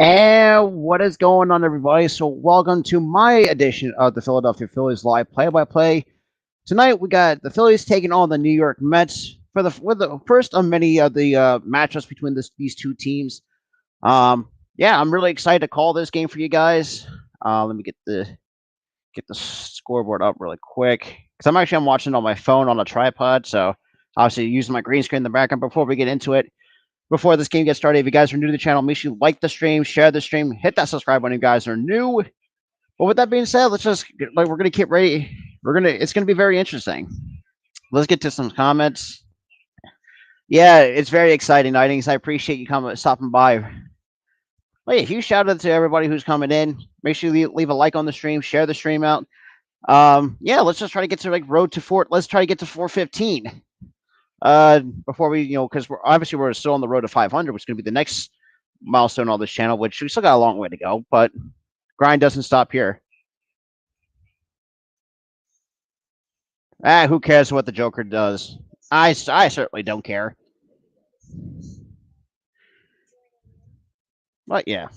And what is going on, everybody? So, welcome to my edition of the Philadelphia Phillies live play-by-play. Tonight, we got the Phillies taking on the New York Mets for the first of many of the matchups between these two teams. Yeah, I'm really excited to call this game for you guys. Let me get the scoreboard up really quick because I'm watching it on my phone on a tripod, so obviously using my green screen in the background. Before we get into it, before this game gets started, if you guys are new to the channel, make sure you like the stream, share the stream, hit that subscribe button if you guys are new. But with that being said, we're gonna keep ready. It's gonna be very interesting. Let's get to some comments. Yeah, it's very exciting, Nightings. I appreciate you coming stopping by. Well, yeah, huge shout out to everybody who's coming in. Make sure you leave a like on the stream, share the stream out. Yeah, let's just try to get to road to four. Let's try to get to 415. Before we, because we're still on the road to 500, which is going to be the next milestone on this channel, which we still got a long way to go, but grind doesn't stop here. Who cares what the Joker does? I certainly don't care. But yeah.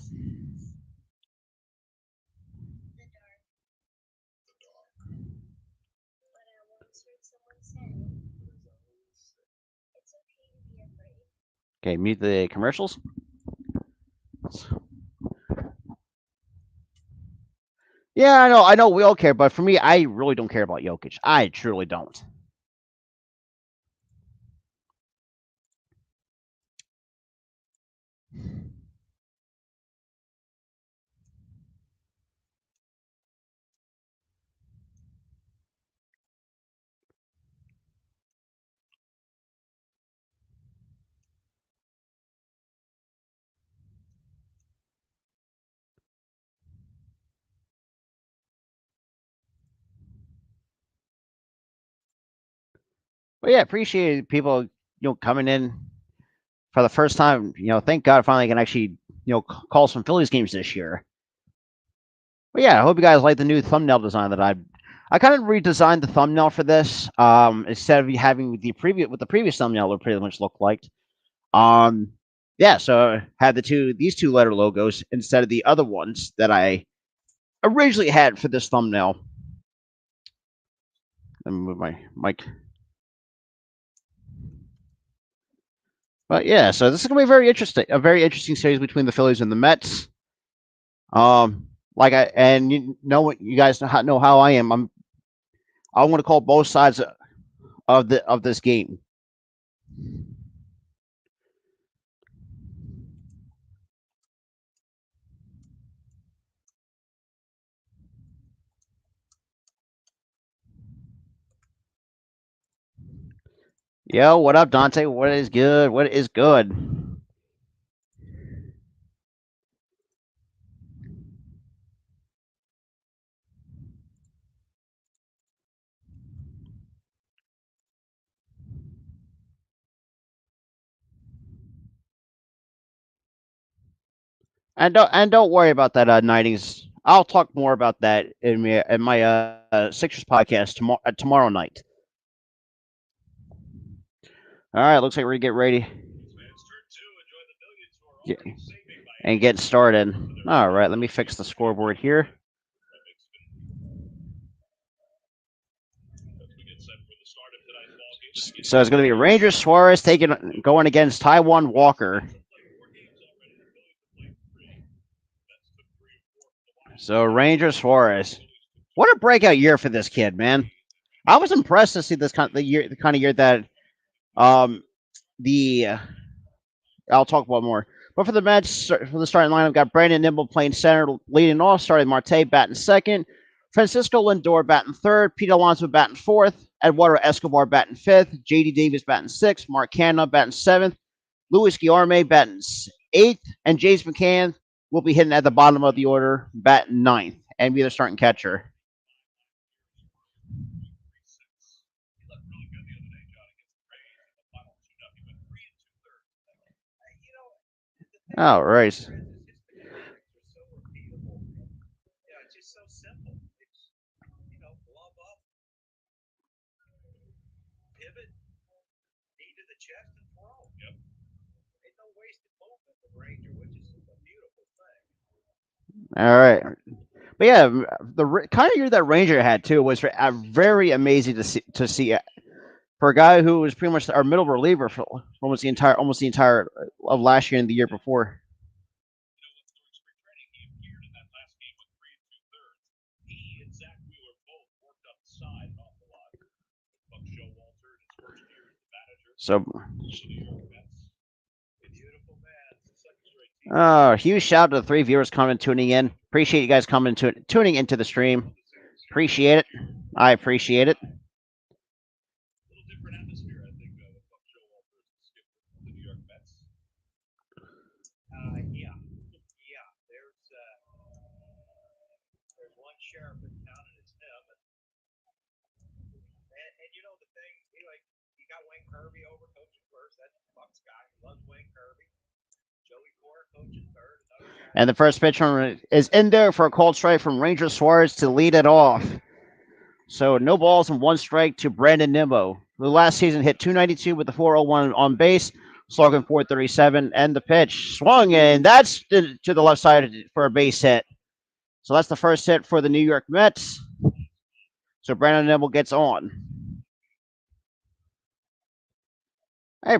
Okay, mute the commercials. Yeah, I know we all care, but for me, I really don't care about Jokic. I truly don't. But yeah, appreciate people coming in for the first time. Thank God finally I can actually call some Phillies games this year. But yeah, I hope you guys like the new thumbnail design that I kind of redesigned the thumbnail for this. Instead of having the previous thumbnail would pretty much look like. Yeah, so I had these two letter logos instead of the other ones that I originally had for this thumbnail. Let me move my mic. But yeah, so this is gonna be a very interesting series between the Phillies and the Mets. Like you guys know how I am. I want to call both sides of this game. Yo, what up, Dante? What is good? What is good? And don't worry about that, Nightings. I'll talk more about that in my Sixers podcast tomorrow night. All right, looks like we're gonna get ready. Yeah, and get started. All right, let me fix the scoreboard here. So it's going to be Ranger Suarez going against Taiwan Walker. So Ranger Suarez, what a breakout year for this kid, man! I was impressed to see the kind of year that the I'll talk about more. But for the Mets, for the starting lineup, got Brandon Nimble playing center, leading off. Started Marte batting second, Francisco Lindor batting third, Pete Alonso batting fourth, Eduardo Escobar batting fifth, J.D. Davis batting sixth, Mark Canha batting seventh, Luis Guillorme batting eighth, and James McCann will be hitting at the bottom of the order, batting ninth, and be the starting catcher. All right. All right. But yeah, the kind of year that Ranger had too was very amazing to see for a guy who was pretty much our middle reliever for almost the entire of last year and the year before. So, huge shout out to the 3 viewers coming and tuning in. Appreciate you guys coming to tuning into the stream. Appreciate it. I appreciate it. And the first pitch is in there for a cold strike from Ranger Suarez to lead it off. So no balls and 1 strike to Brandon Nimmo, who last season hit 292 with the 401 on base, slugging 437, and the pitch swung, and that's to the left side for a base hit. So that's the first hit for the New York Mets. So Brandon Nimmo gets on. Hey,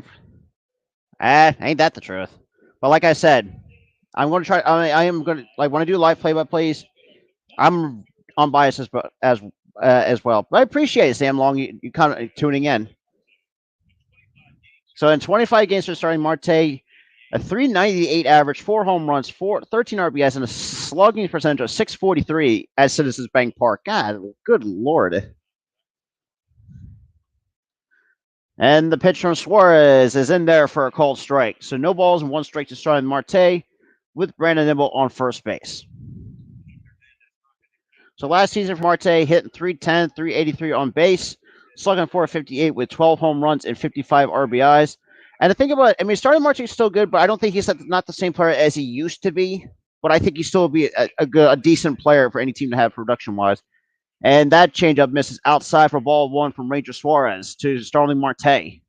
ain't that the truth? But like I said, I'm going to try. I am going to like when I do live play-by-plays. I'm unbiased as well. But I appreciate it, Sam Long. You kind of tuning in. So in 25 games for starting Marte, a 398 average, 4 home runs, 13 RBIs, and a slugging percentage of 643 at Citizens Bank Park. God, good lord. And the pitch from Suarez is in there for a cold strike. So no balls and 1 strike to starting Marte with Brandon Nimmo on first base. So last season for Marte, hitting 310, 383 on base, slugging 458 with 12 home runs and 55 RBIs. And the thing about, I mean, starting Marte is still good, but I don't think he's not the same player as he used to be. But I think he still will be a decent player for any team to have production wise. And that changeup misses outside for ball one from Ranger Suarez to Starling Marte.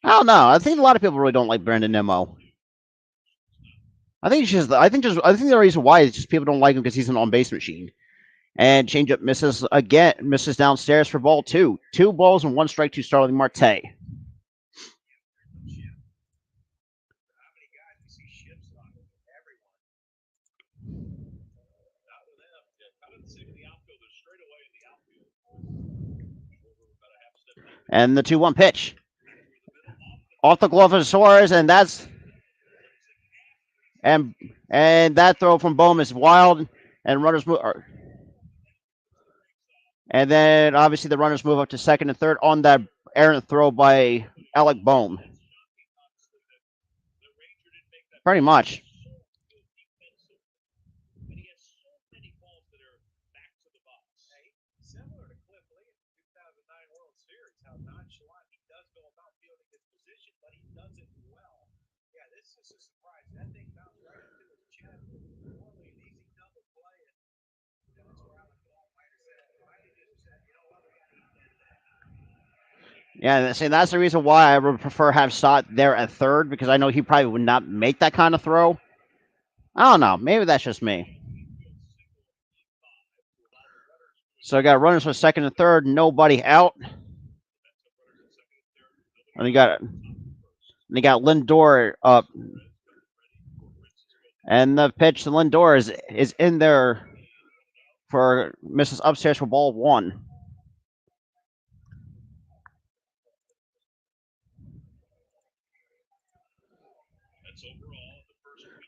I don't know. I think a lot of people really don't like Brandon Nimmo. I think the reason why is just people don't like him because he's an on base machine. And changeup misses again, misses downstairs for ball two. 2 balls and 1 strike to Starling Marte. And the 2-1 pitch. Off the glove of Suarez, and that's and that throw from Bohm is wild, and runners move. And then obviously the runners move up to second and third on that errant throw by Alec Bohm. Pretty much. Yeah, see, that's the reason why I would prefer have Stott there at third because I know he probably would not make that kind of throw. I don't know. Maybe that's just me. So I got runners for second and third, nobody out. And you got Lindor up. And the pitch to Lindor is in there for misses upstairs for ball one.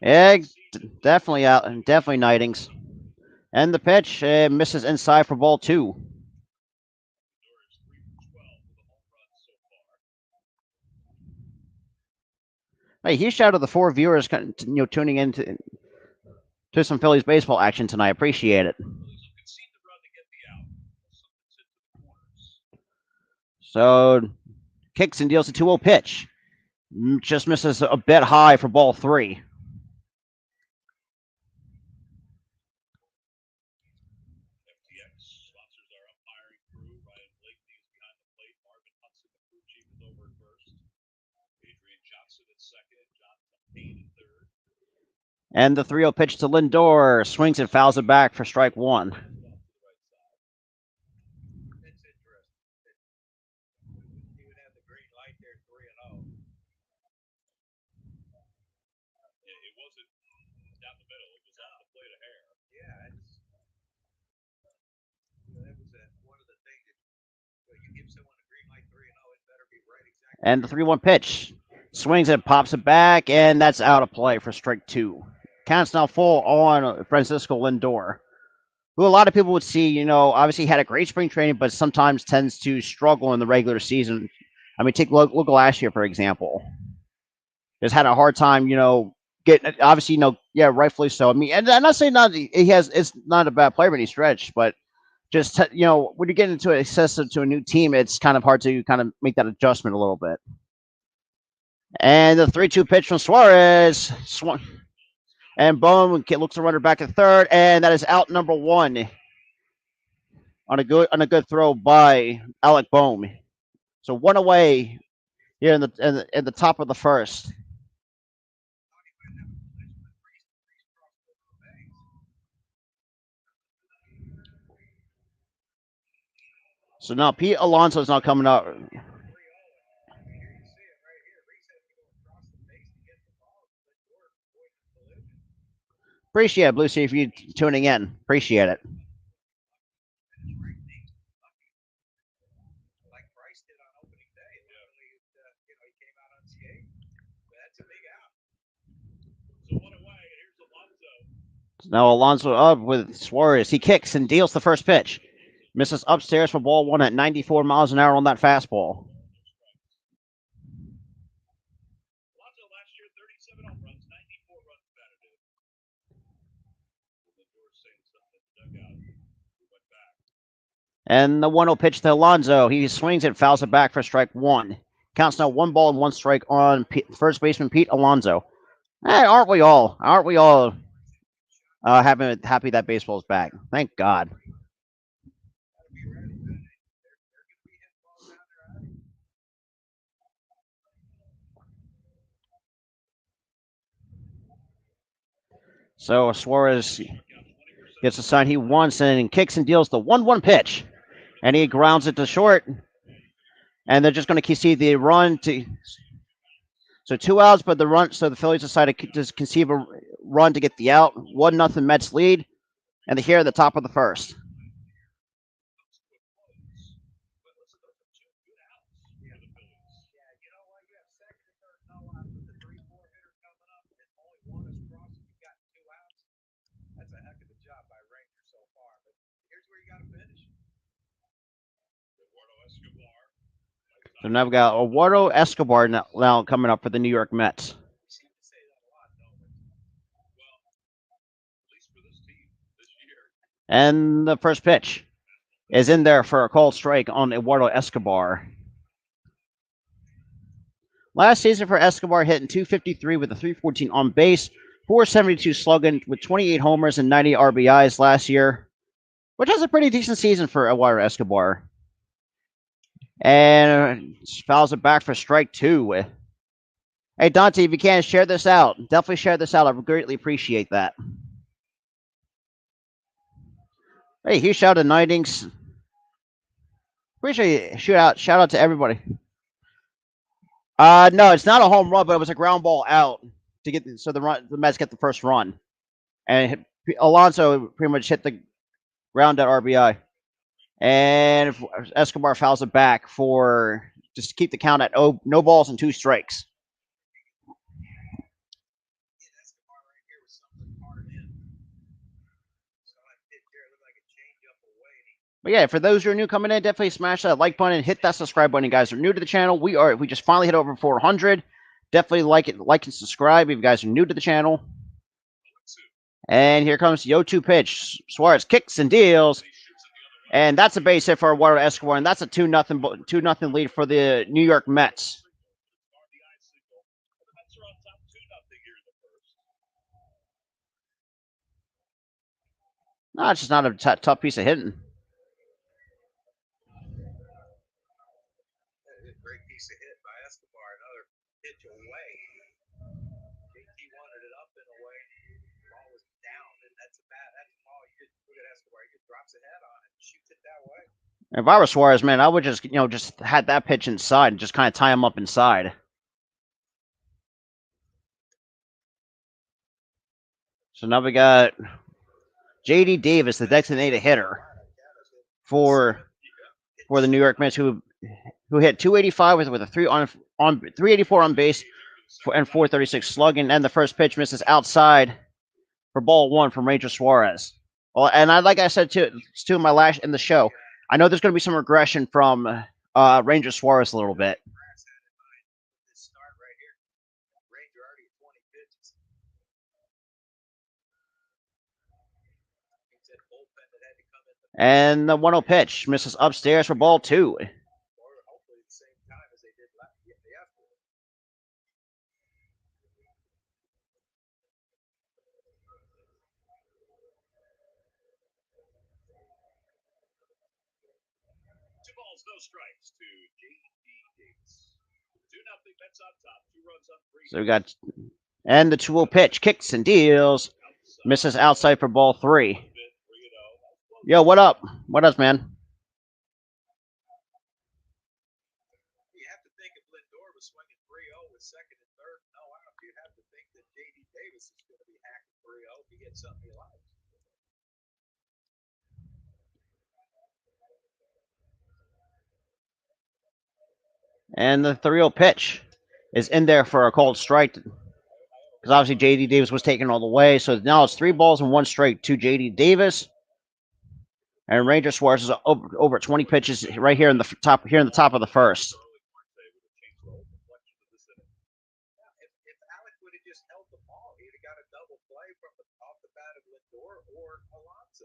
Yeah, definitely out, definitely Nightings. And the pitch misses inside for ball two. Hey, huge shout out to the 4 viewers, tuning in to some Phillies baseball action tonight. Appreciate it. So kicks and deals a 2-0 pitch. Just misses a bit high for ball three. And the 3-0 pitch to Lindor. Swings and fouls it back for strike one. And the 3-1 pitch. Swings and pops it back, and that's out of play for strike two. Counts now full on Francisco Lindor, who a lot of people would see, obviously had a great spring training, but sometimes tends to struggle in the regular season. I mean, take a look at last year, for example. Just had a hard time, getting, obviously, yeah, rightfully so. I mean, and I'm not saying it's not a bad player by any stretch, but just, when you get into accessible to a new team, it's kind of hard to kind of make that adjustment a little bit. And the 3-2 pitch from Suarez. And Bohm looks to runner back at third, and that is out number one on a good throw by Alec Bohm. So one away here in the top of the first. So now Pete Alonso is now coming up. Appreciate it, Blue Sea, if you tuning in. Appreciate it. Now Alonso up with Suarez. He kicks and deals the first pitch. Misses upstairs for ball one at 94 miles an hour on that fastball. And the 1-0 pitch to Alonso. He swings and fouls it back for strike one. Counts now 1-1 strike on first baseman Pete Alonso. Hey, aren't we all? Aren't we all happy that baseball's back? Thank God. So Suarez gets the sign he wants and kicks and deals the 1-1 pitch. And he grounds it to short. And they're just going to concede the run to. So 2 outs, but the Phillies decided to just conceive a run to get the out. 1-0 Mets lead. And they're here at the top of the first. So now we've got Eduardo Escobar now coming up for the New York Mets. And the first pitch is in there for a called strike on Eduardo Escobar. Last season for Escobar, hitting .253 with a .314 on base, .472 slugging with 28 homers and 90 RBIs last year, which was a pretty decent season for Eduardo Escobar. And fouls it back for strike two. Hey, Dante, if you can, share this out. Definitely share this out. I would greatly appreciate that. Hey, huge shout out to Nightings. Appreciate it. Shout out to everybody. No, it's not a home run, but it was a ground ball out to get the Mets get the first run, and Alonso pretty much hit the ground at RBI, and Escobar fouls it back for just to keep the count at no balls and 2 strikes. But yeah, for those who are new coming in, definitely smash that like button and hit that subscribe button. You guys are new to the channel. We just finally hit over 400. Definitely like and subscribe if you guys are new to the channel. And here comes the 0-2 pitch. Suarez kicks and deals. And that's a base hit for Eduardo Escobar. And that's a 2-0 lead for the New York Mets. No, it's just not a tough piece of hitting. If I were Suarez, man, I would just just had that pitch inside and just kind of tie him up inside. So now we got J.D. Davis, the designated hitter for the New York Mets, who hit 285 with a 384 on base and 436 slugging, and the first pitch misses outside for ball one from Ranger Suarez. Well, and like I said to my last in the show, I know there's going to be some regression from Ranger Suarez a little bit. And the 1-0 pitch misses upstairs for ball two. So we got, and the 2-0 pitch kicks and deals, misses outside for ball three. Yo, what up? What up, man? You have to think if Lindor was swinging 3-0 with second and third, no out, you have to think that J.D. Davis is going to be hacking 3-0 if he gets something he likes. And the 3-0 pitch is in there for a called strike. Because obviously J.D. Davis was taken all the way. So now it's 3 balls and 1 strike to J.D. Davis. And Ranger Suarez is over 20 pitches right here in the top of the first. If Alec would have just held the ball, he'd have got a double play from off the bat of Lindor or Alonso.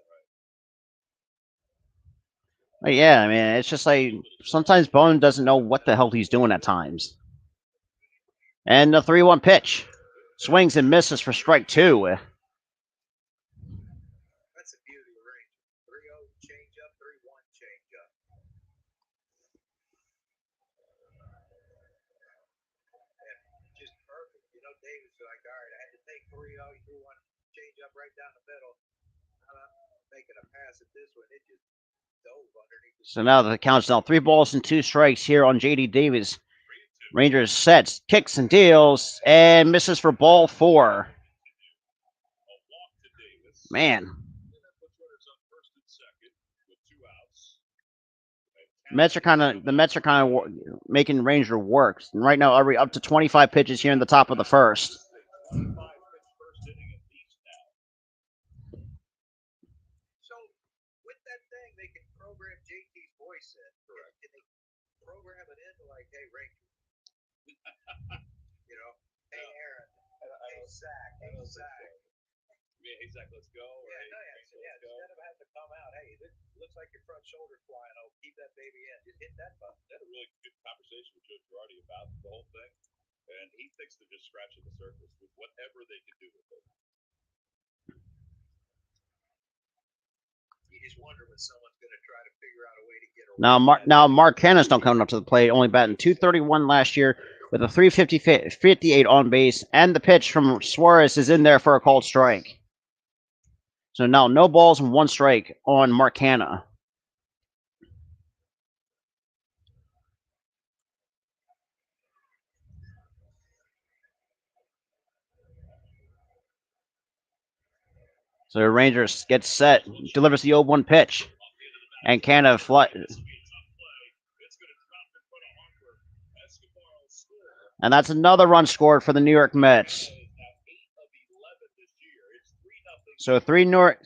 But yeah, I mean, it's just like sometimes Bone doesn't know what the hell he's doing at times. And the 3-1 pitch swings and misses for strike two. That's a beauty of range. 3-0 change up, 3-1 change up. And just perfect. You know, Davis was like, all right, I had to take 3-0. He threw one change up right down the middle. I'm making a pass at this one. It just dove underneath. So now the count's now 3 balls and 2 strikes here on J.D. Davis. Rangers sets, kicks and deals, and misses for ball 4. Man. The Mets are kind of making Ranger work. And right now, up to 25 pitches here in the top of the first. So with that thing, they can program JT's voice in. Correct. Can they program it into like, hey, Ranger? You know, hey, Aaron. Hey, Zach. Hey, Zach. Hey, Zach, let's go. Yeah, instead of having to come out, hey, it looks like your front shoulder's flying. Oh, keep that baby in. Just hit that button. I had a really good conversation with Joe Girardi about the whole thing, and he thinks they're just scratching the surface with whatever they can do with it. You just wonder when someone's going to try to figure out a way to get around. Now Mark Canna's not coming up to the plate, only batting .231 last year with a 358 on base, and the pitch from Suarez is in there for a called strike. So now no balls and 1 strike on Mark Canna. So the Rangers gets set, delivers the 0-1 pitch, and Canna and that's another run scored for the New York Mets. So 3 North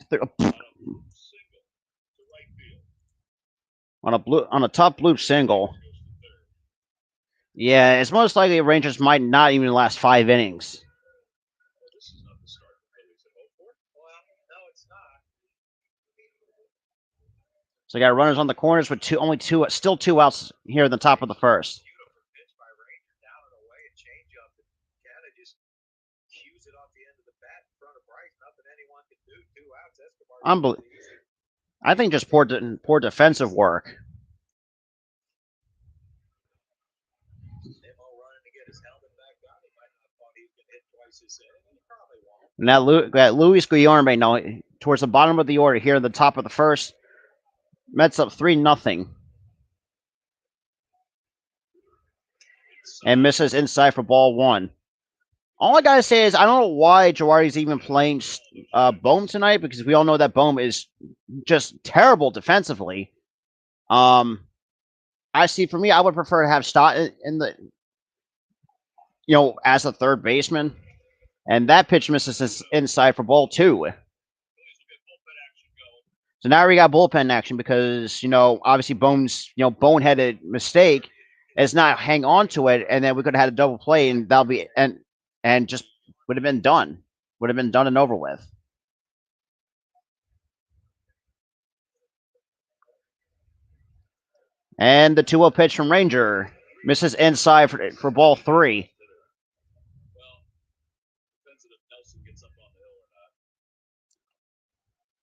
on a top bloop single. Yeah, it's most likely the Rangers might not even last 5 innings. So you got runners on the corners with still two outs here in the top of the first. Unbelievable. I think just poor defensive work. Now Luis Guillorme now towards the bottom of the order here in the top of the first. Mets up 3-0. And misses inside for ball 1. All I gotta say is I don't know why Girardi's even playing Bohm tonight, because we all know that Bohm is just terrible defensively. I see. For me, I would prefer to have Stott in the, as a third baseman, and that pitch misses inside for ball 2. So now we got bullpen action because obviously Bone's boneheaded mistake is not hang on to it, and then we could have had a double play, and that'll be and just would have been done. Would have been done and over with. And the 2-0 pitch from Ranger misses inside for ball 3.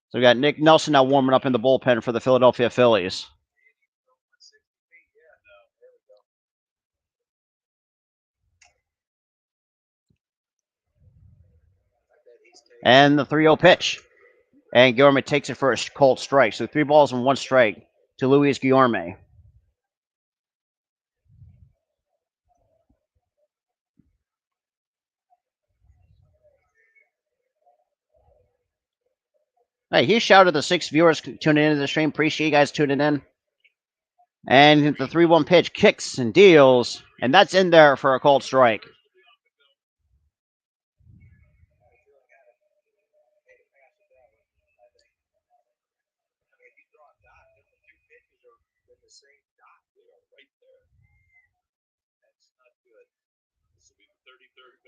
So we got Nick Nelson now warming up in the bullpen for the Philadelphia Phillies. And the 3-0 pitch. And Guillorme takes it for a cold strike. So 3 balls and 1 strike to Luis Guillorme. Hey, huge shout out to the 6 viewers tuning into the stream. Appreciate you guys tuning in. And the 3-1 pitch kicks and deals. And that's in there for a cold strike.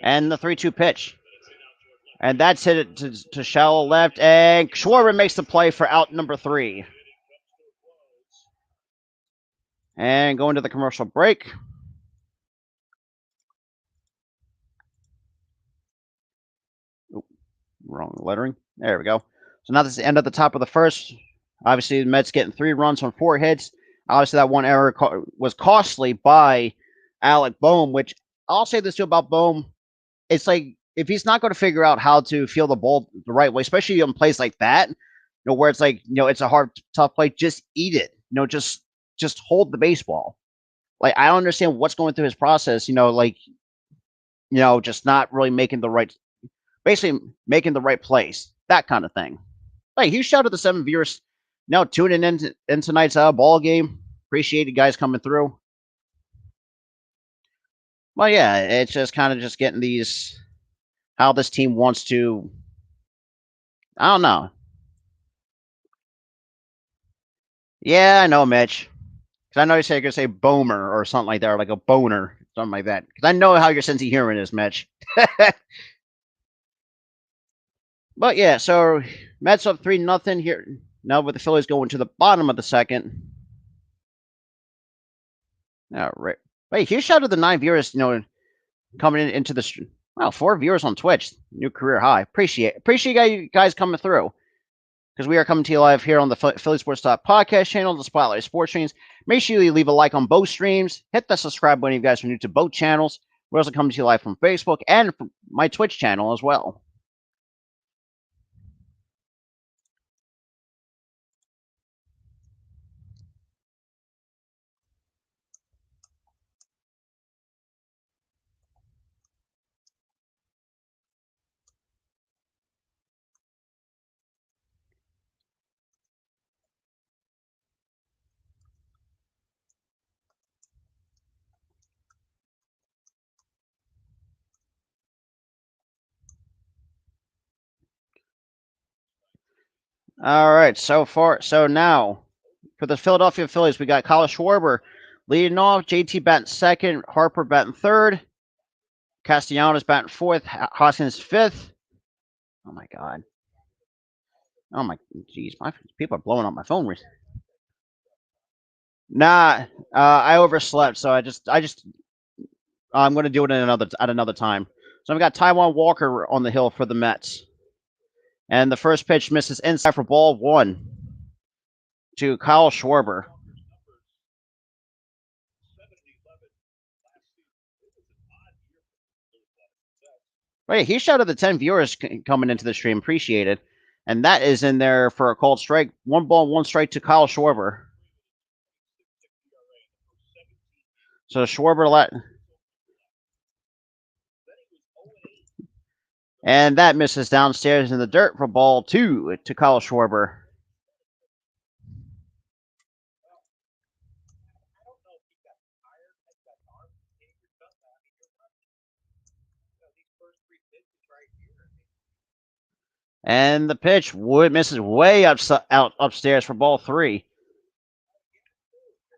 And the 3-2 pitch. And that's hit it to shallow left. And Schwarber makes the play for out number 3. And going to the commercial break. Oop, wrong lettering. There we go. So now this is the end of the top of the first. Obviously, the Mets getting 3 runs on 4 hits. Obviously, that one error was costly by Alec Bohm, which I'll say this too about Bohm. It's like, if he's not going to figure out how to feel the ball the right way, especially on plays like that, where it's like, it's a hard, tough play, just eat it. Just hold the baseball. Like, I don't understand what's going through his process, just not really basically making the right plays, that kind of thing. Hey, huge shout out to the 7 viewers now tuning in tonight's ball game. Appreciate you guys coming through. Well, yeah, it's just kind of just getting these, how this team wants to, I don't know. Yeah, I know, Mitch. Because I know you're going to say Bomer or something like that, or like a boner, something like that. Because I know how your sense of humor is, Mitch. But yeah, so Mets up 3-0 here. Now with the Phillies going to the bottom of the second. All right. Wait, huge shout out to the 9 viewers, coming into the. Wow, 4 viewers on Twitch. New career high. Appreciate you guys coming through. Because we are coming to you live here on the Philly Sports Talk podcast channel, the Spotlight Sports streams. Make sure you leave a like on both streams. Hit the subscribe button if you guys are new to both channels. We're also coming to you live from Facebook and from my Twitch channel as well. All right, so now for the Philadelphia Phillies, we got Kyle Schwarber leading off, JT batting second, Harper batting third, Castellanos batting fourth, Hoskins fifth. Oh my God. Oh my, jeez, my people are blowing up my phone. Nah, I overslept, so I'm going to do it at another time. So we got Taijuan Walker on the hill for the Mets, and the first pitch misses inside for ball 1 to Kyle Schwarber. Wait, he shouted the 10 viewers coming into the stream. Appreciate it. And that is in there for a called strike. 1 ball, 1 strike to Kyle Schwarber. So Schwarber and that misses downstairs in the dirt for ball 2 to Kyle Schwarber. And the pitch misses way out upstairs for ball 3.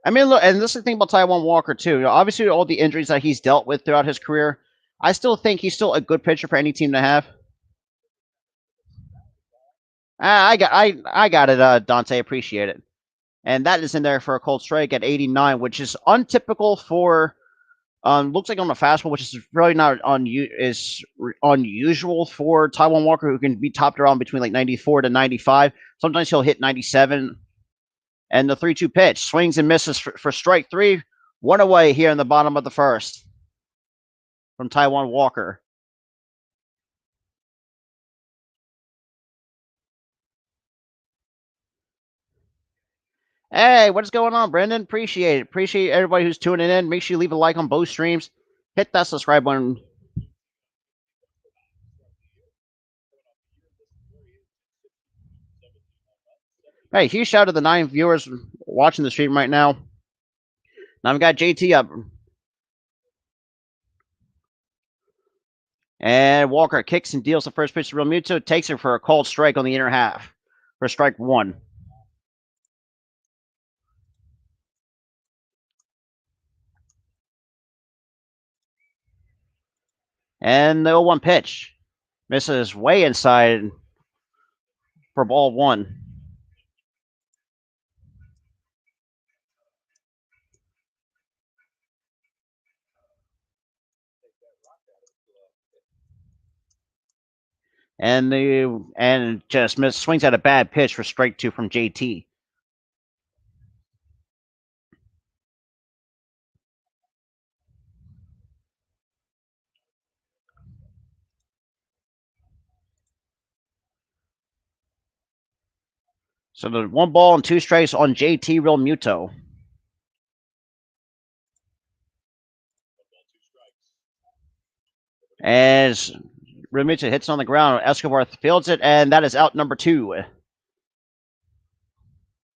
I mean, look, and this is the thing about Taijuan Walker too. You know, obviously, all the injuries that he's dealt with throughout his career, I still think he's still a good pitcher for any team to have. I got it, Dante. Appreciate it. And that is in there for a cold strike at 89, which is untypical for. Looks like on a fastball, which is really not unusual for Taijuan Walker, who can be topped around between like 94 to 95. Sometimes he'll hit 97. And the 3-2 pitch swings and misses for strike 3. 1 away here in the bottom of the first from Taijuan Walker. Hey, what's going on, Brendan? Appreciate it. Appreciate everybody who's tuning in. Make sure you leave a like on both streams. Hit that subscribe button. Hey, huge shout out to the 9 viewers watching the stream right now. Now we got JT up. And Walker kicks and deals the first pitch to Real Muto. Takes it for a called strike on the inner half for strike 1. And the 0-1 pitch misses way inside for ball 1. And just swings at a bad pitch for strike 2 from JT. So the 1 ball and 2 strikes on JT Real Muto. As Real Muto hits on the ground, Escobar fields it, and that is out number 2.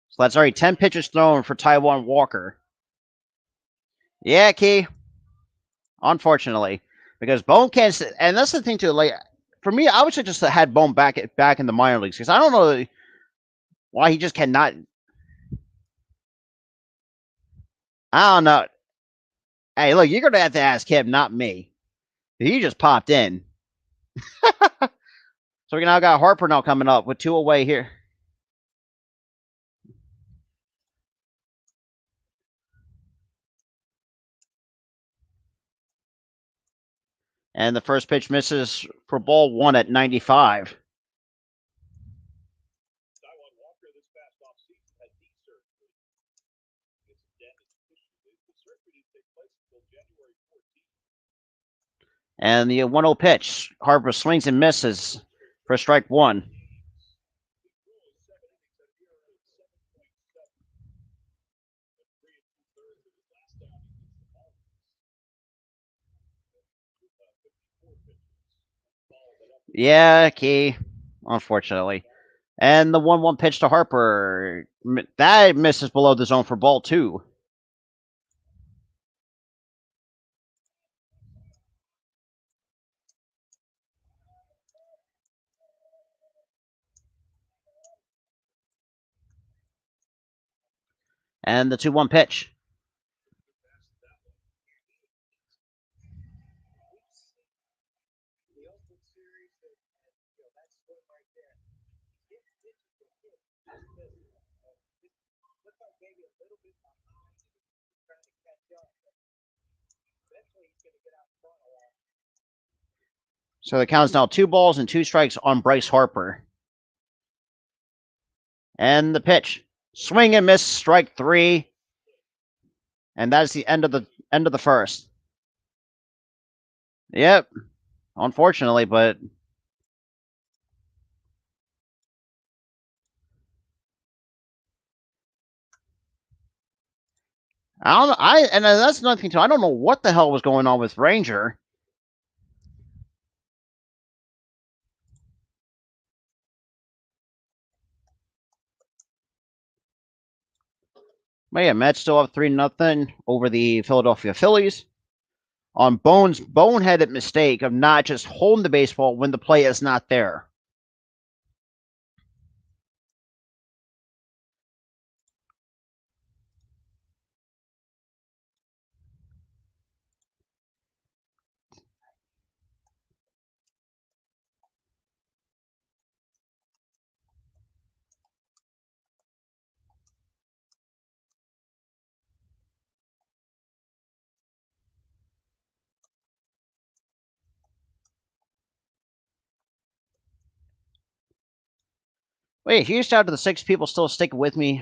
So that's already 10 pitches thrown for Taijuan Walker. Yeah, Key. Unfortunately, because Bone can't, and that's the thing too. Like for me, I wish I just had Bone back in the minor leagues because I don't know why he just cannot. I don't know. Hey, look, you're gonna have to ask him, not me. He just popped in. So we now got Harper now coming up with 2 away here. And the first pitch misses for ball 1 at 95. And the 1-0 pitch, Harper swings and misses for strike 1. Yeah, Key. Unfortunately. And the 1-1 pitch to Harper. That misses below the zone for ball 2. And the 2-1 pitch. So the count is now 2 balls and 2 strikes on Bryce Harper. And the pitch. Swing and miss, strike 3. And that is the end of the first. Yep. Unfortunately, but I don't. And that's another thing too. I don't know what the hell was going on with Ranger. But yeah, Mets still up 3-0 over the Philadelphia Phillies on Bone's boneheaded mistake of not just holding the baseball when the play is not there. Wait, here's out to the 6 people still sticking with me.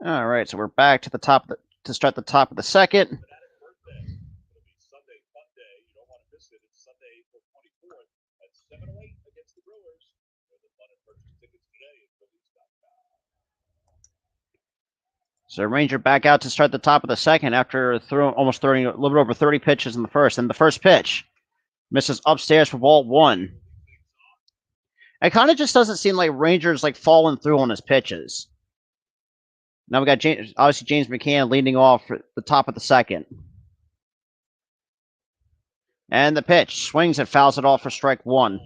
All right, so we're back to the top to start the top of the second. Fanatic birthday. It'll be Sunday Fun Day. You don't want to miss it. It's Sunday, April 24th at 7:08 against the Brewers. Go to the fun and purchase tickets today at Phillies.com. So Ranger back out to start the top of the second after almost throwing a little bit over 30 pitches in the first. And the first pitch misses upstairs for ball 1. It kind of just doesn't seem like Rangers like falling through on his pitches. Now we got James McCann leading off for the top of the second. And the pitch swings and fouls it off for strike 1.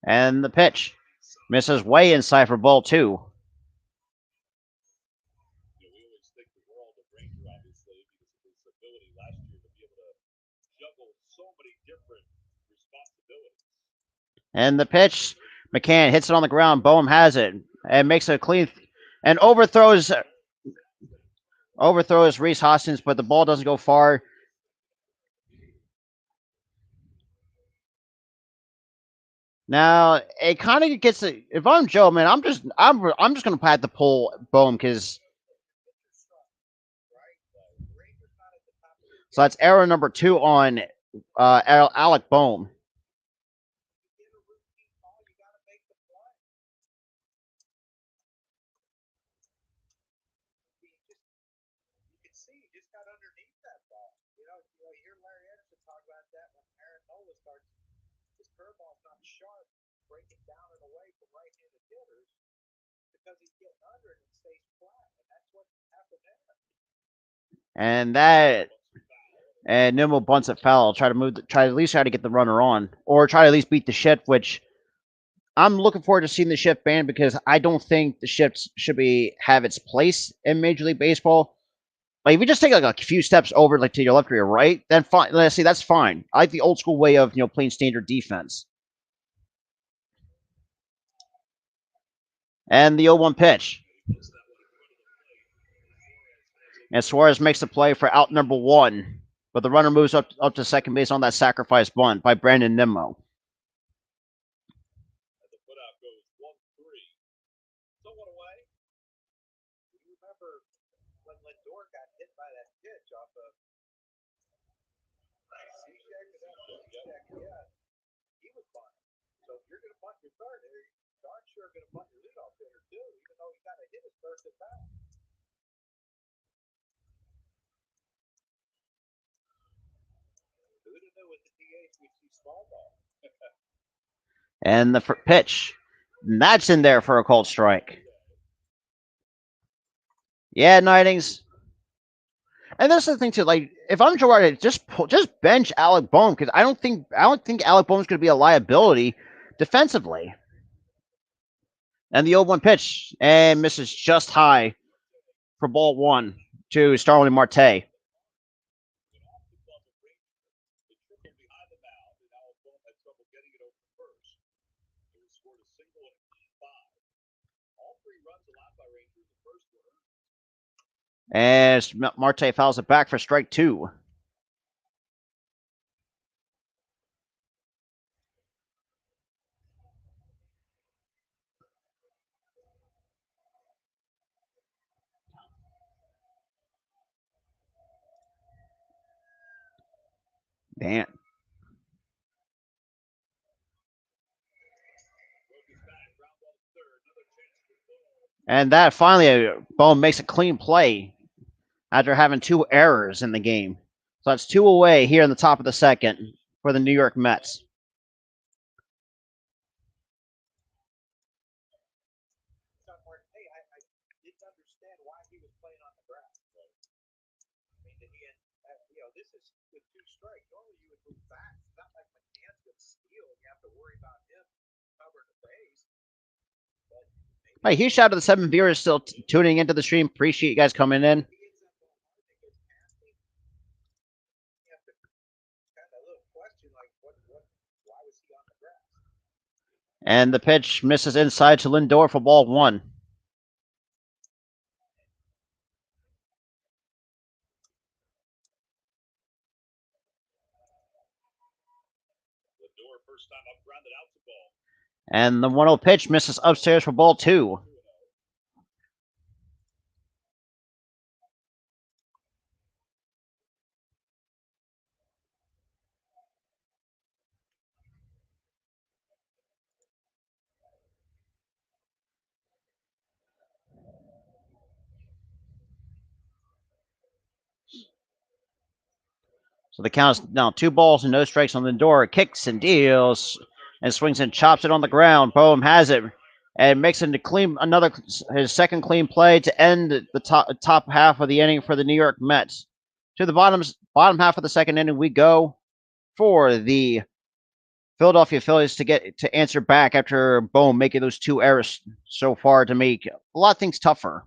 And the pitch misses way inside for ball 2. We always think the world of Ranger, obviously, because of his ability last year to be able to juggle so many different responsibilities. And the pitch, McCann hits it on the ground. Boehm has it and makes a clean and overthrows Reese Hoskins, but the ball doesn't go far. Now it kind of gets. If I'm Joe, man, I'm just gonna pat the pull Boehm because. So that's error number 2 on Alec Boehm. Curveball's not sharp, breaking down and away from right-handed hitters because he's getting under it and stays flat, and that's what happened there. And Nimmo bunts it foul. Try to at least try to get the runner on, or try to at least beat the shift. Which I'm looking forward to seeing the shift banned because I don't think the shifts should have its place in Major League Baseball. Like if you just take like a few steps over, like to your left or your right, then fine. Let's see, that's fine. I like the old school way of playing standard defense. And the 0-1 pitch. And Suarez makes the play for out number 1, but the runner moves up to second base on that sacrifice bunt by Brandon Nimmo. And the putout goes 1-3. So what away? You remember when Lindor got hit by that pitch off of he was bunting. So if you're going to bunt your third, you're darn sure going to bunt your leadoff hitter too, even though he got to hit his first at bat. Who'd have knew with the DH we'd see small ball? And the pitch. And that's in there for a called strike. Yeah, Nightings. And that's the thing too. Like, if I'm Girardi, just bench Alec Bohm because I don't think Alec Bohm's going to be a liability defensively. And the 0-1 pitch and misses just high for ball one to Starling Marte. As Marte fouls it back for strike two. Man. And that finally, Bohm makes a clean play after having two errors in the game. So that's two away here in the top of the second for the New York Mets. Hey, huge shout out to the 7 viewers still tuning into the stream. Appreciate you guys coming in. And the pitch misses inside to Lindor for ball one. And the 1-0 pitch misses upstairs for ball two. So the count is now 2 balls and no strikes on Lindor. Kicks and deals and swings and chops it on the ground. Bohm has it and makes it his second clean play to end the top half of the inning for the New York Mets. To the bottom half of the second inning we go for the Philadelphia Phillies to answer back after Bohm making those 2 errors so far to make a lot of things tougher.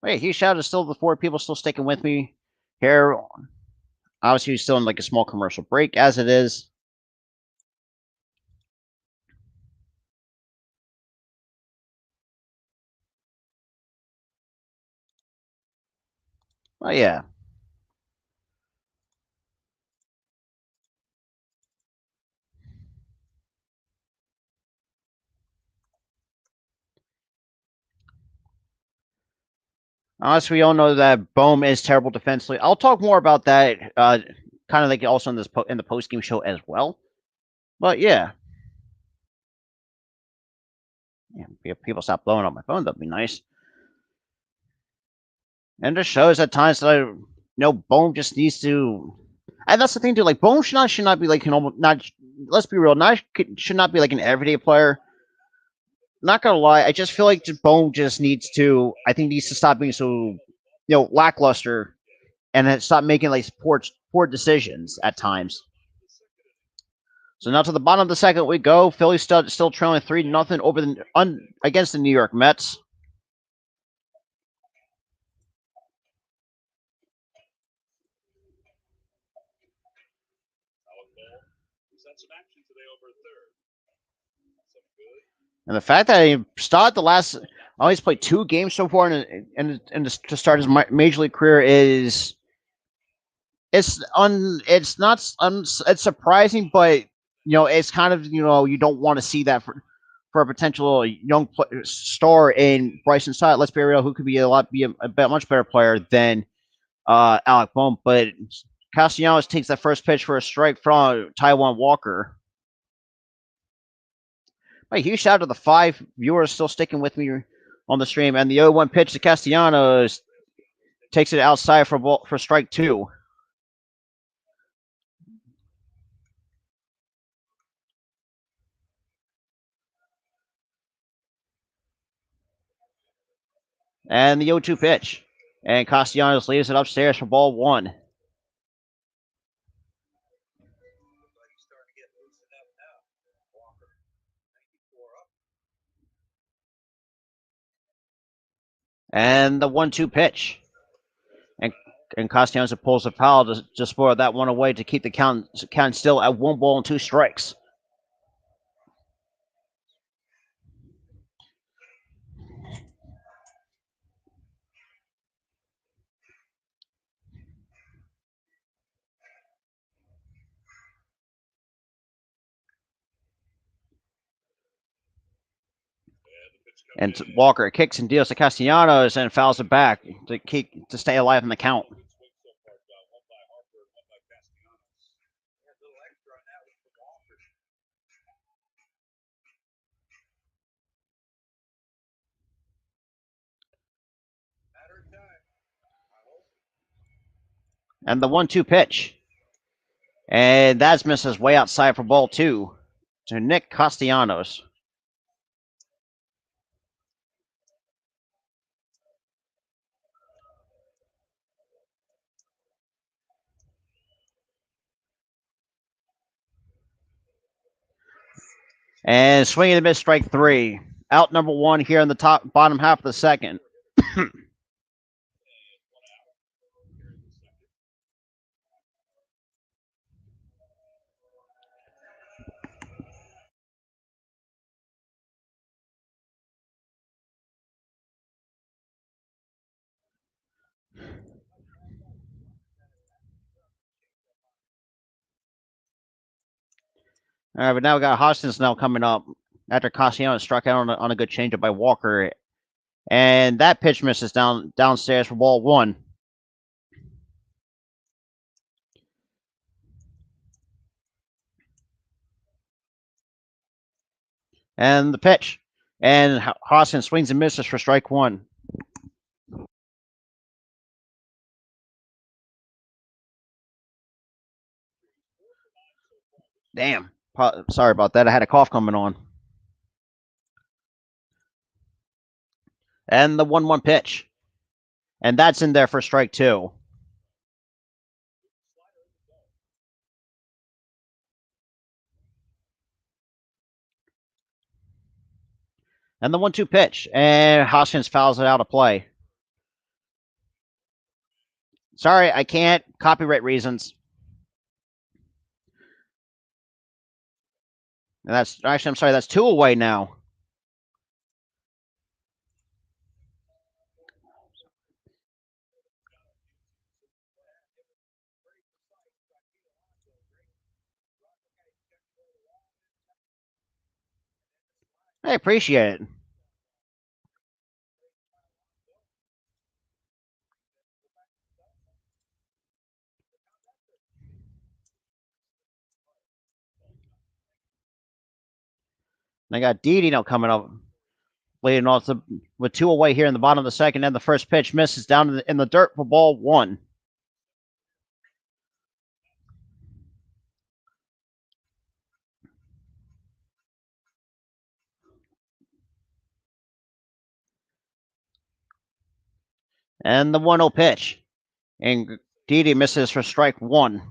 Wait, huge shout out to still the 4 people still sticking with me here. Obviously, he's still in like a small commercial break as it is. Oh yeah. Honestly, we all know that Bohm is terrible defensively. I'll talk more about that, kind of like also in the post game show as well. But yeah, if people stop blowing up my phone, that'd be nice. And it just shows at times that Bohm just needs to. And that's the thing too. Like Bohm should not be like not. Let's be real. Should not be like an everyday player. Not gonna lie, I just feel like Bohm just needs to. I think needs to stop being so, lackluster, and then stop making like poor decisions at times. So now to the bottom of the second we go. Phillies still trailing 3-0 over against the New York Mets. And the fact that he started the last, oh, he's played 2 games so far, and to start his major league career it's not it's surprising, but it's kind of you don't want to see that for a potential young star in Bryson Stott. Let's be real, who could be a much better player than Alec Bohm, but Castellanos takes that first pitch for a strike from Taiwan Walker. A huge shout out to the 5 viewers still sticking with me on the stream, and the 0-1 pitch to Castellanos takes it outside for strike 2. And the 0-2 pitch. And Castellanos leaves it upstairs for ball 1. And the 1-2 pitch. And Castellanos pulls a foul to just spoil that one away to keep the count still at 1 ball and 2 strikes. And Walker kicks and deals to Castellanos and fouls it back to stay alive in the count. And the 1-2 pitch. And that's misses way outside for ball 2 to Nick Castellanos. And swinging and miss, strike 3. Out number 1 here in the bottom half of the second. All right, but now we got Hoskins now coming up after Castellanos struck out on a good changeup by Walker. And that pitch misses downstairs for ball 1. And the pitch. And Hoskins swings and misses for strike 1. Damn. Sorry about that. I had a cough coming on. And the 1-1 pitch. And that's in there for strike 2. And the 1-2 pitch. And Hoskins fouls it out of play. Sorry, I can't. Copyright reasons. And I'm sorry, that's 2 away now. I appreciate it. I got Didi now coming up, leading off with 2 away here in the bottom of the second, and the first pitch misses down in the dirt for ball 1. And the 1-0 pitch. And Didi misses for strike 1.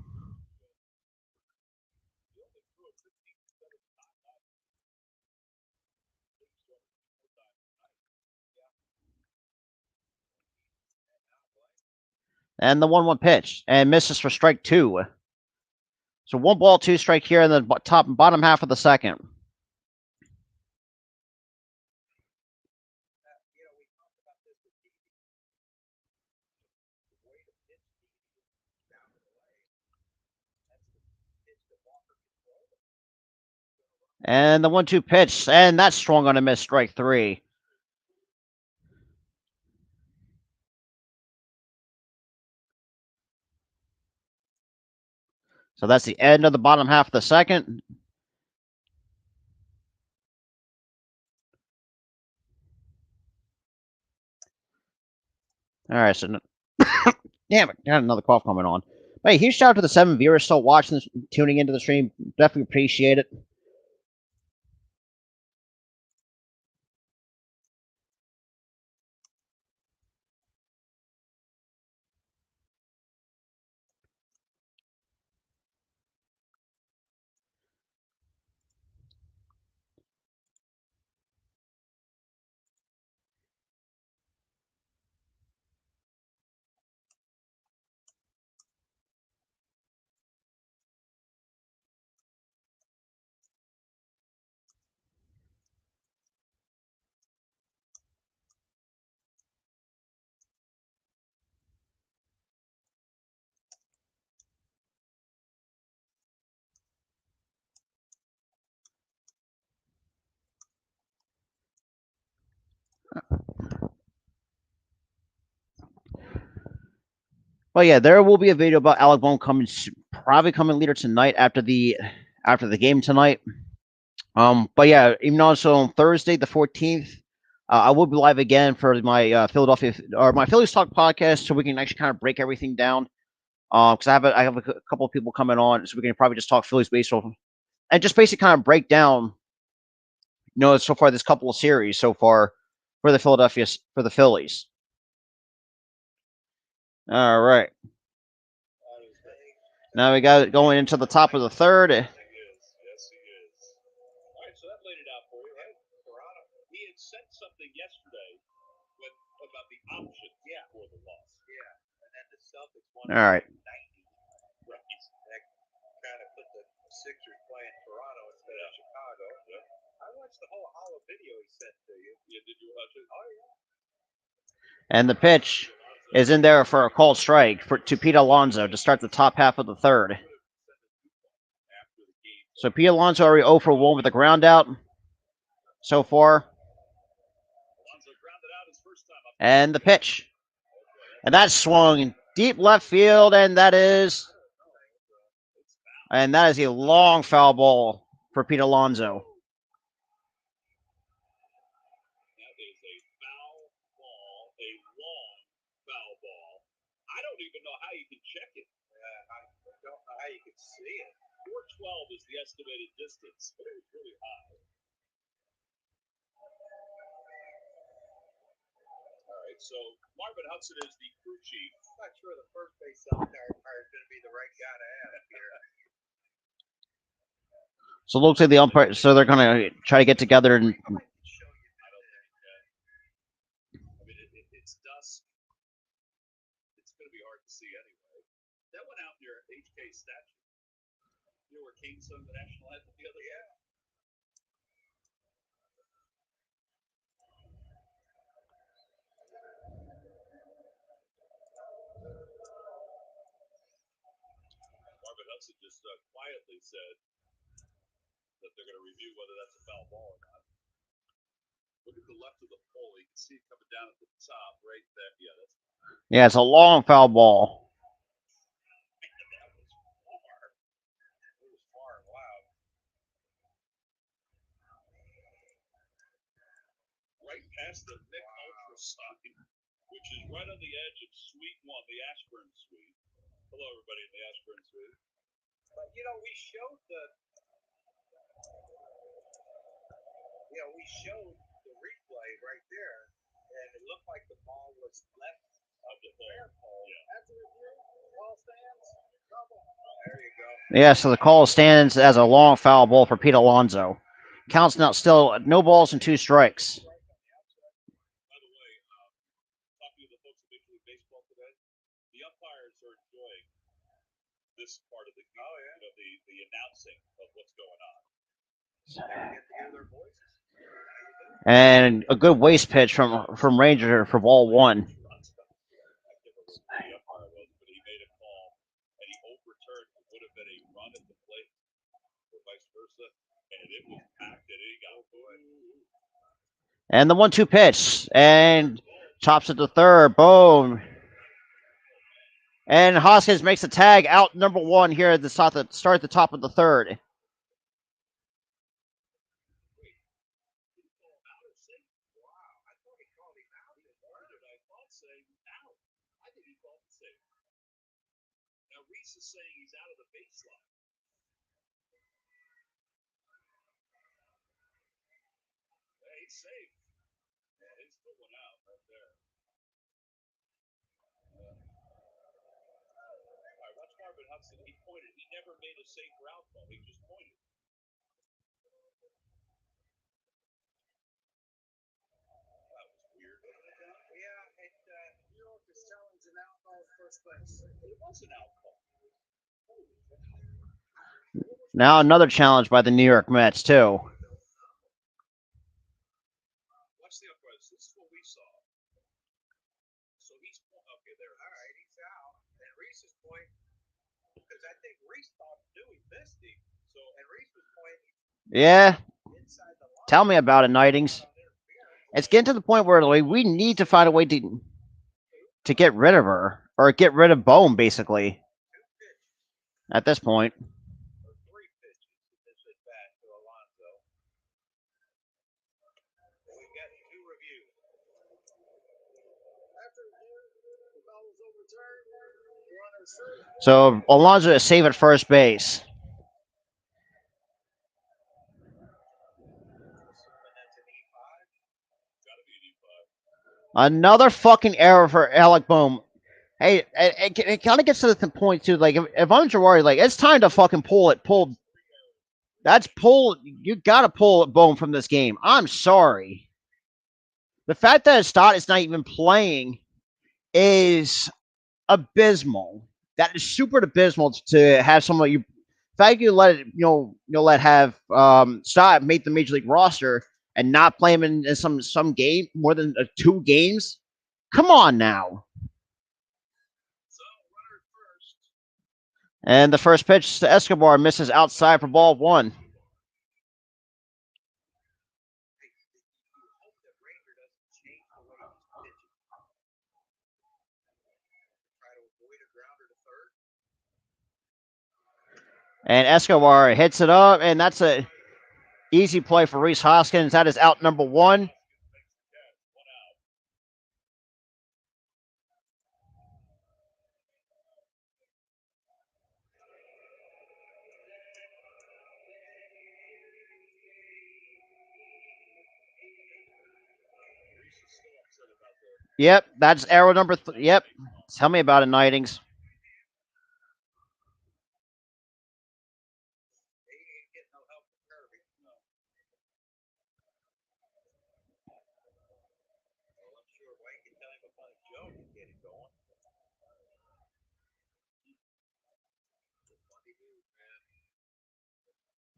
And the 1-1 pitch. And misses for strike 2. So 1 ball, 2 strike here in the top and bottom half of the second. And the 1-2 pitch, and that's swung on a miss, strike 3. So that's the end of the bottom half of the second. All right, so damn it, got another cough coming on. Hey, huge shout out to the 7 viewers still watching, tuning into the stream. Definitely appreciate it. But yeah, there will be a video about Alec Bohm probably coming later tonight after the game tonight. But yeah, even also on Thursday the 14th, I will be live again for my my Phillies Talk podcast, so we can actually kind of break everything down. Because I have a couple of people coming on, so we can probably just talk Phillies baseball and just basically kind of break down, so far this couple of series so far for the Phillies. All right. Now we got it going into the top of the third. Yes, he is. All right, so that laid it out for you. Hey, Toronto. He had said something yesterday about the option for the loss. Yeah, and then the Celtics won. All right. 90. Right. That kind of put the Sixers playing Toronto instead of Chicago. Yep. I watched the whole hollow video he sent to you. Yeah, did you watch it? Oh, yeah. And the pitch is in there for a called strike to Pete Alonso to start the top half of the third. So Pete Alonso already 0 for 1 with a ground out so far. And the pitch. And that swung deep left field, and that is a long foul ball for Pete Alonso. That is a foul ball, a long foul ball. I don't even know how you can check it. I don't know how you can see it. 412 is the estimated distance, but it was really high. All right, so Marvin Hudson is the crew chief. I'm not sure the first base umpire is going to be the right guy to have here. So it looks like the umpire, so they're going to try to get together and. It's dusk. It's going to be hard to see anyway. That went out near HK statue. You know where King sung the national anthem the other day? Marvin Hudson just quietly said that they're going to review whether that's a foul ball or not. Look at the left of the pole. You can see it coming down at the top right there. Yeah, it's a long foul ball. That was far. It was far and loud. Right past the Nick Ultra sign, which is right on the edge of Suite 1, the Ashburn Suite. Hello, everybody in the Ashburn Suite. But, we showed the replay right there, and it looked like the ball was left of the pole. Yeah. That's a review. Ball stands. There you go. Yeah, so the call stands as a long foul ball for Pete Alonso. Counts now still no balls and 2 strikes. By the way, talking to the folks at Major League Baseball today, the umpires are enjoying this part of the game, the announcing of what's going on. They get to hear their voices. And a good waste pitch from Ranger for ball 1. The umpire was, but he made a call, and he overturned what would have been a run at the plate. or vice versa, and it was packed and it got good. And the 1-2 pitch. And chops it to third. Boom. And Hoskins makes a tag out number 1 here at the start at the top of the third. Now Reese is saying he's out of the baseline. Yeah, he's safe. Yeah, he's put one out right there. All right, watch Marvin Hudson. He pointed. He never made a safe route ball. He just pointed. That was weird. Yeah, New York is challenging an out ball first base. It was an out ball. Now another challenge by the New York Mets, too. Watch the uprights. This is what we saw. So he's okay there. All right, he's out. And Reese's point, because I think Reese thought knew he missed him. So and Reese was pointing. Yeah. Inside the line. Tell me about it, Nightings. It's getting to the point where we need to find a way to get rid of her, or get rid of Bone, basically. At this point. So Alonso is safe at first base. Another fucking error for Alec Bohm. Hey, it kind of gets to the point too. Like if I'm Girardi, like it's time to fucking pull it. You gotta pull Bohm from this game. I'm sorry. The fact that Stott is not even playing is abysmal. That is super abysmal to have someone you. The fact you let it, let have Stott make the major league roster and not play him in some game more than 2 games. Come on now. And the first pitch to Escobar misses outside for ball 1. And Escobar hits it up, and that's a easy play for Rhys Hoskins. That is out number 1. Yep, that's arrow number 3. Yep. Tell me about it, Nightings.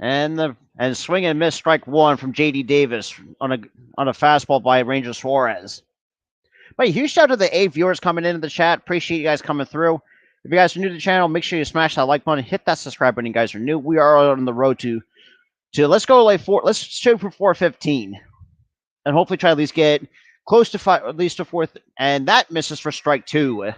And swing and miss strike 1 from JD Davis on a fastball by Ranger Suarez. But a huge shout out to the 8 viewers coming into the chat. Appreciate you guys coming through. If you guys are new to the channel, make sure you smash that like button, hit that subscribe button. You guys are new. We are on the road to let's go like 4. Let's shoot for 415, and hopefully try to at least get close to 5, at least to 4th. And that misses for strike 2.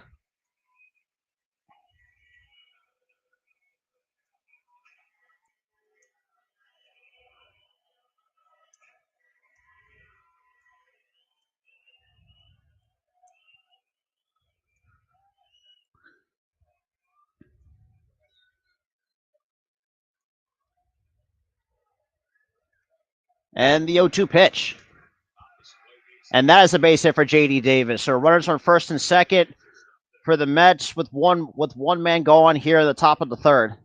And the 0-2 pitch. And that is a base hit for JD Davis. So runners on first and second for the Mets with one man going here at the top of the third.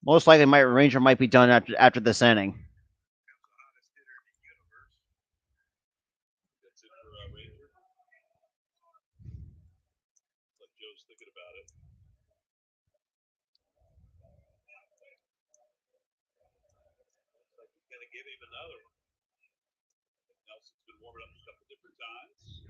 Most likely, Ranger might be done after this inning. Give him another one. Nelson's been warming up a couple different times.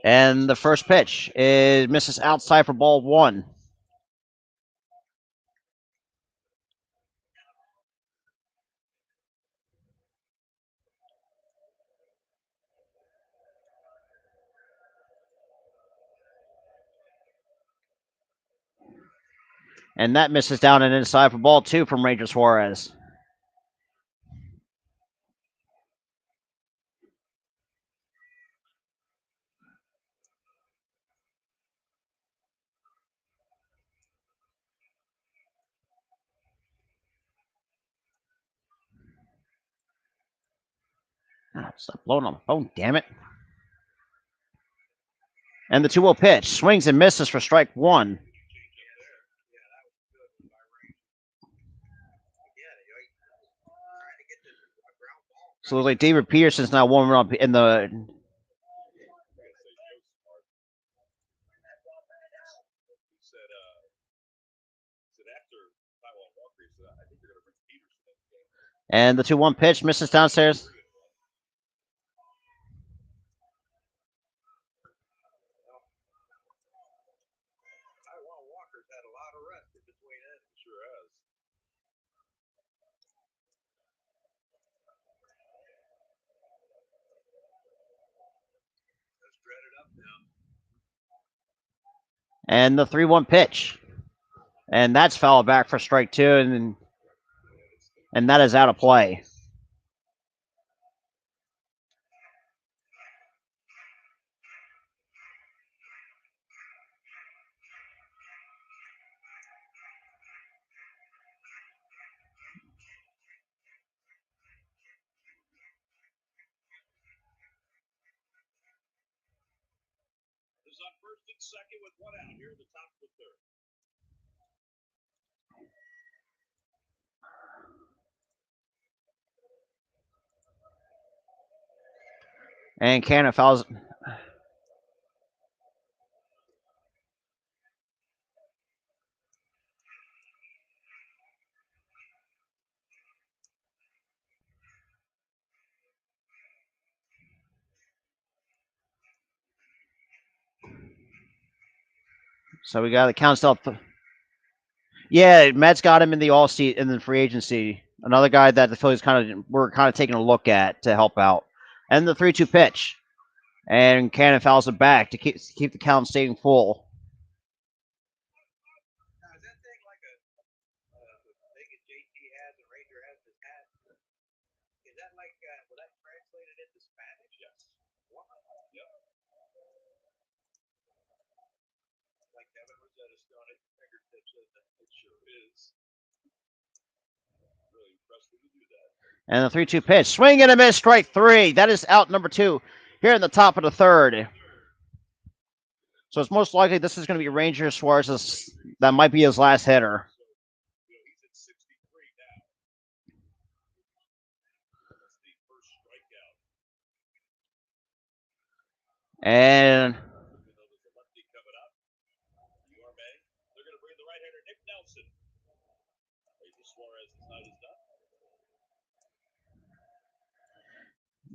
And the first pitch is misses outside for ball one. And that misses down and inside for ball two from Ranger Suarez. Stop blowing on the phone, damn it. And the 2-0 pitch swings and misses for strike one. So it looks like David Peterson's now warming up in the. And the 2-1 pitch misses downstairs. And the 3-1 pitch. And that's fouled back for strike two, and that is out of play. On first and second with one out here in the top of the third. And Cannon fouls. So we got the count still. Yeah, Mets got him in the all seat in the free agency. Another guy that the Phillies were taking a look at to help out. And the 3-2 pitch. And Cannon fouls it back to keep the count staying full. Now, is that thing like a thing that JT has and Ranger has in his hat? Is that like, will that translated into Spanish? Yes. Wow. Yep. Like Kevin Rosetta Stone at your fingertips, it sure is. Really impressive to do that. And the 3-2 pitch. Swing and a miss, strike three. That is out number two here in the top of the third. So it's most likely this is going to be Ranger Suarez. That might be his last hitter. He's at 63 now. That's the first strikeout. And There's a lefty coming up. They're going to bring the right-hander Nick Nelson. Ranger Suarez's night is done.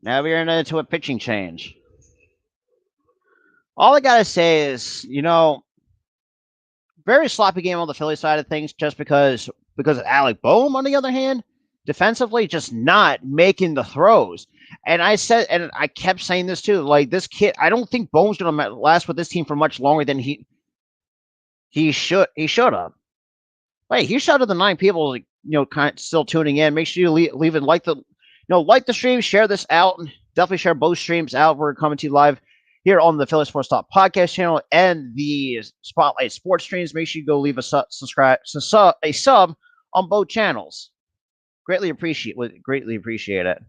now we're into a pitching change. All I gotta say is, very sloppy game on the Philly side of things, just because of Alec Boehm. On the other hand, defensively, just not making the throws. And I kept saying this too. Like, this kid, I don't think Boehm's gonna last with this team for much longer than he should have. Hey, he shout out the 9 people, kind of still tuning in. Make sure you leave and like the stream, share this out, and definitely share both streams out. We're coming to you live here on the Philly Sports Talk podcast channel and the Spotlight Sports streams. Make sure you go leave a sub on both channels. Greatly appreciate it.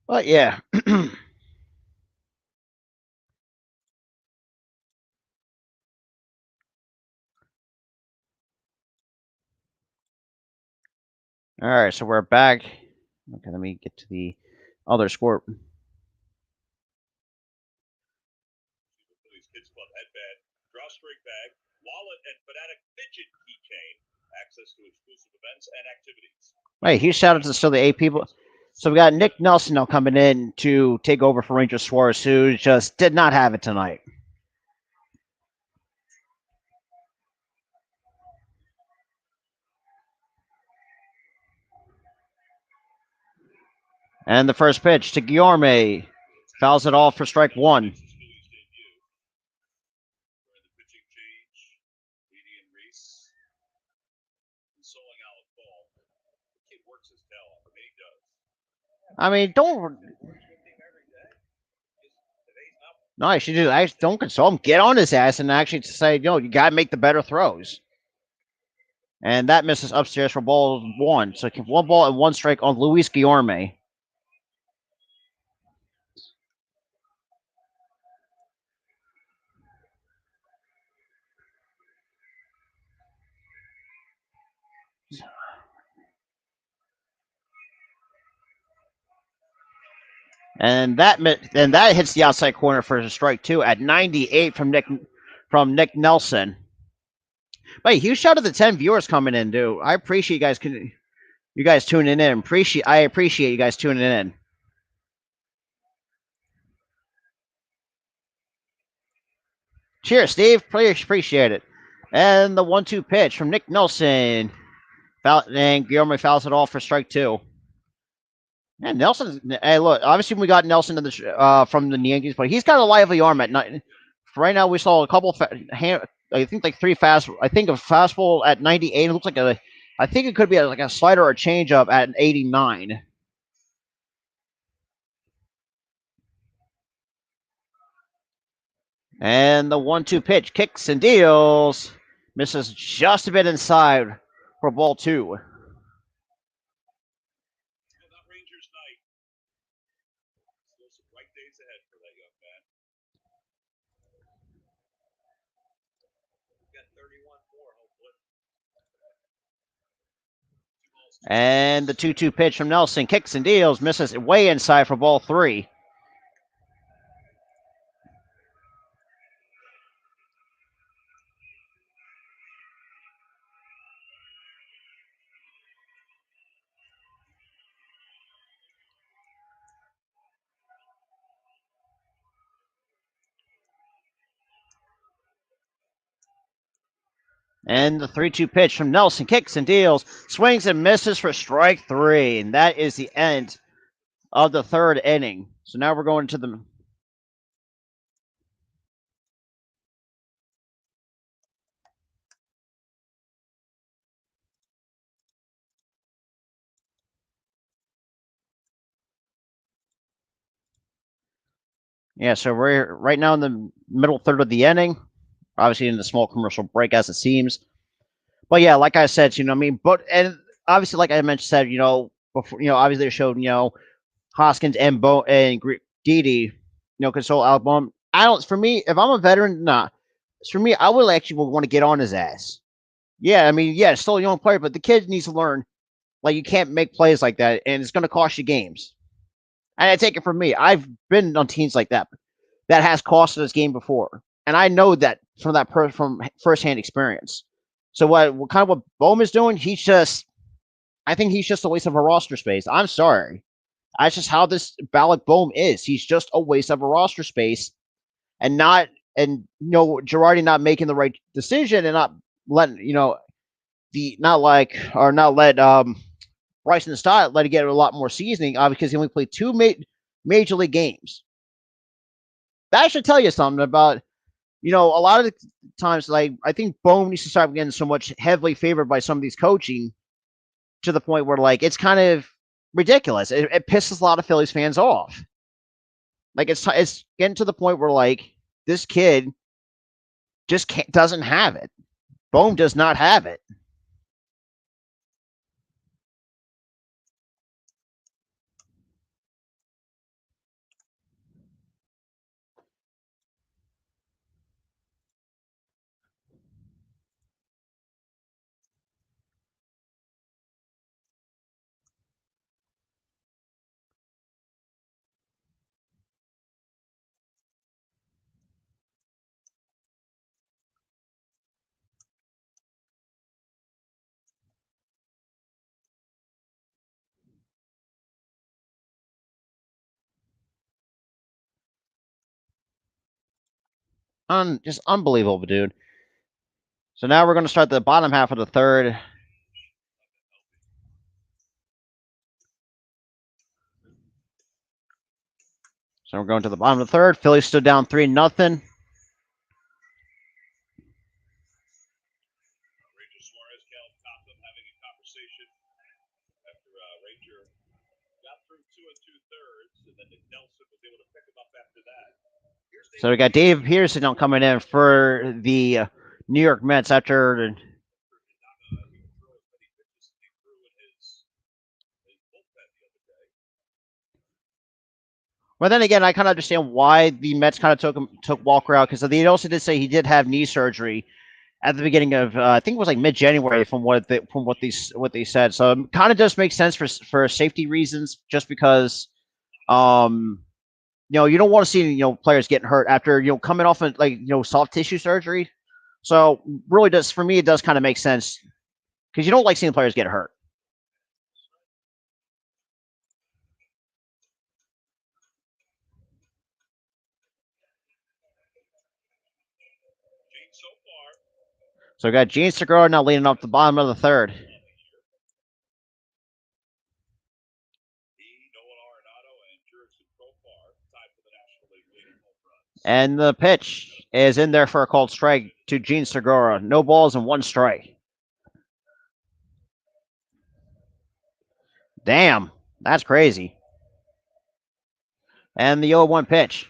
But yeah. All right, so we're back. Okay, let me get to the other score. Phillies Kids Club headband, drawstring bag, wallet, and fanatic fidget keychain. Access to exclusive events and activities. Hey, huge shout out to still the 8 people. So we got Nick Nelson now coming in to take over for Ranger Suarez, who just did not have it tonight. And the first pitch to Guillorme. Fouls it off for strike one. I mean, don't. No, I should do. I don't console him. Get on his ass and actually say, you got to make the better throws. And that misses upstairs for ball one. So 1 ball and 1 strike on Luis Guillorme. And that hits the outside corner for a strike two at 98 from Nick Nelson. But huge shout out to the 10 viewers coming in, dude. I appreciate you guys tuning in. I appreciate you guys tuning in. Cheers, Steve. Appreciate it. And the 1-2 pitch from Nick Nelson. And Guillermo fouls it off for strike two. And Nelson, hey, look, obviously we got Nelson from the Yankees, but he's got a lively arm at night. Right now, we saw a couple, I think like three fast. I think a fastball at 98. It looks like I think it could be like a slider or a changeup at 89. And the 1-2 pitch kicks and deals. Misses just a bit inside for ball two. And the 2-2 pitch from Nelson kicks and deals, misses way inside for ball three. And the 3-2 pitch from Nelson kicks and deals, swings and misses for strike three. And that is the end of the third inning. So now we're going to the. Yeah, so we're right now in the middle third of the inning. Obviously, in the small commercial break as it seems. But yeah, like I said, and obviously, like I mentioned, before, obviously they showed, Hoskins and Didi, console album. For me, if I'm a veteran, nah. For me, I would actually want to get on his ass. Yeah, I mean, yeah, it's still a young player, but the kid needs to learn. Like, you can't make plays like that, and it's going to cost you games. And I take it from me. I've been on teams like that has cost us game before, and I know that from firsthand experience. So what Bowman's doing? I think he's just a waste of a roster space. I'm sorry. That's just how this Balak Bohm is. He's just a waste of a roster space, and Girardi not making the right decision and not letting not let Bryson Stott let it get a lot more seasoning because he only played two major league games. That should tell you something about a lot of the times, like, I think Bohm needs to start getting so much heavily favored by some of these coaching to the point where, like, it's kind of ridiculous. It pisses a lot of Phillies fans off. Like, it's getting to the point where, like, this kid just doesn't have it. Bohm does not have it. Just unbelievable, dude. So now we're going to start the bottom half of the third. So we're going to the bottom of the third. Phillies stood down 3-0. Ranger Suarez Cal Topham having a conversation after Ranger got through 2 2/3, and then Nick Nelson was able to pick him up after that. So we got Dave Pearson coming in for the New York Mets after. But then again, I kind of understand why the Mets kind of took Walker out because they also did say he did have knee surgery at the beginning of I think it was like mid-January from what they said. So it kind of does make sense for safety reasons, just because you don't want to see players getting hurt after coming off of like soft tissue surgery. So really, does for me it does kind of make sense because you don't like seeing players get hurt. So we got Gene Segura now leading off the bottom of the third. And the pitch is in there for a called strike to Gene Segura. No balls and 1 strike. Damn, that's crazy. And the 0-1 pitch.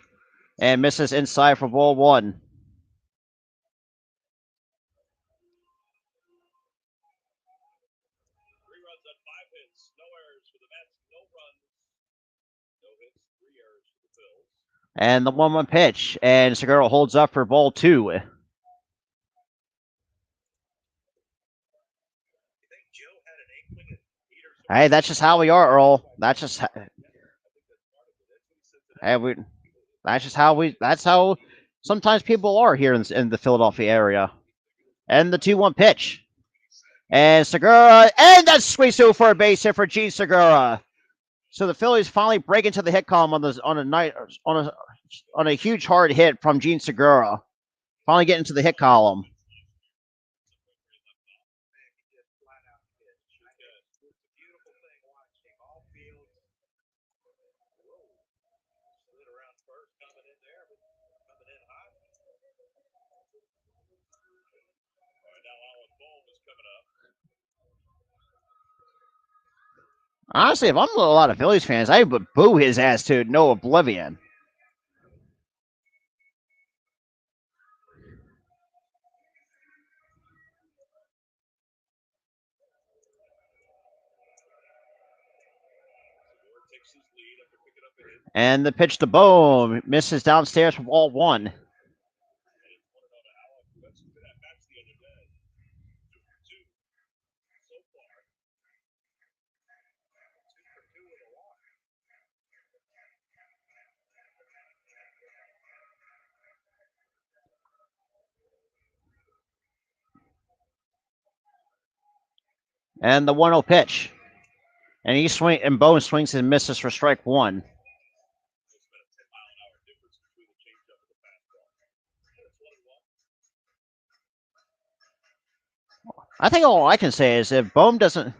And misses inside for ball 1. And the 1-1 pitch. And Segura holds up for ball 2. Hey, that's just how we are, Earl. That's just that's how sometimes people are here in the Philadelphia area. And the 2-1 pitch. And Segura, and that's squeezed through for a base hit for Gene Segura. So the Phillies finally break into the hit column on a huge hard hit from Gene Segura. Finally get into the hit column. Honestly, if I'm a lot of Phillies fans, I would boo his ass to no oblivion. And the pitch to Bohm misses downstairs for ball 1. And the 1-0 pitch. And Bohm swings and misses for strike 1. I think all I can say is if Bohm doesn't.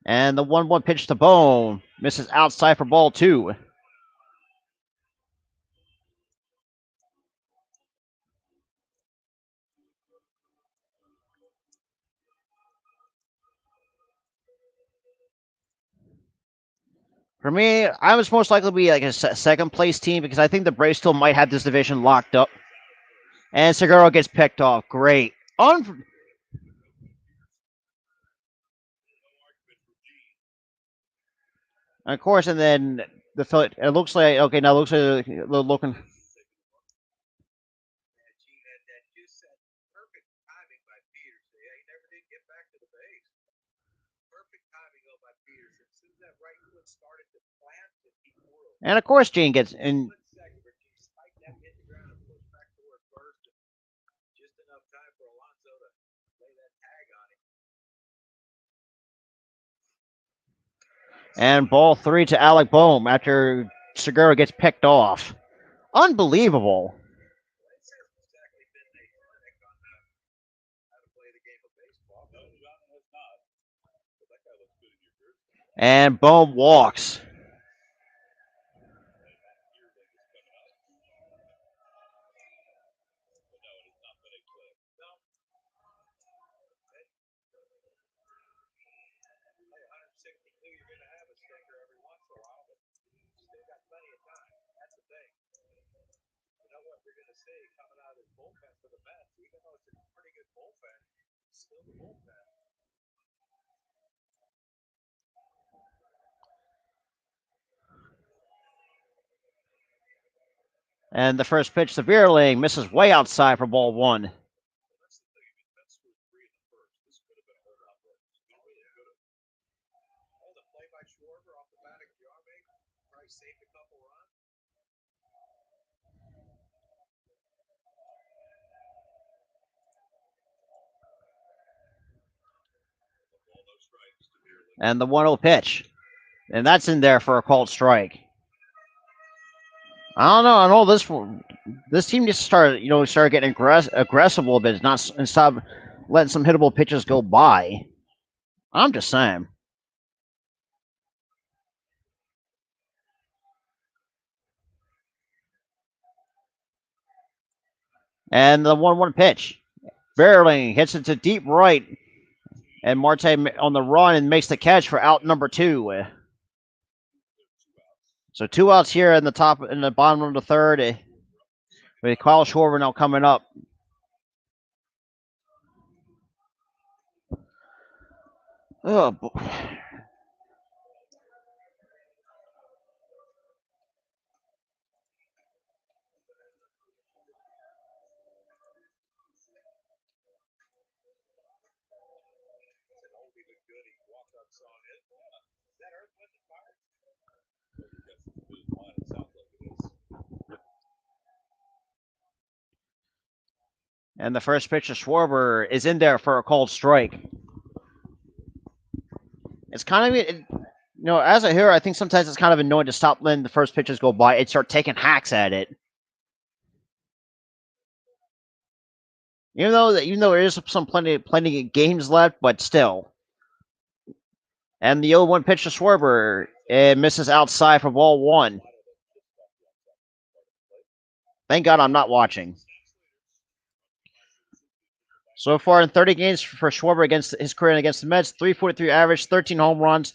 And the 1-1 pitch to Bohm misses outside for ball 2. For me, I was most likely to be like a second place team because I think the Braves still might have this division locked up. And Segura gets picked off. Great. Of course, and then it looks like okay. Now it looks like looking. And of course, Gene gets in. And ball three to Alec Boehm after Segura gets picked off. Unbelievable. It's exactly been a clinic on how to play the game of baseball. No, John has not. But that guy looks good in your jersey. And Boehm walks. You're going to have a stinker every once in a while, but still got plenty of time. That's the thing. You know what we're going to see coming out of this bullpen for the Mets, even though it's a pretty good bullpen, it's still the bullpen. And the first pitch to Veerling misses way outside for ball one. Well, that's the thing. I mean, Mets scored three in the first. This could have been a whole lot worse. It really could have. Oh, the play by Schwarber off the bat of Giarme probably saved a couple runs. All those strikes to Veerling. And the 1-0 pitch. And that's in there for a called strike. I don't know. I know this team just started getting aggressive a little bit, not and stop letting some hittable pitches go by. I'm just saying. And the 1-1 pitch. Veerling hits it to deep right, and Marte on the run and makes the catch for out number 2. So 2 outs here in the bottom of the third. With Kyle Schwarber now coming up. Oh, boy. An oldie but goodie. Walked up, saw it. Is that Earth, Wind, and Fire? Well, your guess is as good as mine. It sounds like it is. And the first pitch of Schwarber is in there for a called strike. It's kind of, as a hitter, I think sometimes it's kind of annoying to stop letting the first pitches go by and start taking hacks at it. Even though there is plenty of games left, but still. And the 0-1 pitch to Schwarber, it misses outside for ball one. Thank God I'm not watching. So far in 30 games for Schwarber against his career against the Mets, 3.43 average, 13 home runs,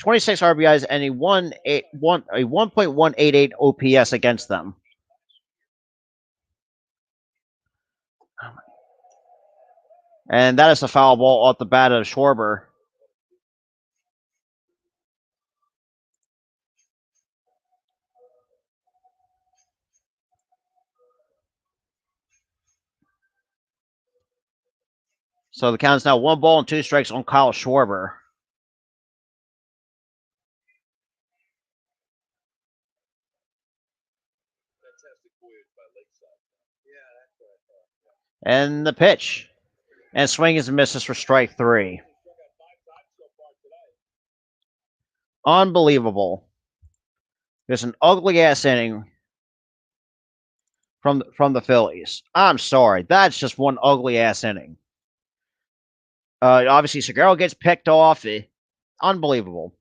26 RBIs, and a 1.188 OPS against them. And that is a foul ball off the bat of Schwarber. So the count is now 1 ball and 2 strikes on Kyle Schwarber. Fantastic voyage by Lakeside. Yeah, that's what I thought. And the pitch. And swing is misses for strike 3. Unbelievable. There's an ugly ass inning from the Phillies. I'm sorry. That's just one ugly ass inning. Obviously, Segura gets picked off. Unbelievable.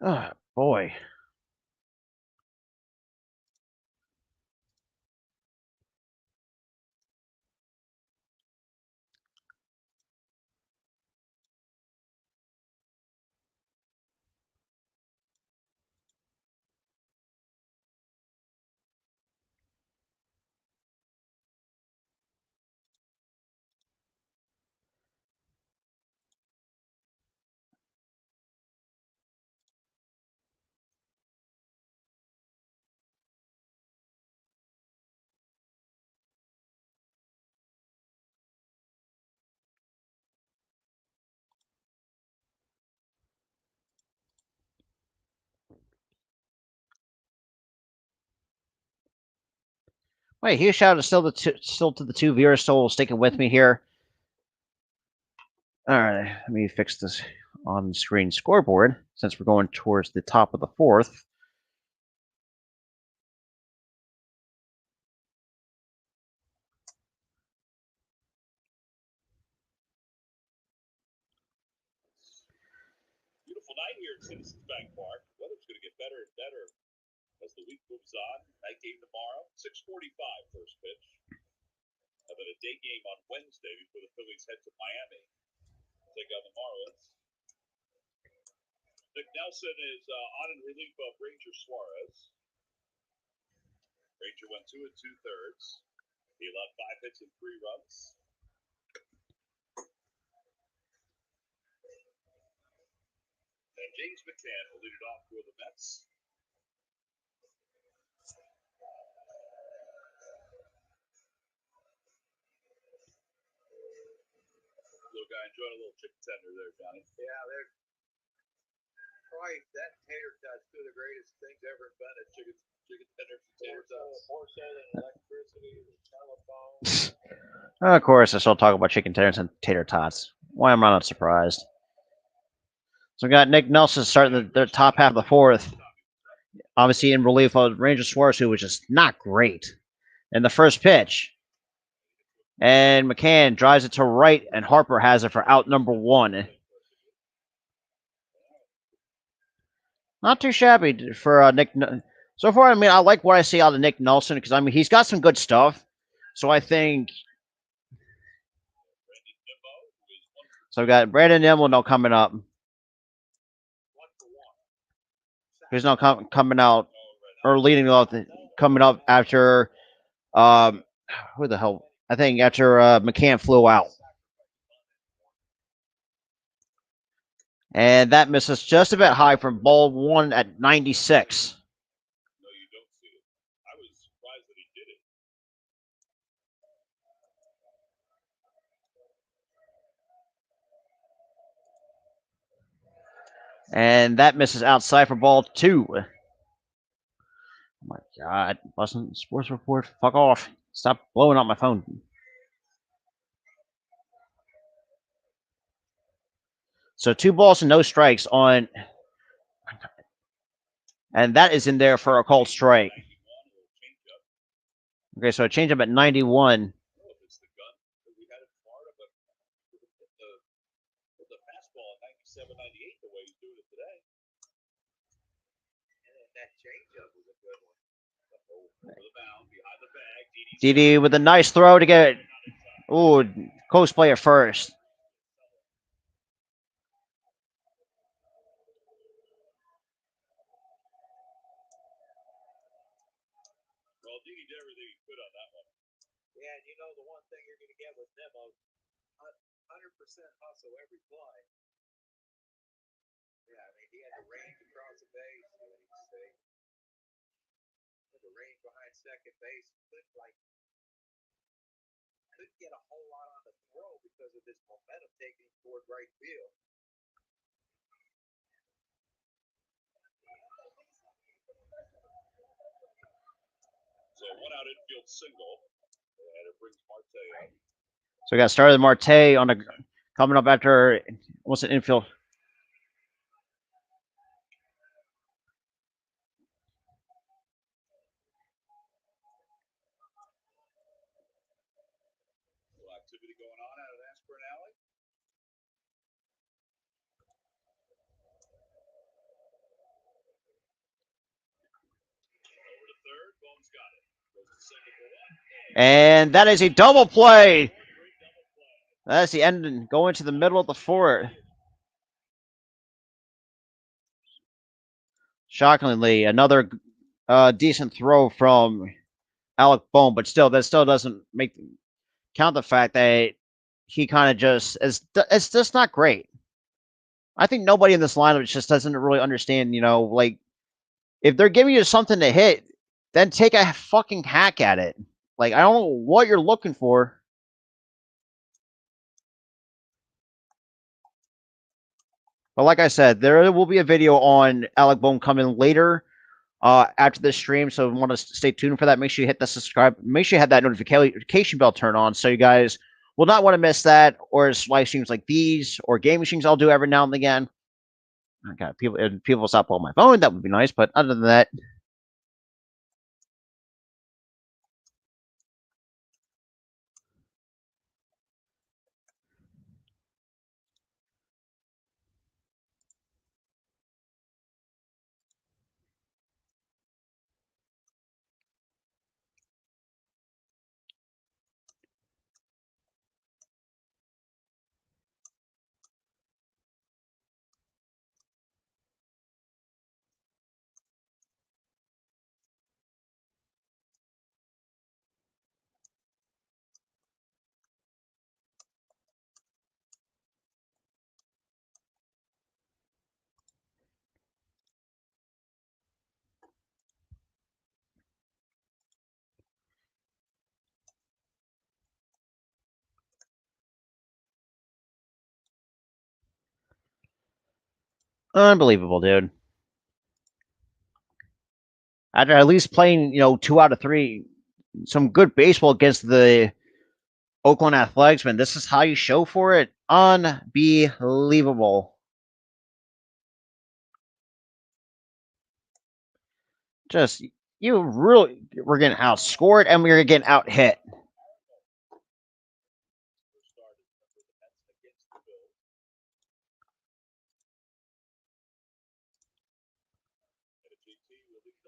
Oh, boy. Wait, huge shout out still to the two viewers still sticking with me here. All right, let me fix this on-screen scoreboard since we're going towards the top of the fourth. Beautiful night here at Citizens Bank Park. Weather's going to get better and better as the week moves on. Night game tomorrow, 6:45 first pitch. And then a day game on Wednesday before the Phillies head to Miami to take on the Marlins. Nick Nelson is on in relief of Ranger Suarez. Ranger went 2 2/3. He allowed 5 hits and 3 runs. And James McCann will lead it off for the Mets. Little guy enjoying a little chicken tender there, Johnny. Yeah, they're probably that tater tot's two of the greatest things ever invented. Chicken tenders and tater tots. More so than electricity, telephone. Of course, I still talk about chicken tenders and tater tots. Why am I not surprised? So we got Nick Nelson starting the top half of the fourth. Obviously in relief of Ranger Suarez, who was just not great in the first pitch. And McCann drives it to right, and Harper has it for out number 1. Not too shabby for Nick. So far, I mean, I like what I see out of Nick Nelson because I mean he's got some good stuff. So I think. So we got Brandon Nimmo now coming up. Who's now coming out or leading off, coming up after who the hell? I think after McCann flew out. And that misses just a bit high from ball 1 at 96. No, you don't see it. I was surprised that he did it. And that misses outside for ball 2. Oh my God. Boston Sports Report, fuck off. Stop blowing up my phone. So 2 balls and no strikes on. And that is in there for a called strike. Okay, so a changeup at 91. It's the gun that we had in Florida, but the fastball at 97, 98, the way he's doing it today. And then that changeup was a good one. Over the mound, behind the bag. Didi with a nice throw to get. Ooh, close play at first. Well, Didi did everything he could on that one. Yeah, and you know the one thing you're going to get with Nimmo, 100% hustle every play. Yeah, I mean, he had the range across the base. What did he say? The range behind second base. Couldn't get a whole lot on the throw because of this momentum taking toward right field. So 1 out infield single, and it brings Marte out. So we got started Marte on the coming up after what's an infield. Activity going on out at Aspirin Alley. Over to third, Bones got it. Goes to second for 1. And that is a double play. That's the end. Going to the middle of the fourth. Shockingly, another decent throw from Alec Bohm, but still, that still doesn't count the fact that he kind of just it's just not great. I think nobody in this lineup just doesn't really understand. Like if they're giving you something to hit, then take a fucking hack at it. Like I don't know what you're looking for. But like I said, there will be a video on Alec Bohm coming later. after this stream. So want to stay tuned for that. Make sure you hit the subscribe. Make sure you have that notification bell turned on so you guys will not want to miss that, or live streams like these, or gaming streams I'll do every now and again. Okay, people stop on my phone. That would be nice. But other than that, unbelievable, dude. After at least playing, 2 out of 3, some good baseball against the Oakland Athletics, man. This is how you show for it. Unbelievable. Just you really were getting outscored and we were getting out hit.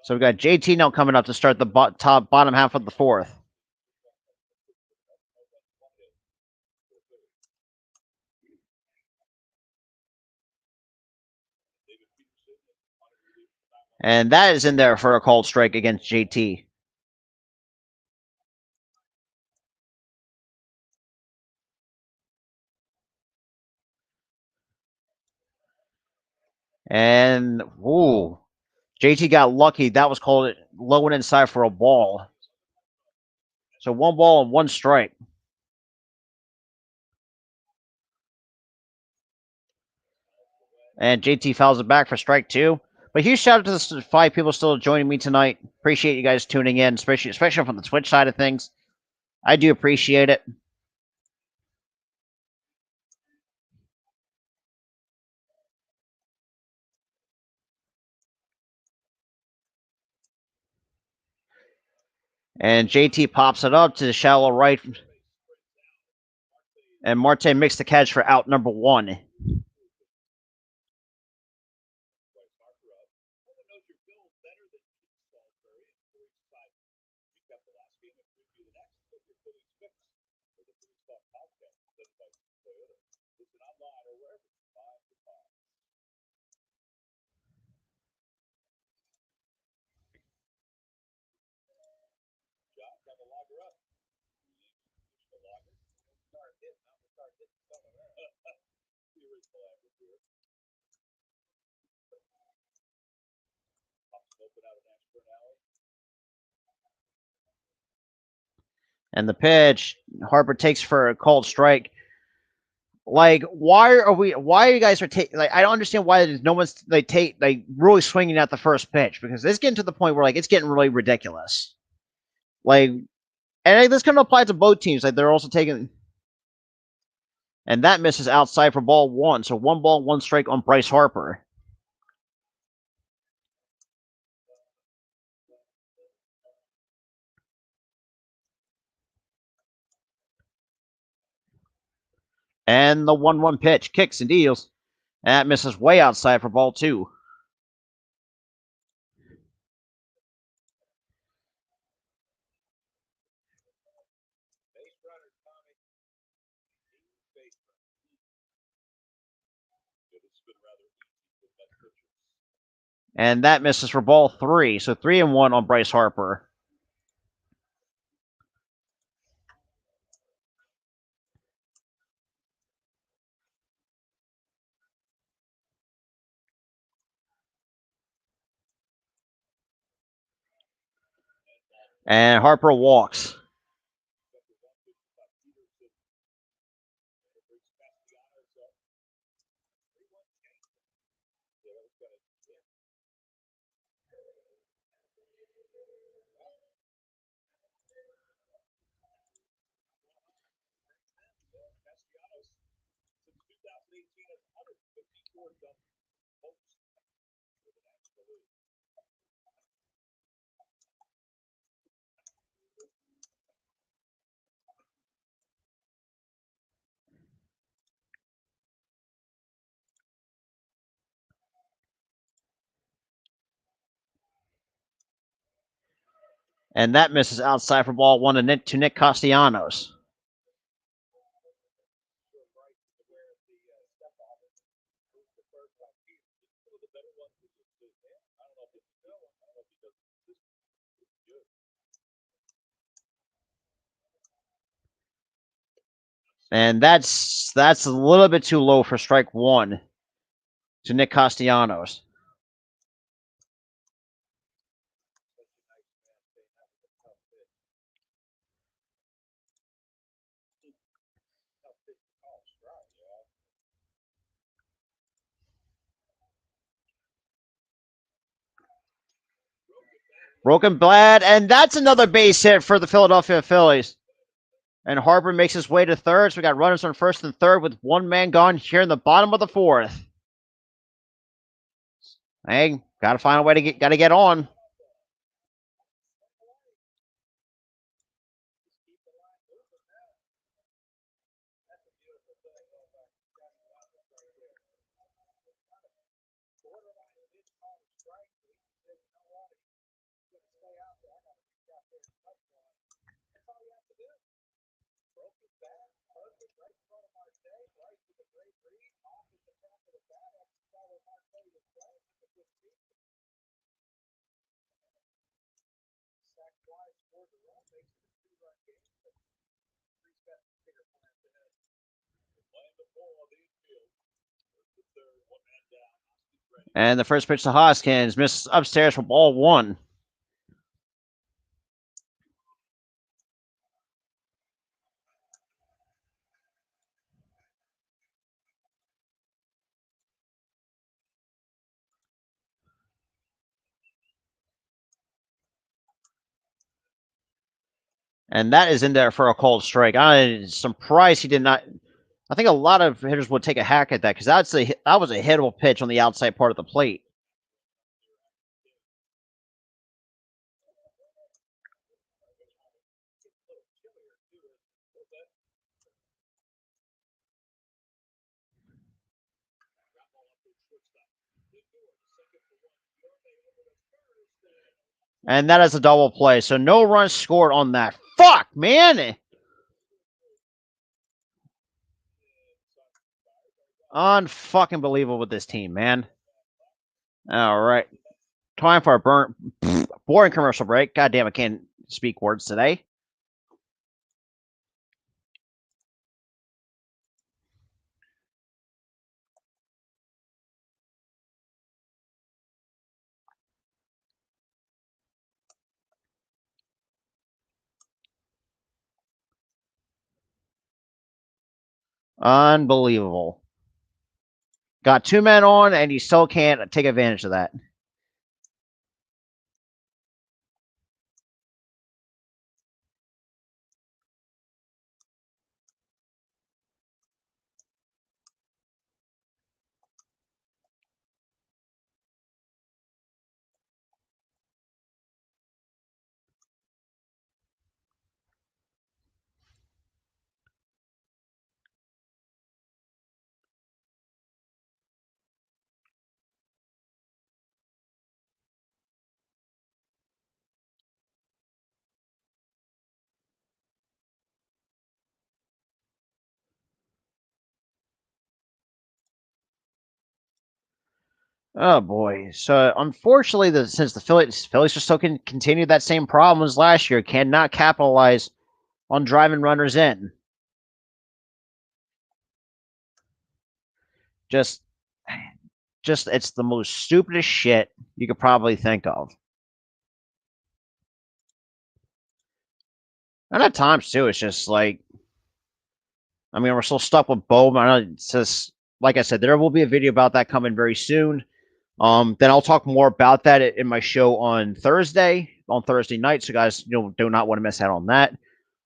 So we got JT now coming up to start the bottom half of the fourth. And that is in there for a called strike against JT. And ooh, JT got lucky. That was called low and inside for a ball. So 1 ball and 1 strike. And JT fouls it back for strike 2. But huge shout out to the 5 people still joining me tonight. Appreciate you guys tuning in, especially from the Twitch side of things. I do appreciate it. And JT pops it up to the shallow right. And Marte makes the catch for out number 1. And the pitch, Harper takes for a called strike. Like, why are you guys taking, like, I don't understand why there's no one's really swinging at the first pitch, because it's getting to the point where, like, it's getting really ridiculous. Like, and this kind of applies to both teams. Like, they're also taking, and that misses outside for ball 1. So 1 ball, 1 strike on Bryce Harper. And the 1-1 pitch kicks and deals. And that misses way outside for ball 2. And that misses for ball 3. So 3-1 on Bryce Harper. And Harper walks. And that misses outside for ball one to Nick Castellanos. And that's a little bit too low for strike one to Nick Castellanos. Broken Blad, and that's another base hit for the Philadelphia Phillies. And Harper makes his way to third. So we got runners on first and third with one man gone here in the bottom of the fourth. Hey, gotta find a way to get on. And the first pitch to Hoskins misses upstairs for ball one. And that is in there for a cold strike. I'm surprised he did not. I think a lot of hitters would take a hack at that because that was a hittable pitch on the outside part of the plate. And that is a double play. So no runs scored on that. Fuck, man. Unfucking believable with this team, man. All right. Time for a boring commercial break. God damn, I can't speak words today. Unbelievable. Got two men on, and you still can't take advantage of that. Oh boy! So unfortunately, since the Phillies just still can continue that same problem as last year, cannot capitalize on driving runners in. Just it's the most stupidest shit you could probably think of. And at times too, it's just like, I mean, we're still stuck with Bowman. It's just like I said, there will be a video about that coming very soon. Then I'll talk more about that in my show on Thursday night. So guys, do not want to miss out on that.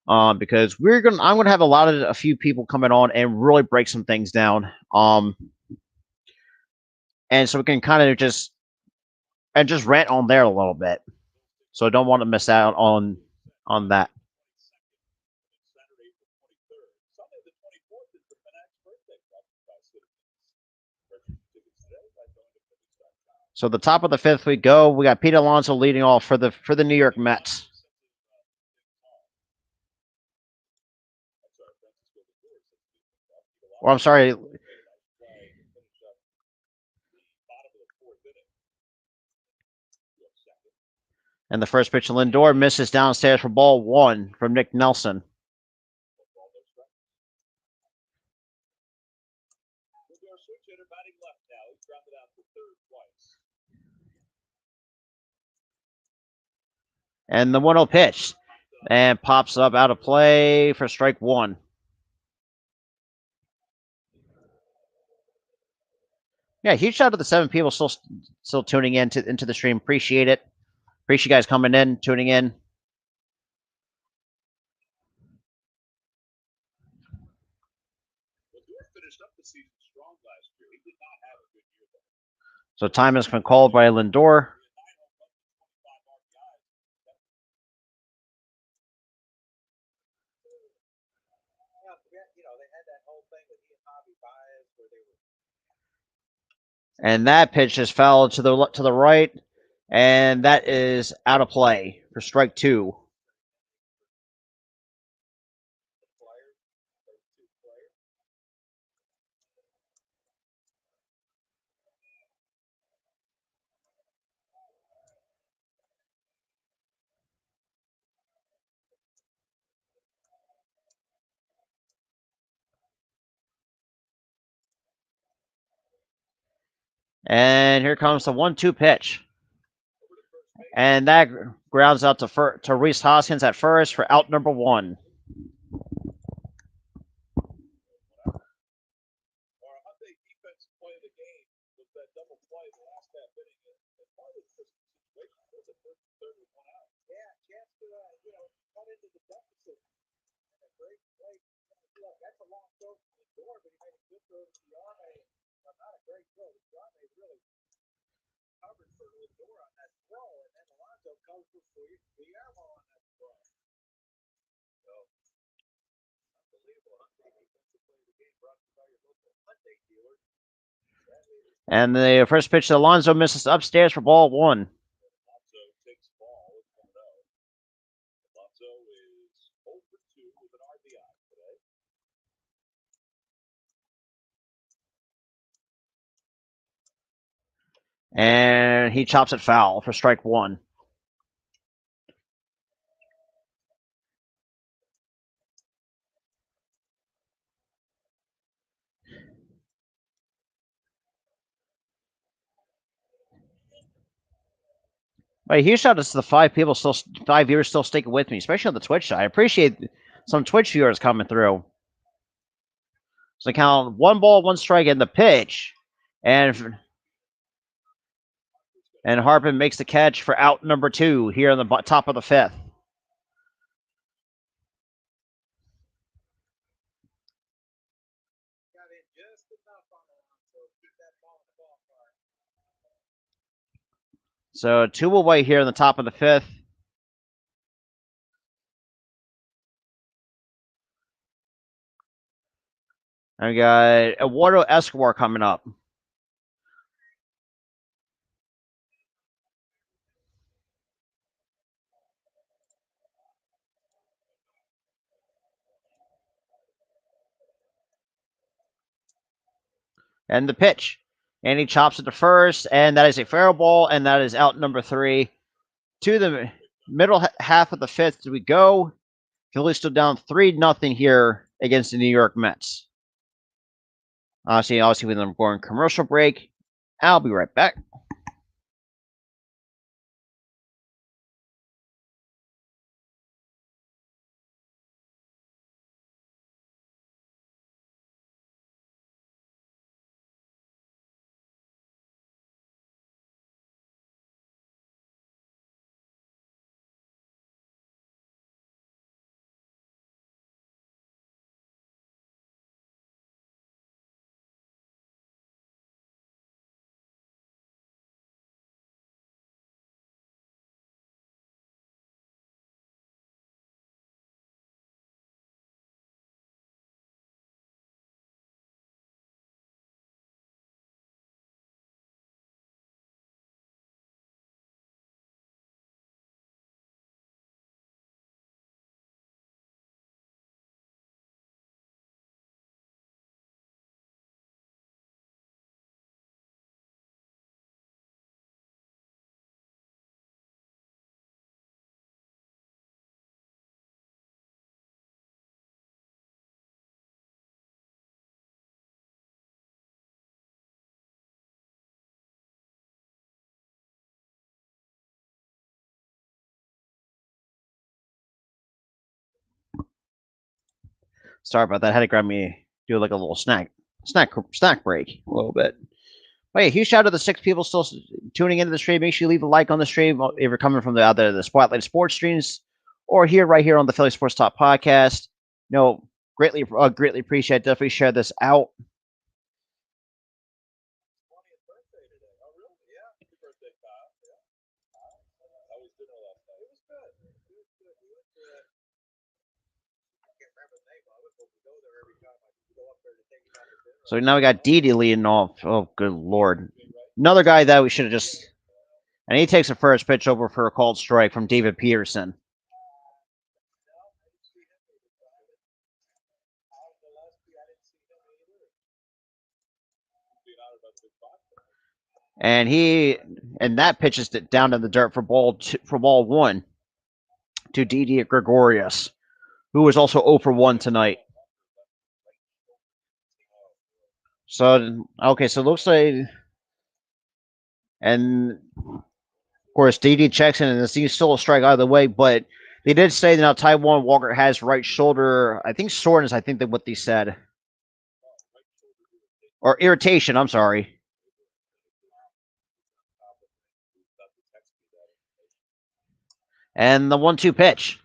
because I'm gonna have a few people coming on and really break some things down. And so we can kind of just rant on there a little bit. So I don't want to miss out on that. Saturday, April 23rd. Sunday, the 24th is the Fanatics birthday, brought to you by Citizens. Purchase your tickets today by going to Phillies.com. So the top of the fifth we go. We got Pete Alonso leading off for the New York Mets. Or I'm sorry. And the first pitch, Lindor misses downstairs for ball one from Nick Nelson. And the 1-0 pitch. And pops up out of play for strike one. Yeah, huge shout out to the 7 people still tuning in into the stream. Appreciate it. Appreciate you guys coming in, tuning in. So time has been called by Lindor. And that pitch just fell to the right, and that is out of play for strike two. And here comes the 1-2 pitch. And that grounds out to Rhys Hoskins at first for out number one. And the first pitch to Alonso misses upstairs for ball one. And he chops it foul for strike one. But huge shout out to the 5 viewers still sticking with me, especially on the Twitch side. I appreciate some Twitch viewers coming through. So count 1 ball, 1 strike in the pitch, and Harpen makes the catch for out number 2 here on the top of the fifth. So 2 away here in the top of the fifth. And we got Eduardo Escobar coming up. And the pitch. And he chops it to first, and that is a fair ball, and that is out number 3. To the middle half of the fifth we go. Phillies still down 3-0 here against the New York Mets. Obviously, with them going commercial break. I'll be right back. Sorry about that. I had to grab me, do like a little snack break a little bit. But hey, huge shout out to the 6 people still tuning into the stream. Make sure you leave a like on the stream if you're coming from either the Spotlight Sports streams or right here on the Philly Sports Talk podcast. Greatly appreciate. Definitely share this out. So now we got Didi leading off. Oh, good lord. Another guy that we should have just. And he takes a first pitch over for a called strike from David Peterson. And that pitch is down in the dirt for ball one to Didi Gregorius, who was also 0 for 1 tonight. So okay, so it looks like, and of course Didi checks in, and it's still a strike either way. But they did say that now Taiwan Walker has right shoulder, I think soreness. I think that what they said, or irritation. I'm sorry. And the 1-2 pitch,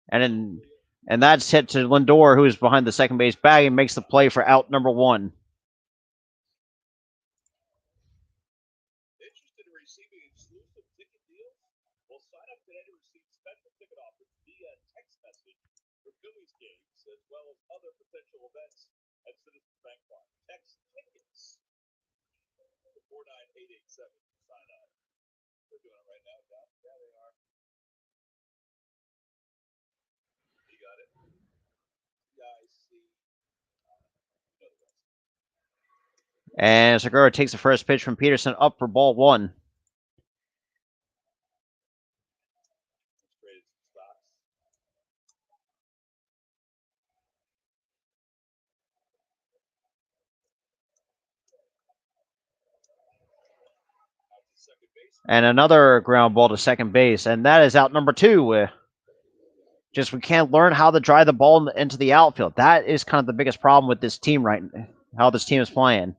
and that's hit to Lindor, who is behind the second base bag and makes the play for out number 1. And Segura takes the first pitch from Peterson up for ball 1. And another ground ball to second base, and that is out number 2. Just we can't learn how to drive the ball into the outfield. That is kind of the biggest problem with this team right now, how this team is playing.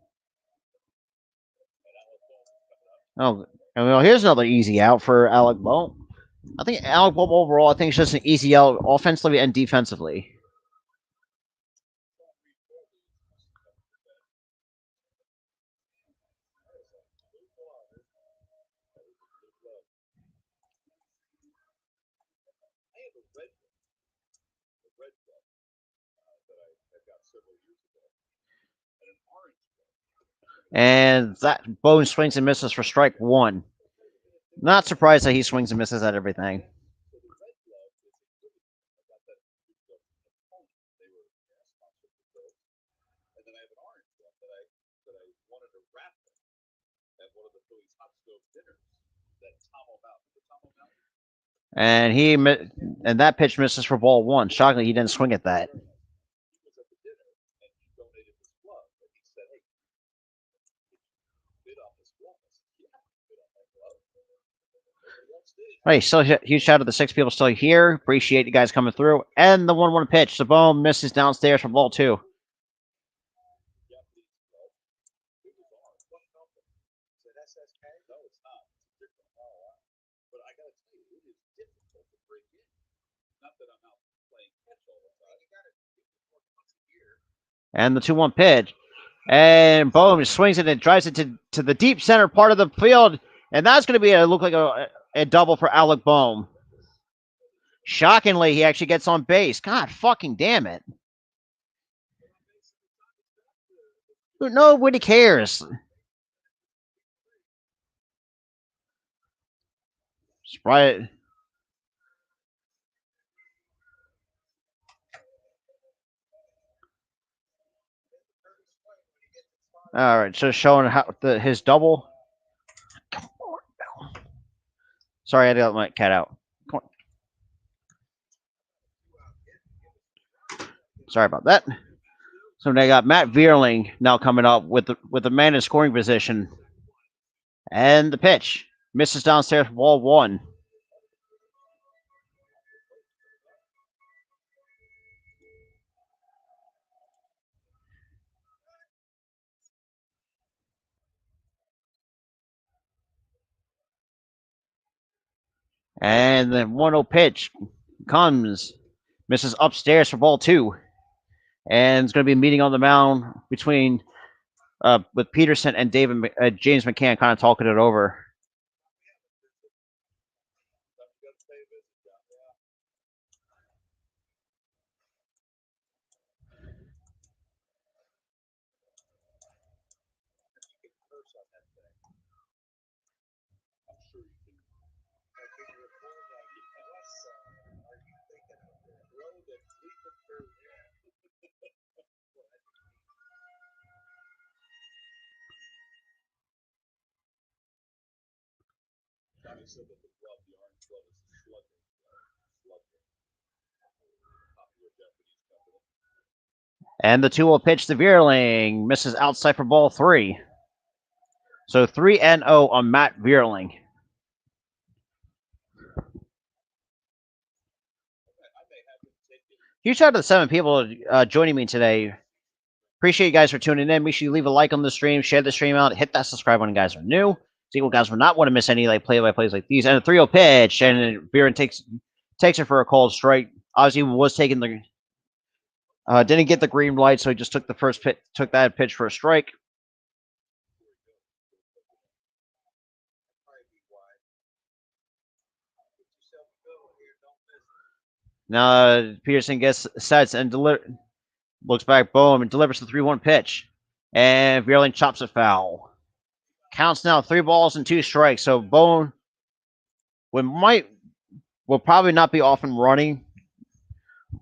Oh, well, here's another easy out for Alec Bohm. I think Alec Bohm overall, I think it's just an easy out offensively and defensively. And that Bohm swings and misses for strike 1. Not surprised that he swings and misses at everything. And that pitch misses for ball 1. Shockingly, he didn't swing at that. Hey, still huge shout out to the 6 people still here. Appreciate you guys coming through. And the 1-1 pitch. The Bohm misses downstairs for ball 2. And the 2-1 pitch. And Bohm swings it and drives it to the deep center part of the field. And that's going to look like a double for Alec Bohm. Shockingly, he actually gets on base. God fucking damn it. Nobody cares. Right. All right, so showing how his double. Sorry, I had to let my cat out. Sorry about that. So they got Matt Vierling now coming up with the man in scoring position. And the pitch misses downstairs, ball 1. And the 1-0 pitch comes, misses upstairs for ball 2. And it's going to be a meeting on the mound between with Peterson and James McCann kind of talking it over. And the 2-0 pitch to Vierling misses outside for ball 3. So 3-0 on Matt Vierling. Huge shout out to the 7 people joining me today. Appreciate you guys for tuning in. Make sure you leave a like on the stream, share the stream out, hit that subscribe when you guys are new. So you guys will not want to miss any like play-by-plays like these. And a 3-0 pitch, and Vierling takes it for a called strike. Obviously, was taking the didn't get the green light, so he just took the first pitch, took that pitch for a strike. Now Peterson sets and looks back, boom, and delivers the 3-1 pitch. And Vierling chops it foul. Counts now 3 balls and 2 strikes. So Bone will probably not be off and running.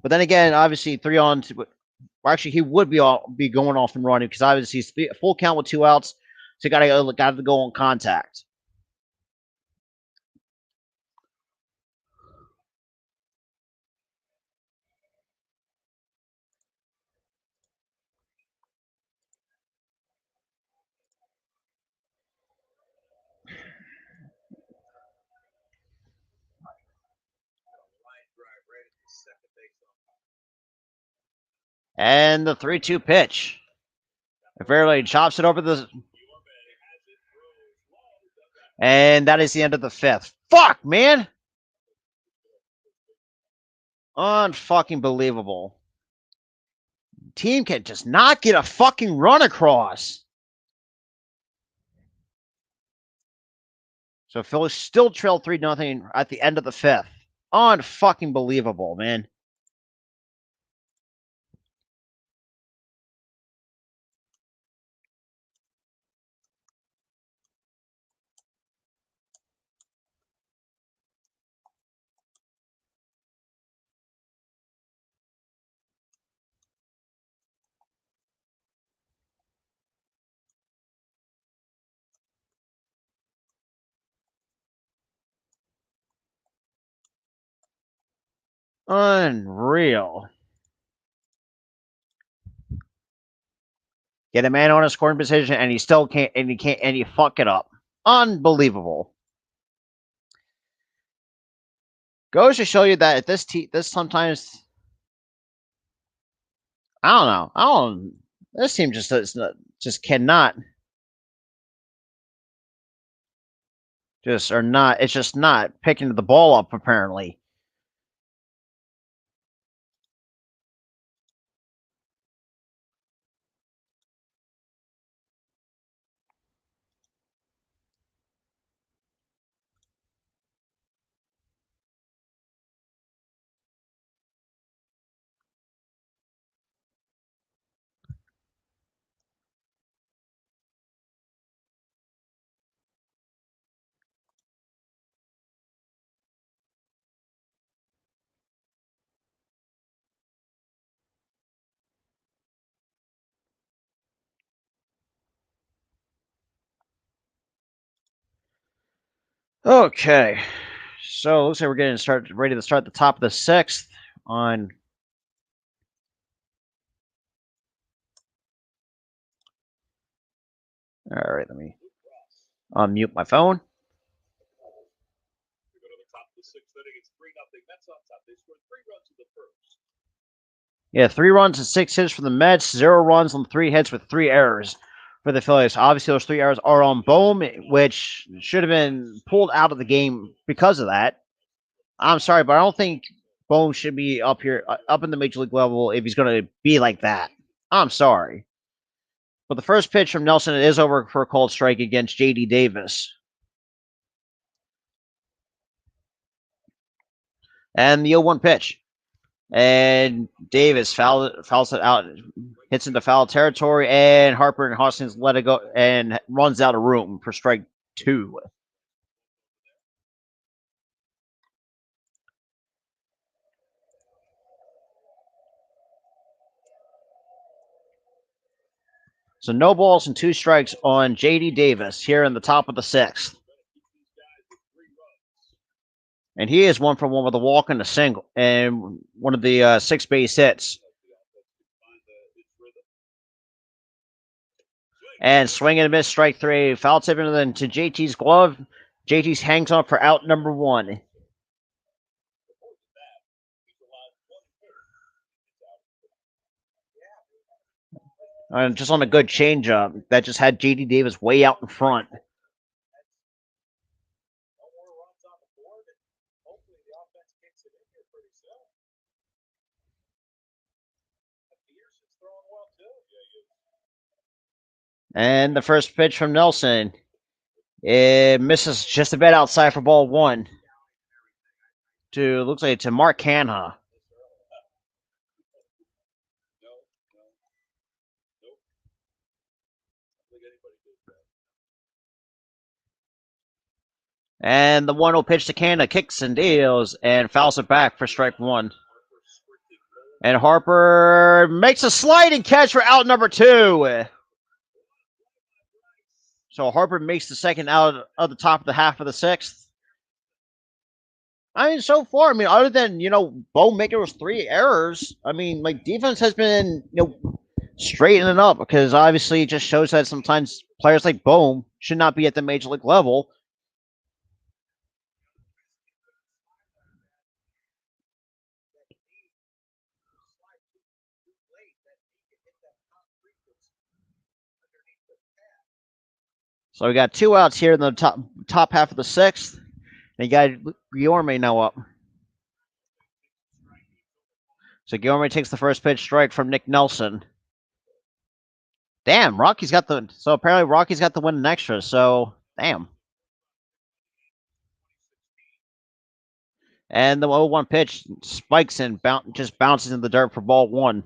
But then again, obviously 3 on. Well, actually, he would be going off and running because obviously he's full count with 2 outs. So got to go on contact. And the 3-2 pitch. Fairley chops it over the. And that is the end of the 5th. Fuck, man! Unfucking believable. Team can just not get a fucking run across. So Phillies still trail 3-0 at the end of the 5th. Unfucking believable, man. Unreal. Get a man on a scoring position and he still can't, and he fuck it up. Unbelievable. Goes to show you that this sometimes, I don't know. This team just cannot. It's just not picking the ball up, apparently. Okay. So looks like we're ready to start the top of the 6th on. All right, let me unmute my phone. Yeah, 3 runs and 6 hits for the Mets, 0 runs on 3 hits with 3 errors for the Phillies. Obviously, those 3 errors are on Bohm, which should have been pulled out of the game because of that. I'm sorry, but I don't think Bohm should be up here, up in the major league level if he's going to be like that. I'm sorry. But the first pitch from Nelson is over for a cold strike against J.D. Davis. And the 0-1 pitch. And Davis fouls it out, hits into foul territory, and Harper and Hoskins let it go and runs out of room for strike 2. So no balls and 2 strikes on J.D. Davis here in the top of the 6th. And he is 1-for-1 with a walk and a single, and one of the 6 base hits. And swing and a miss, strike 3. Foul tip into JT's glove. JT hangs on for out number 1. Just on a good changeup that just had JD Davis way out in front. And the first pitch from Nelson, it misses just a bit outside for ball 1. Looks like to Mark Canha. And the 1-0 pitch to Canha kicks and deals and fouls it back for strike 1. And Harper makes a sliding catch for out number 2. So Harper makes the second out of the top of the half of the 6th. I mean, so far, other than, Bo making those 3 errors, defense has been, straightening up because obviously it just shows that sometimes players like Bohm should not be at the major league level. So we got 2 outs here in the top half of the 6th. And you got Guillorme now up. So Guillorme takes the first pitch strike from Nick Nelson. Damn, Rocky's got the. So apparently Rocky's got the win in extra. So damn. And the 0-1 pitch spikes and just bounces in the dirt for ball 1.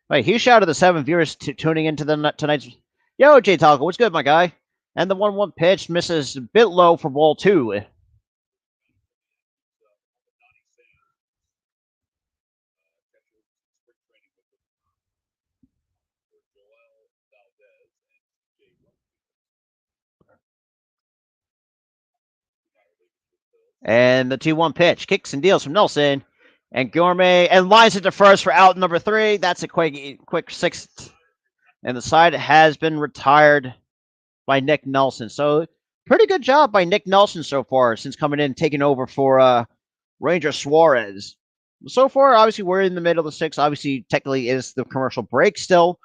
Wait, he shouted the 7 viewers tuning into tonight's. Yo, Jay Talco, what's good, my guy? And the 1-1 pitch misses a bit low for ball 2. And the 2-1 pitch kicks and deals from Nelson. And Gourmet and lines it to first for out number 3. That's a quick 6th. And the side has been retired by Nick Nelson. So pretty good job by Nick Nelson so far since coming in and taking over for Ranger Suarez. So far, obviously, we're in the middle of the 6th. Obviously, technically, is the commercial break still.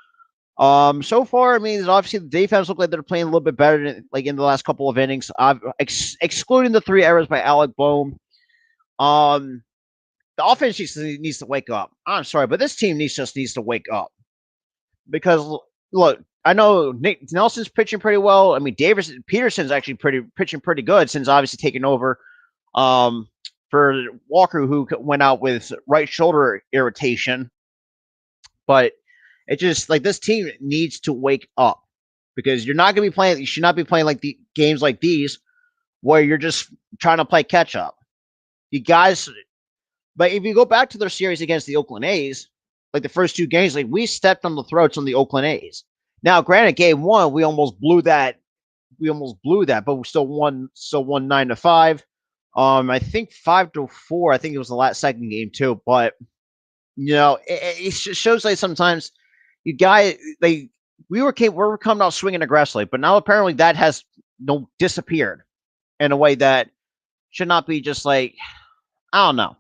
So far, obviously the defense look like they're playing a little bit better than, in the last couple of innings. Excluding the 3 errors by Alec Bohm. The offense just needs to wake up. I'm sorry, but this team needs to wake up. Because look, I know Nick Nelson's pitching pretty well. Peterson's actually pitching pretty good since obviously taking over for Walker, who went out with right shoulder irritation. But it just this team needs to wake up because you're not going to be playing. You should not be playing the games like these where you're just trying to play catch up. You guys, but if you go back to their series against the Oakland A's, the first 2 games, we stepped on the throats on the Oakland A's. Now, granted, game 1 we almost blew that. But we still won 9-5. I think 5-4. I think it was the second game too. But it shows sometimes you guys we were coming out swinging aggressively, but now apparently that has disappeared in a way that should not be just I don't know.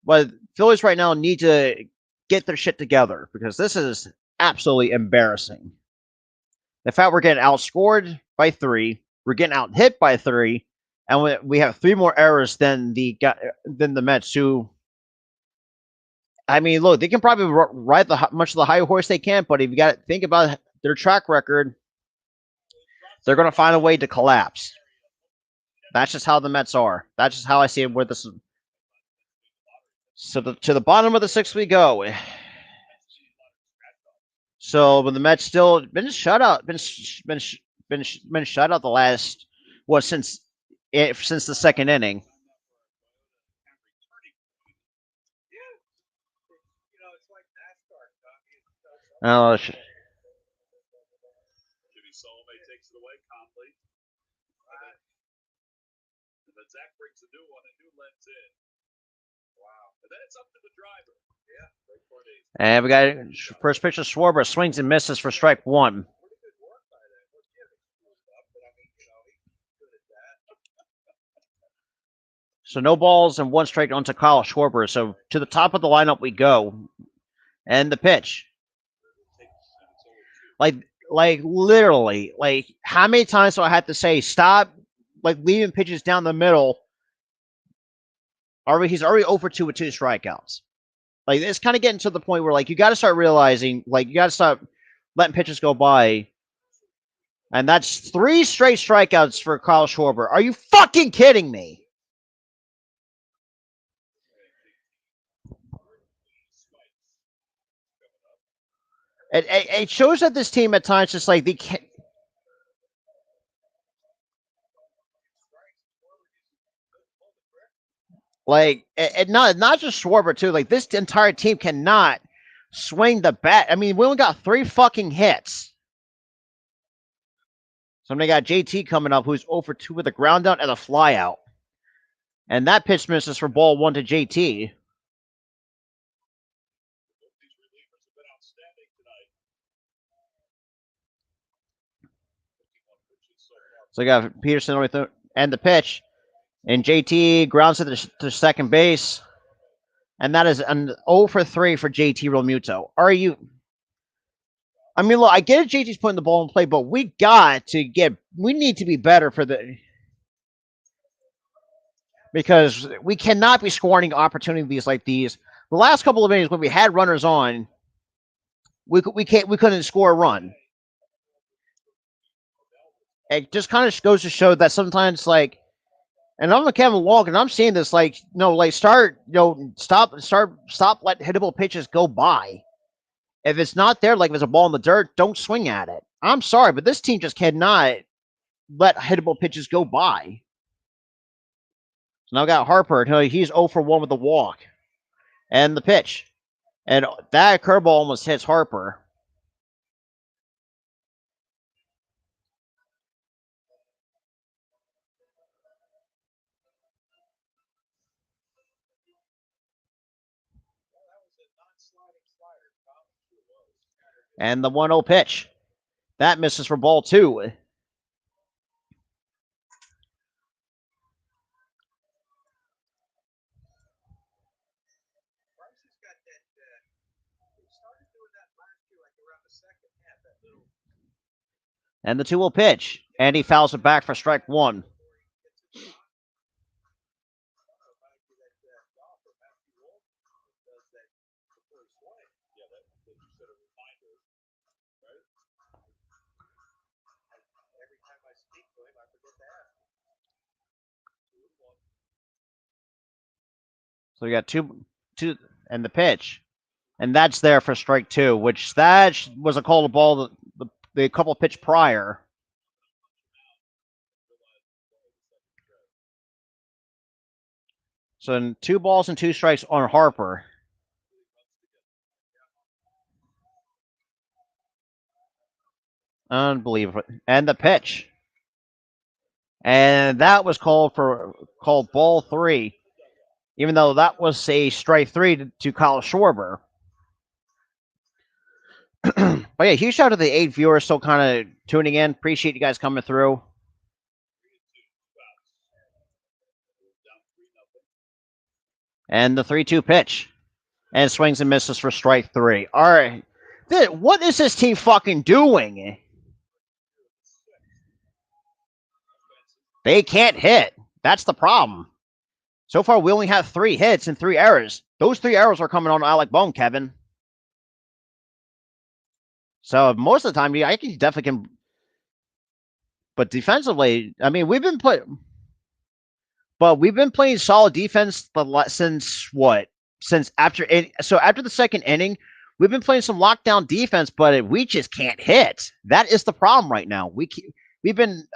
But Phillies right now need to get their shit together because this is absolutely embarrassing. The fact we're getting outscored by 3, we're getting out hit by 3, and we have 3 more errors than the Mets. Who, I mean, look, they can probably ride much of the high horse they can, but if you got to think about their track record, they're going to find a way to collapse. That's just how the Mets are. That's just how I see it. With this, so to the bottom of the 6th we go. So, but the Mets still been shut out, been shut out the last since the 2nd inning. Oh, Jimmy Solomon takes it away calmly. And then Zach brings a new one, a new lens in. Wow. And then it's up to the driver. Yeah. And we got first pitch of Schwarber, swings and misses for strike 1. So no balls and 1 strike onto Kyle Schwarber. So to the top of the lineup we go. And the pitch. Like literally, like how many times do I have to say stop like leaving pitches down the middle? He's already over 2 with 2 strikeouts. Like it's kind of getting to the point where like you got to start realizing, like you got to stop letting pitches go by. And that's 3 straight strikeouts for Kyle Schwarber. Are you fucking kidding me? It shows that this team at times just like they can't. Like not just Schwarber too. Like this entire team cannot swing the bat. I mean, we only got 3 fucking hits. Somebody got JT coming up, who's over 2 with a ground out and a fly out, and that pitch misses for ball 1 to JT. So we got Peterson with and the pitch, and JT grounds to second base, and that is an 0 for 3 for JT Realmuto. Are you? I mean, look, I get it. JT's putting the ball in play, but we need to be better because we cannot be scoring opportunities like these. The last couple of innings when we had runners on, we couldn't score a run. It just kind of goes to show that sometimes, like, and I'm a Kevin Walker, and I'm seeing this, like, stop let hittable pitches go by. If it's not there, like if it's a ball in the dirt, don't swing at it. I'm sorry, but this team just cannot let hittable pitches go by. So now I got Harper. He's 0 for 1 with the walk. And the pitch. And that curveball almost hits Harper. And the 1-0 pitch. That misses for ball 2. And the 2-0 pitch. And he fouls it back for strike 1. So we got two, and the pitch. And that's there for strike 2, which that was a call to ball the couple pitch prior. So in 2 balls and 2 strikes on Harper. Unbelievable. And the pitch. And that was called ball 3, even though that was a strike 3 to Kyle Schwarber. But yeah, huge shout out to the 8 viewers still kind of tuning in. Appreciate you guys coming through. And the 3-2 pitch. And swings and misses for strike 3. All right. What is this team fucking doing? They can't hit. That's the problem. So far, we only have 3 hits and 3 errors. Those 3 errors are coming on Alec Bohm, Kevin. So most of the time, I think he definitely can. But defensively, I mean, we've been playing solid defense since what? Since after the second inning, we've been playing some lockdown defense, but we just can't hit. That is the problem right now. We've been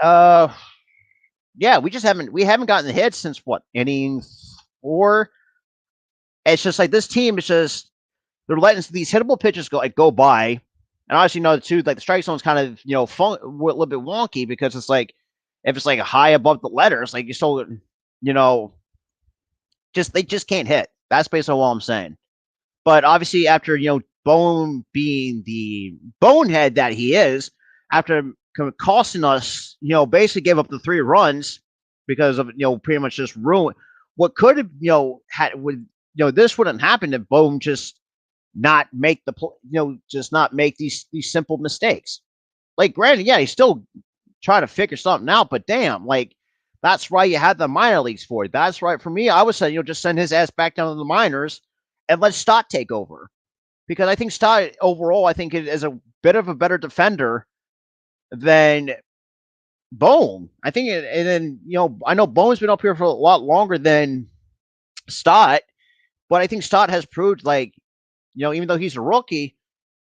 we haven't gotten the hits since what, inning 4. It's just like this team is just, they're letting these hittable pitches go by. And obviously, too, like the strike zone's kind of, a little bit wonky because it's like, if it's like high above the letters, like you still, they just can't hit. That's basically all I'm saying. But obviously, after, Bone being the bonehead that he is, after costing us, basically gave up the 3 runs because of, pretty much just ruin what could have, this wouldn't happen if Bone just not make just not make these simple mistakes. Like, granted, yeah, he's still trying to figure something out, but damn, like, that's why you had the minor leagues for it. That's right. For me, I would say, just send his ass back down to the minors and let Stott take over. Because I think Stott overall, I think is a bit of a better defender than Bone. I think, and then, I know Bone's been up here for a lot longer than Stott, but I think Stott has proved, like, even though he's a rookie,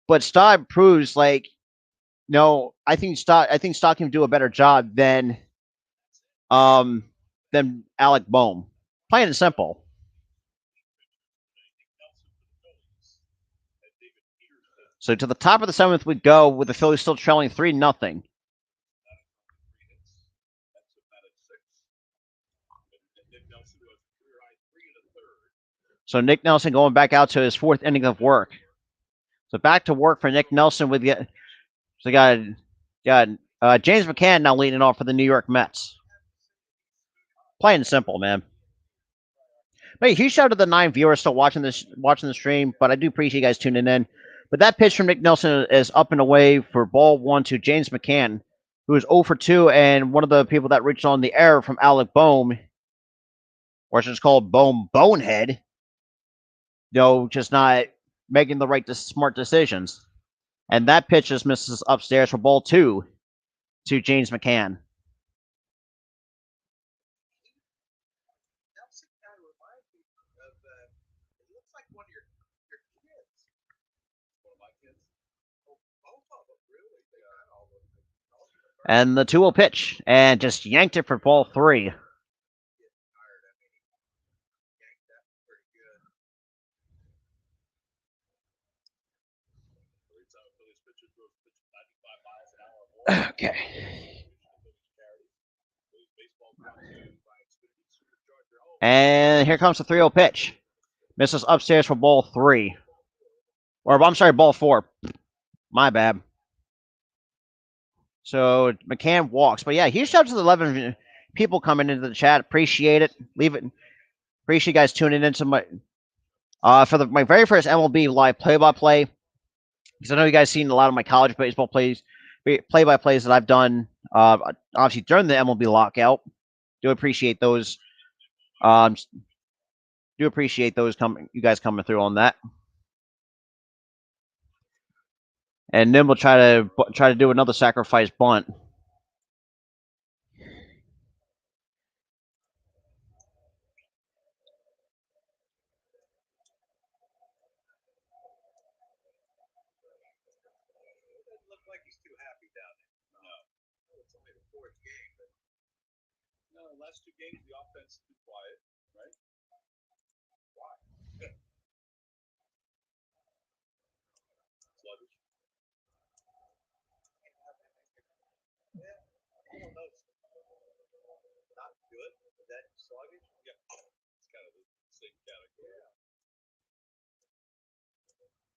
but Stott proves, like, I think Stott can do a better job than Alec Bohm. Plain and simple. So to the top of the 7th we go, with the Phillies still trailing 3-0. So Nick Nelson going back out to his 4th inning of work. So back to work for Nick Nelson with the. So got James McCann now leading off for the New York Mets. Plain and simple, man. But huge shout out to the 9 viewers still watching the stream. But I do appreciate you guys tuning in. But that pitch from Nick Nelson is up and away for ball 1 to James McCann, who is 0 for 2, and one of the people that reached on the error from Alec Bohm, or it's just called Bonehead, just not making the right smart decisions. And that pitch just misses upstairs for ball 2 to James McCann. And the 2-0 pitch, and just yanked it for ball 3. Okay. And here comes the 3-0 pitch. Misses upstairs for ball 3. Or, I'm sorry, ball 4. My bad. So McCann walks. But yeah, huge shout out to the 11 people coming into the chat. Appreciate it. Appreciate you guys tuning into my for my very first MLB live play-by-play. Because I know you guys seen a lot of my college baseball play-by-plays that I've done. Obviously during the MLB lockout. Do appreciate those. Do appreciate those you guys coming through on that. And then we'll try to do another sacrifice bunt. Last 2 games, the offense has been quiet, right? Why? Sluggish. Yeah, I don't know. Not good. That sluggish. Yeah, it's kind of the same category. Yeah.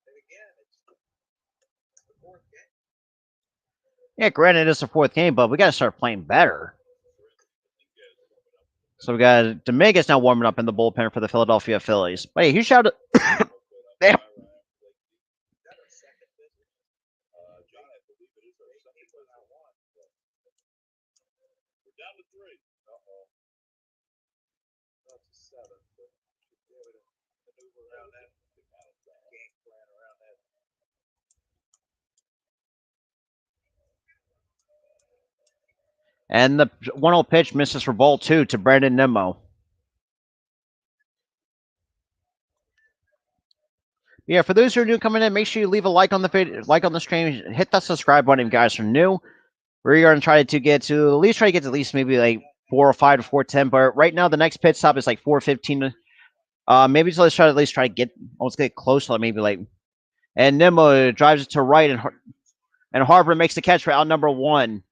And again, it's the 4th game. Yeah, granted, it's the 4th game, but we got to start playing better. So we got Dominguez now warming up in the bullpen for the Philadelphia Phillies. But hey, he shouted. Damn. Down to 3. That's a 7. But should be able to maneuver around that. Game plan around that. And the 1-0 pitch misses for ball 2 to Brandon Nimmo. Yeah, for those who are new coming in, make sure you leave a like on the video, like on the stream, hit that subscribe button if you guys are new. We're going to try to get to at least maybe like 405 to 410. But right now, the next pit stop is like 415. Maybe so let's try to at least try to get close to maybe like. And Nimmo drives it to right, and Harper makes the catch for out number 1.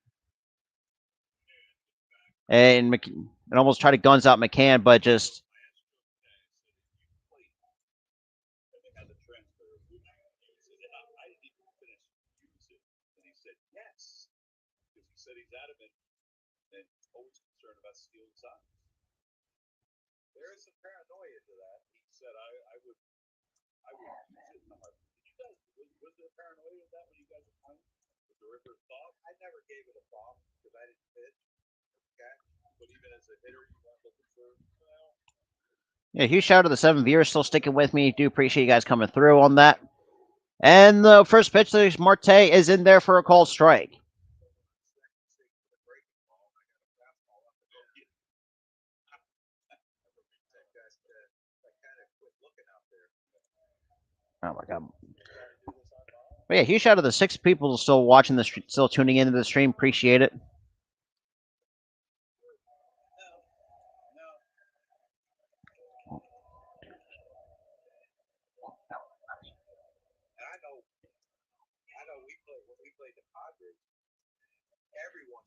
And almost try to guns out McCann, but just. Said he's adamant and always concerned about stealing signs. There is some paranoia to that. He said, I would use it. Did you guys, was there paranoia in that when you guys were playing? Was there ever a thought? I never gave it a thought because I didn't pitch. Okay. But even as a hitter, you weren't looking for, Yeah, huge shout out to the 7 viewers still sticking with me. Do appreciate you guys coming through on that. And the first pitch to Marte is in there for a called strike. Oh my god! But yeah, huge shout out to the 6 people still watching this, still tuning into the stream. Appreciate it.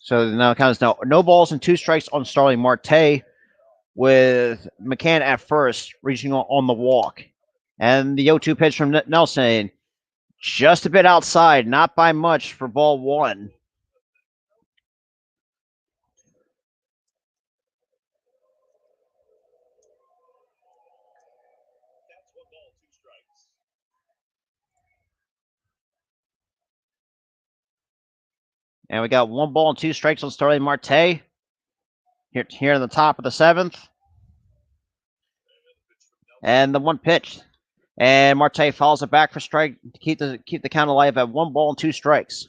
So now it counts now. No balls and 2 strikes on Starling Marte, with McCann at first reaching on the walk, and the 0-2 pitch from Nelson, just a bit outside, not by much for ball 1. And we got 1 ball and 2 strikes on Starling Marte. Here in the top of the 7th. And the 1 pitch. And Marte fouls it back for strike to keep the count alive at 1 ball and 2 strikes.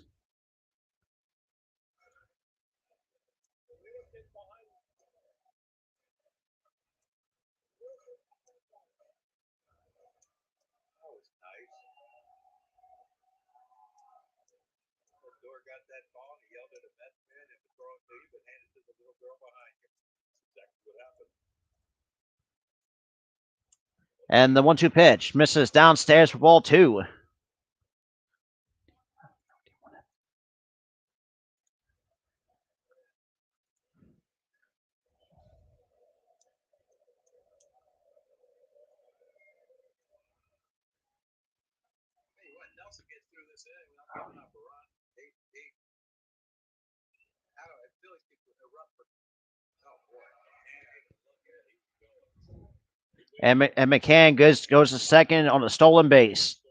Lindor got that ball and he yelled at a Mets fan and was throwing to you, but handed it to the little girl behind you. That's exactly what happened. And the 1-2 pitch misses downstairs for ball 2. Hey, what? Nelson gets through this inning without giving up a run. I don't know. It feels like a run for. Oh boy. And McCann goes to second on a stolen base.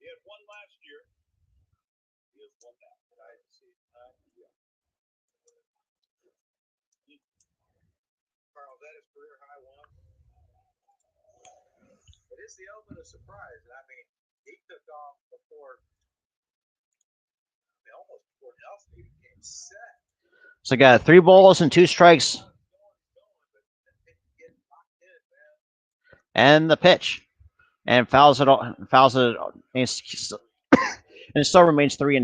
He had 1 last year. He has 1 now. Carl, that is career high 1. It is the element of surprise. I mean, he took off before. Almost before Nelson even came set. So got 3 balls and 2 strikes. And the pitch. And fouls it, and it still remains 3-2. He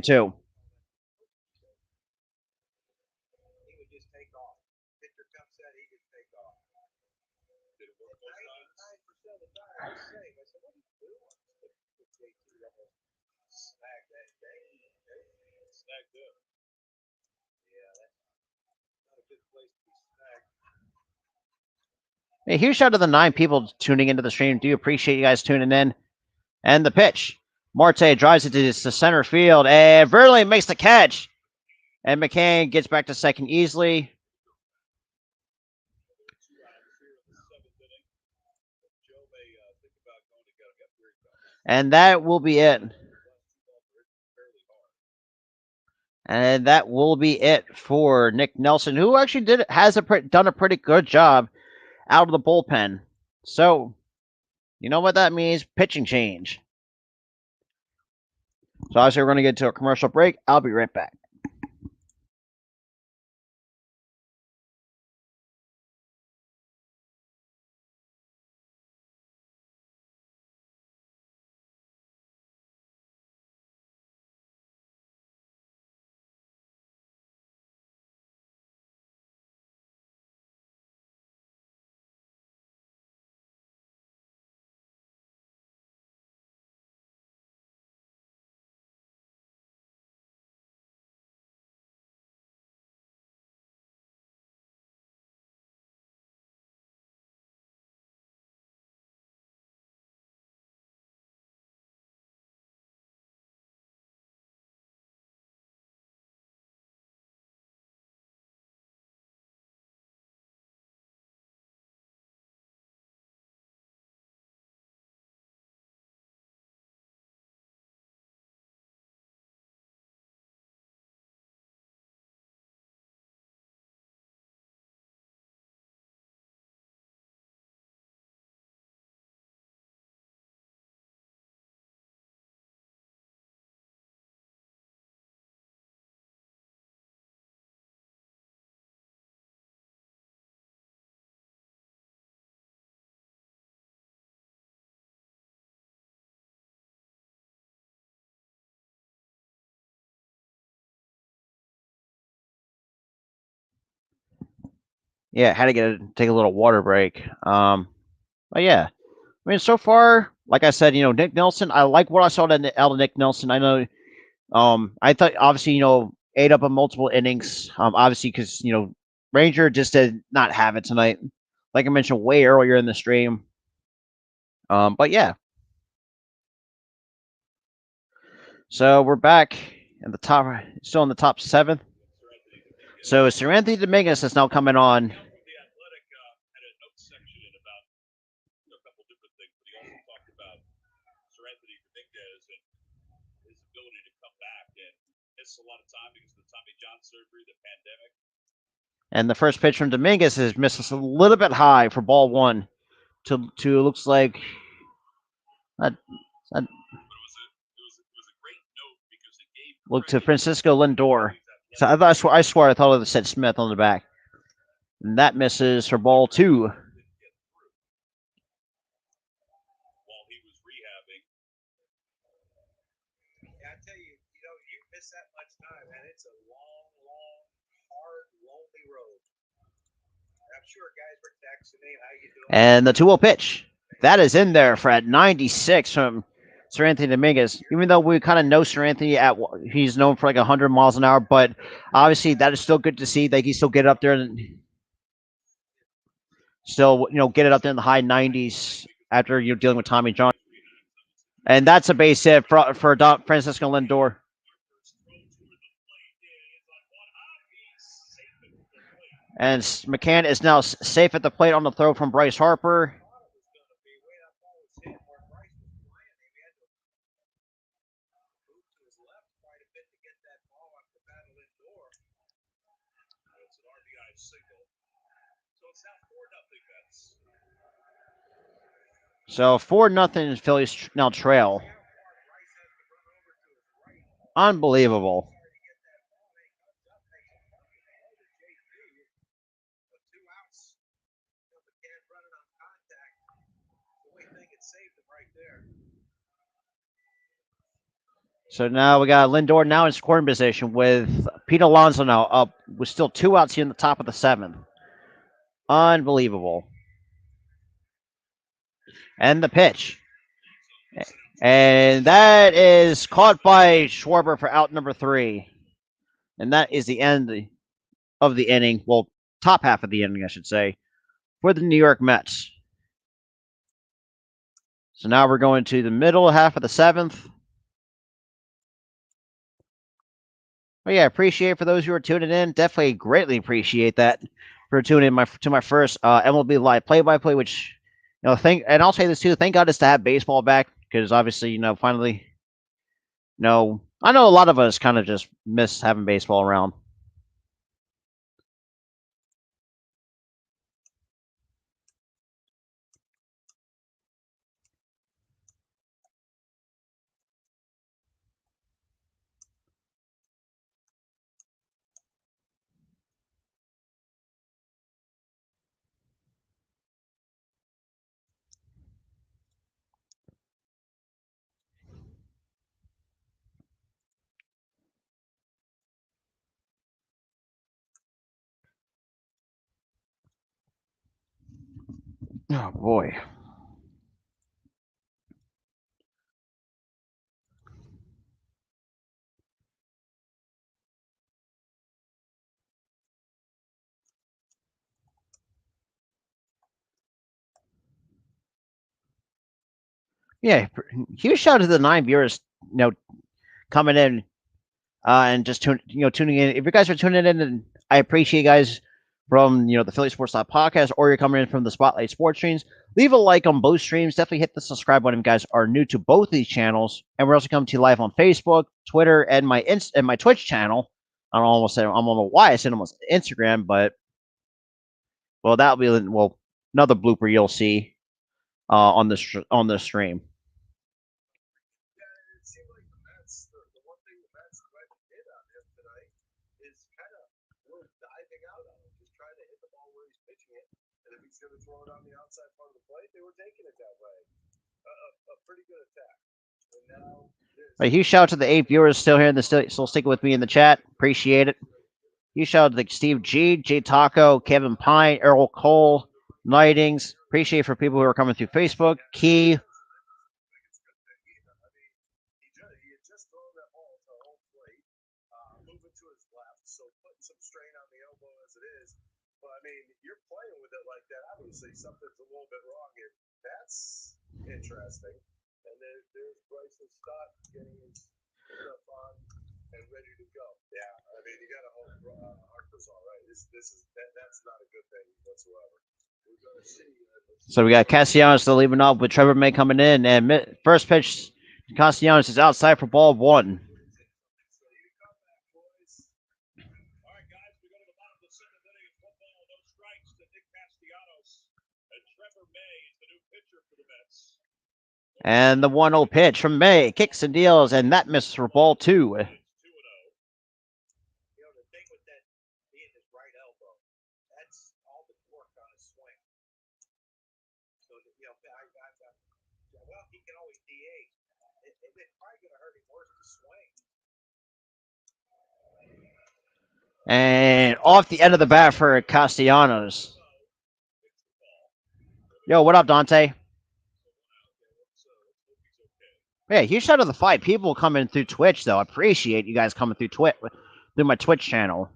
would just take off. Pitcher comes set, he would take off. 99% of the time, I was saying, I said, what are you doing? Snag that thing. Snagged up. Yeah, that's not a good place to be snagged. Hey, huge shout out to the 9 people tuning into the stream. Do appreciate you guys tuning in. And the pitch. Marte drives it to center field, and Verlaine makes the catch. And McCann gets back to second easily. And that will be it. And that will be it for Nick Nelson, who actually done a pretty good job out of the bullpen. So, you know what that means? Pitching change. So obviously we're going to get to a commercial break. I'll be right back. Yeah, had to take a little water break. But yeah, I mean, so far, like I said, Nick Nelson. I like what I saw out of Nick Nelson. I know. I thought obviously, ate up a multiple innings. Obviously because Ranger just did not have it tonight. Like I mentioned way earlier in the stream. But yeah. So we're back in the top, still in the top 7th. So Seranthony Dominguez is now coming on. A lot of time because of the Tommy John surgery, the pandemic. And the first pitch from Dominguez is missed a little bit high for ball 1. To looks like look to Francisco Lindor. So I swear I thought it said Smith on the back. And that misses for ball 2. That much time, and it's a long, hard, lonely road. I'm sure guys were texting me, how you doing? And the 2-0 pitch. That is in there for at 96 from Seranthony Dominguez. Even though we kind of know Seranthony he's known for like 100 miles an hour, but obviously that is still good to see that he still get up there and still get it up there in the high 90s after you're dealing with Tommy John. And that's a base hit for Francisco Lindor. And McCann is now safe at the plate on the throw from Bryce Harper. So 4-0 Phillies now trail. Unbelievable. So now we got Lindor now in scoring position with Pete Alonso now up with still 2 outs here in the top of the 7th. Unbelievable. And the pitch. And that is caught by Schwarber for out number 3. And that is the end of the inning. Well, top half of the inning, I should say, for the New York Mets. So now we're going to the middle half of the 7th. But yeah, appreciate for those who are tuning in. Definitely greatly appreciate that for tuning in to my first MLB Live play-by-play, which And I'll say this too. Thank God it's to have baseball back because obviously, finally, I know a lot of us kind of just miss having baseball around. Oh boy. Yeah, huge shout out to the 9 viewers, coming in and just tuning in. If you guys are tuning in, and I appreciate you guys from the Philly Sports Podcast, or you're coming in from the Spotlight Sports streams. Leave a like on both streams. Definitely hit the subscribe button if you guys are new to both these channels. And we're also coming to you live on Facebook, Twitter, and my Twitch channel. I don't know why I said almost Instagram, but that'll be another blooper you'll see on this stream. Yeah, it seemed like the Mets, the one thing the Mets did on him tonight is kind of diving out on him, just trying to hit the ball where he's pitching it. And if he's going to throw it on the outside part of the plate, they were taking it that way. A pretty good attack. And now. A huge shout out to the 8 viewers still here, still sticking with me in the chat. Appreciate it. Huge shout out to Steve G, J Taco, Kevin Pine, Earl Cole, Nightings. Appreciate it for people who are coming through Facebook. Key. He had just thrown that ball to home plate, moving to his left, so putting some strain on the elbow as it is. But I mean, you're playing with it like that. Obviously, something's a little bit wrong here. That's interesting. And there's Bryson Stott getting his stuff on and ready to go. Yeah, I mean, you got to hope Harper's all right. That's not a good thing whatsoever. We're going to see. So we got Castellanos still leaving off with Trevor May coming in, and first pitch, Castellanos is outside for ball 1. And the 1-0 pitch from May kicks and deals, and that misses for ball 2. He can always DH. It's probably going to hurt him worse to swing. And off the end of the bat for Castellanos. Yo, what up, Dante? Yeah, huge shout out to the 5 people coming through Twitch, though. I appreciate you guys coming through through my Twitch channel.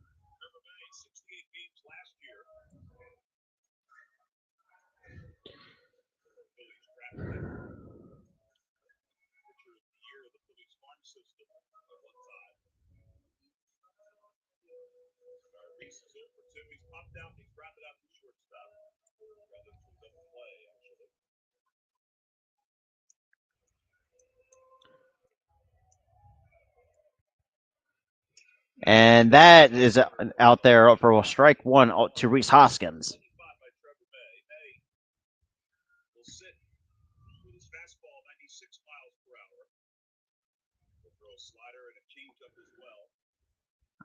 And that is out there for strike 1 to Reese Hoskins.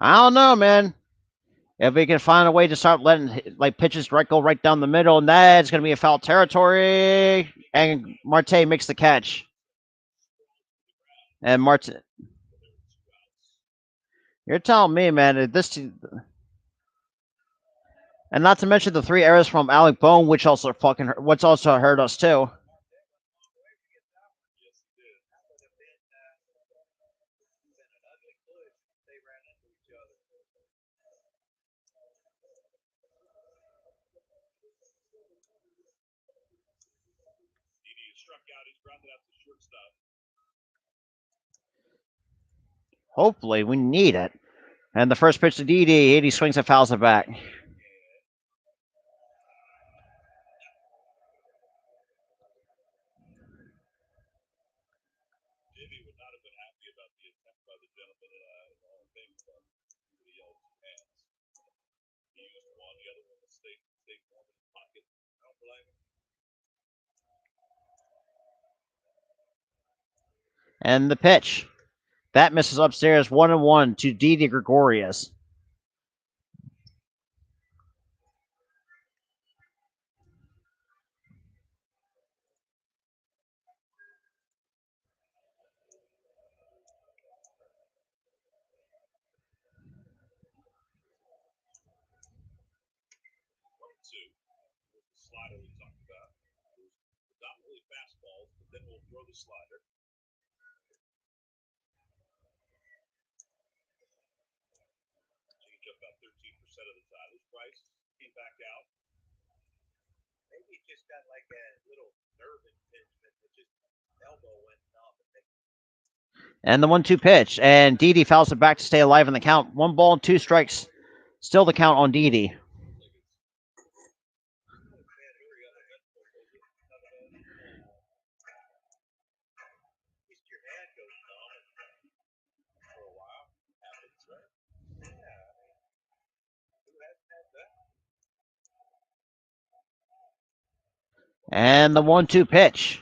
I don't know, man. If we can find a way to start letting pitches go right down the middle, and that's going to be a foul territory. And Marte makes the catch. And Marte, you're telling me, man, and not to mention the 3 errors from Alec Bohm, which also hurt us too. Hopefully, we need it. And the first pitch to Didi, 80 swings and fouls it back. Maybe would not have been happy about the attempt by the gentleman in the Hall of Fame club for the yellow hands. He used one, the other one was stayed warm in his pocket. I don't blame him. And the pitch. That misses upstairs 1-1 to Didi Gregorius. Slider we talked about. It was predominantly fastballs, but then we'll throw the slider. Change up about 13% of the time. His price came back out. Maybe it just got like a little nerve impingement that just elbow went off. And the 1-2 pitch. And Didi fouls it back to stay alive in the count. 1 ball, 2 strikes. Still the count on Didi. And the 1-2 pitch.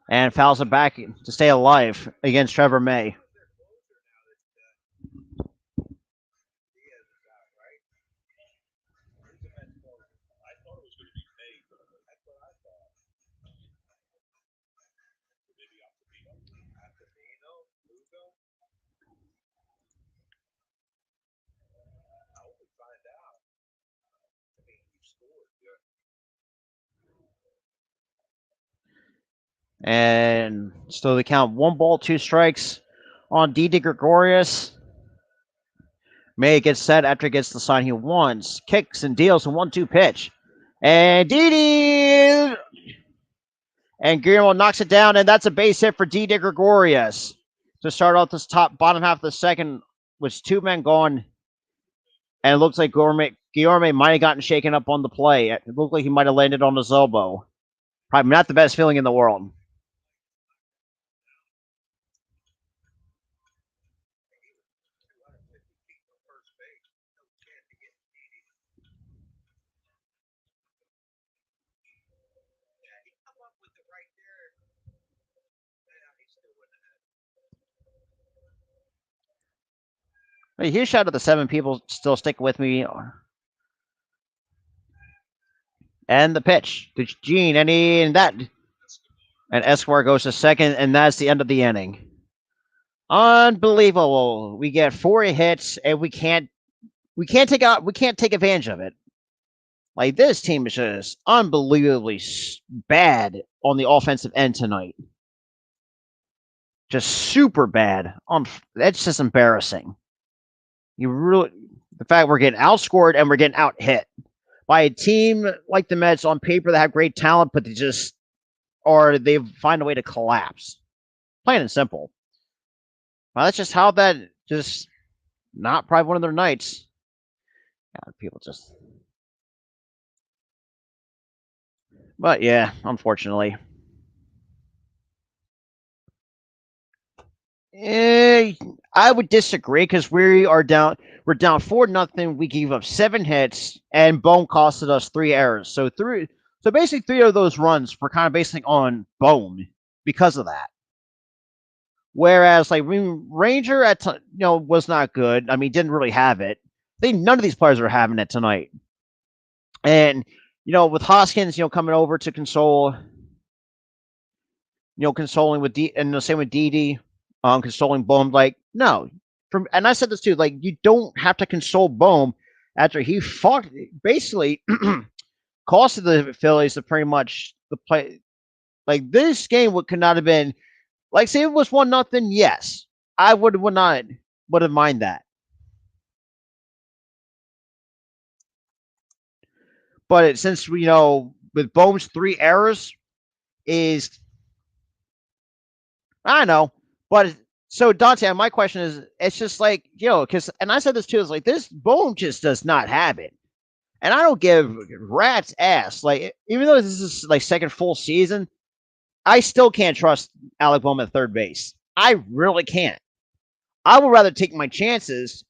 And fouls it back to stay alive against Trevor May. And still the count 1 ball, 2 strikes on Didi Gregorius. May gets set after he gets the sign he wants. Kicks and deals a 1-2 pitch. And Didi! And Guillermo knocks it down, and that's a base hit for Didi Gregorius. To start off this bottom half of the second, with 2 men gone. And it looks like Guillermo might have gotten shaken up on the play. It looked like he might have landed on his elbow. Probably not the best feeling in the world. A huge shout out to the 7 people still sticking with me. And the pitch to Gene, and that. And Escobar goes to second, and that's the end of the inning. Unbelievable. We get 4 hits, and we can't take advantage of it. Like, this team is just unbelievably bad on the offensive end tonight. Just super bad. That's just embarrassing. The fact we're getting outscored and we're getting out hit by a team like the Mets on paper that have great talent, but they find a way to collapse. Plain and simple. Well, that's just how that just not probably one of their nights. Yeah, people just. But yeah, unfortunately. I would disagree because we're down 4-0. We gave up 7 hits, and Bone costed us 3 errors. So basically 3 of those runs were kind of basing on Bone because of that. Whereas like Ranger was not good. I mean, didn't really have it. None of these players are having it tonight. And with Hoskins, coming over to console, consoling with and the same with Didi. Consoling Bohm, like, no. And I said this too, like, you don't have to console Bohm after he basically costed the Phillies to pretty much the play. Like, this game could not have been, like, say it was 1-0, yes, I would have mind that. But since with Bohm's 3 errors is, I don't know, but. So Dante, my question is, it's just like, because, and I said this too, is like, this Bohm just does not have it. And I don't give rat's ass. Like, even though this is like second full season, I still can't trust Alec Bohm at third base. I really can't. I would rather take my chances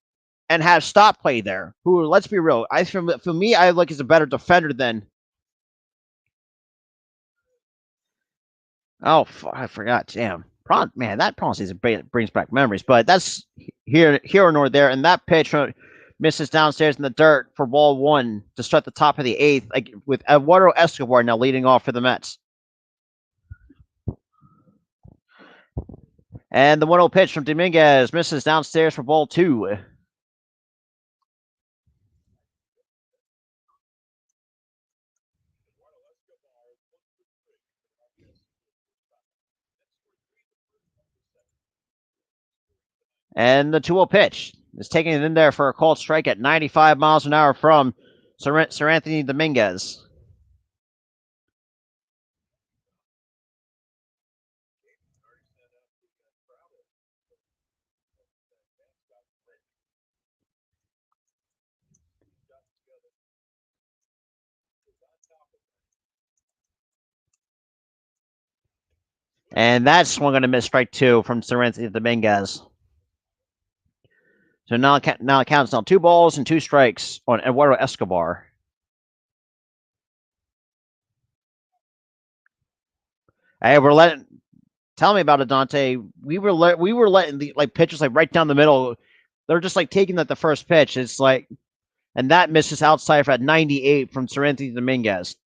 and have stop play there. Who, let's be real, for me, I look as a better defender than. Oh, I forgot. Damn, man, that pronunciation brings back memories. But that's here or nor there. And that pitch misses downstairs in the dirt for ball one to start the top of the eighth, like with Eduardo Escobar now leading off for the Mets. And the 1-0 pitch from Dominguez misses downstairs for ball two. And the 2-0 pitch is taking it in there for a called strike at 95 miles an hour from Sir Anthony Dominguez. And that's swung on a miss strike two from Sir Anthony Dominguez. So now it counts on 2 balls and 2 strikes on Eduardo Escobar. Hey, we're letting. Tell me about it, Dante. We were letting the pitches right down the middle. They're just taking that the first pitch. It's and that misses outside for at 98 from Sir Anthony Dominguez.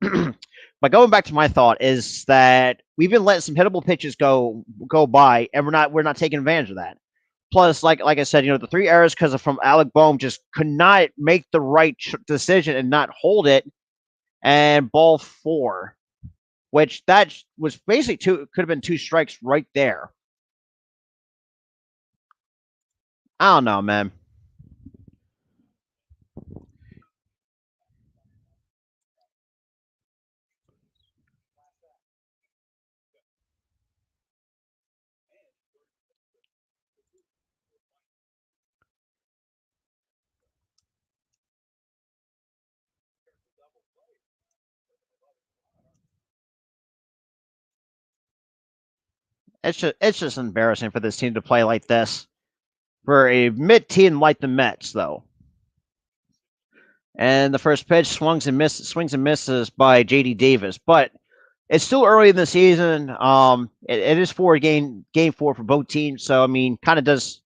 But going back to my thought is that we've been letting some hittable pitches go by, and we're not taking advantage of that. Plus, like I said, the 3 errors because of from Alec Boehm just could not make the right decision and not hold it. And ball four, which that was basically could have been 2 strikes right there. I don't know, man. It's just embarrassing for this team to play like this for a mid team like the Mets, though. And the first pitch swings and misses by JD Davis, but it's still early in the season. It is game four for both teams, so I mean, kind of does.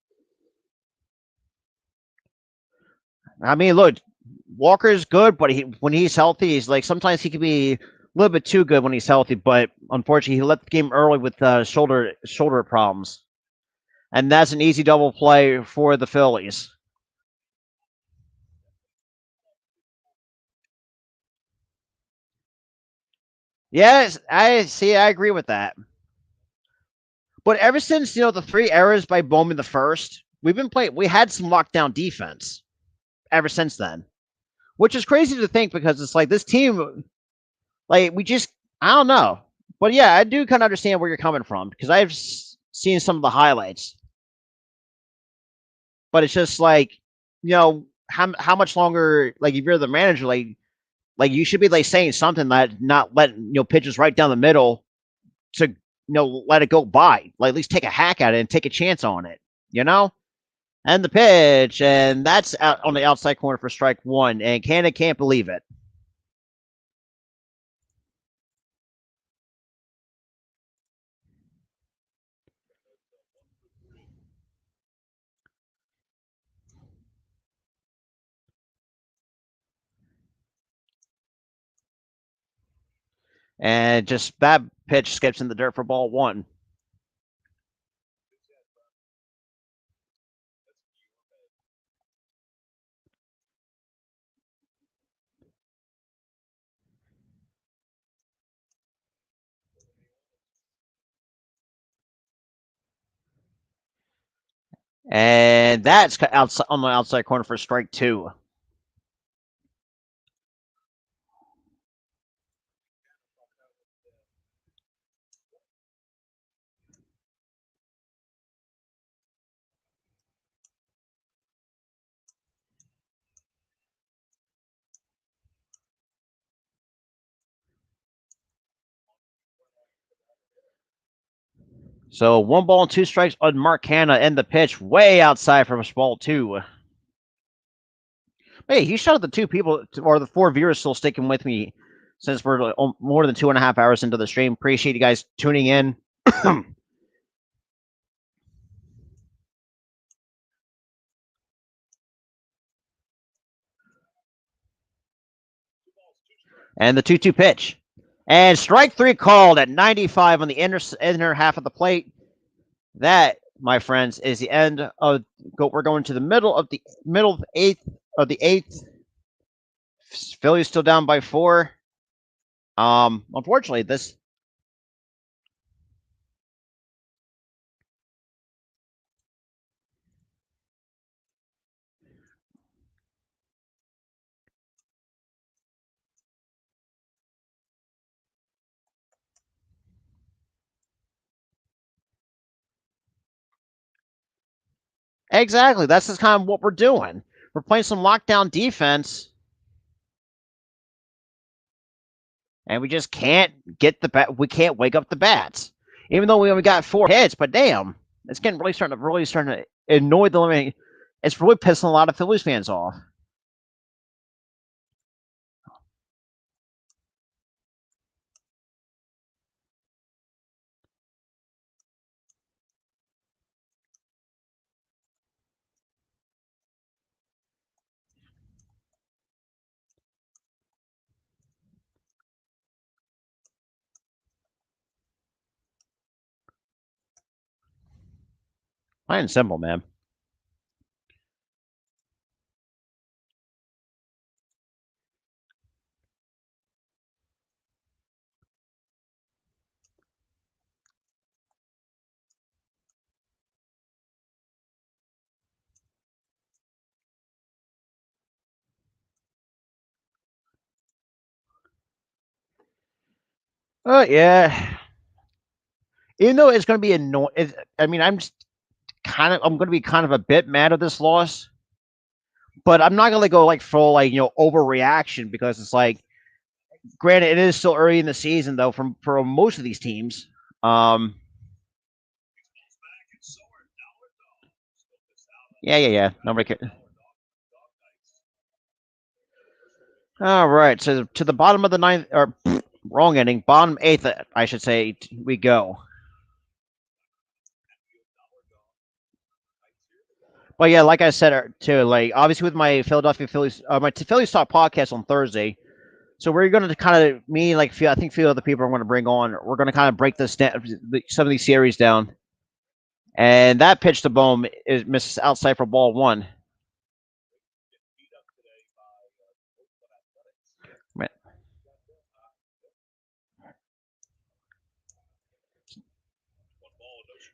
I mean, look, Walker's good, but when he's healthy, he's sometimes he can be a little bit too good when he's healthy. But unfortunately, he left the game early with shoulder problems, and that's an easy double play for the Phillies. Yes, I see. I agree with that. But ever since the 3 errors by Bowman the first, we've been playing. We had some lockdown defense ever since then, which is crazy to think because it's this team, we just I don't know. But yeah, I do kind of understand where you're coming from because I've seen some of the highlights. But it's just how much longer if you're the manager you should be saying something that not letting pitches right down the middle to let it go by. At least take a hack at it and take a chance on it. You know. And the pitch, and that's out on the outside corner for strike one. And Canada can't believe it. And just that pitch skips in the dirt for ball one. And that's outside on the outside corner for strike two. So 1 ball and 2 strikes on Mark Hanna and the pitch way outside from ball 2. Hey, he shot at the 2 people or the 4 viewers still sticking with me since we're more than 2.5 hours into the stream. Appreciate you guys tuning in. And the 2-2 pitch. And strike 3 called at 95 on the inner half of the plate. That, my friends, is the end of. We're going to the middle of the eighth. Phillies still down by 4. Unfortunately, this. Exactly. That's just kind of what we're doing. We're playing some lockdown defense. And we just can't get the bat. We can't wake up the bats, even though we only got 4 hits. But damn, it's getting starting to annoy the living. It's really pissing a lot of Phillies fans off. Plain and simple, man. Yeah. Even though it's going to be annoying, I mean, I'm going to be kind of a bit mad at this loss, but I'm not going to go like full overreaction because it's like, granted, it is still early in the season though for most of these teams. Yeah. Nobody cares. All right, so to the bottom of the 9th, or wrong ending, bottom 8th, I should say, we go. But yeah, like I said too, like obviously with my Philadelphia Phillies, my Phillies Talk podcast on Thursday. So we're going to kind of I think few other people I'm going to bring on. We're going to kind of break some of these series down. And that pitch to Bohm is misses outside for ball 1.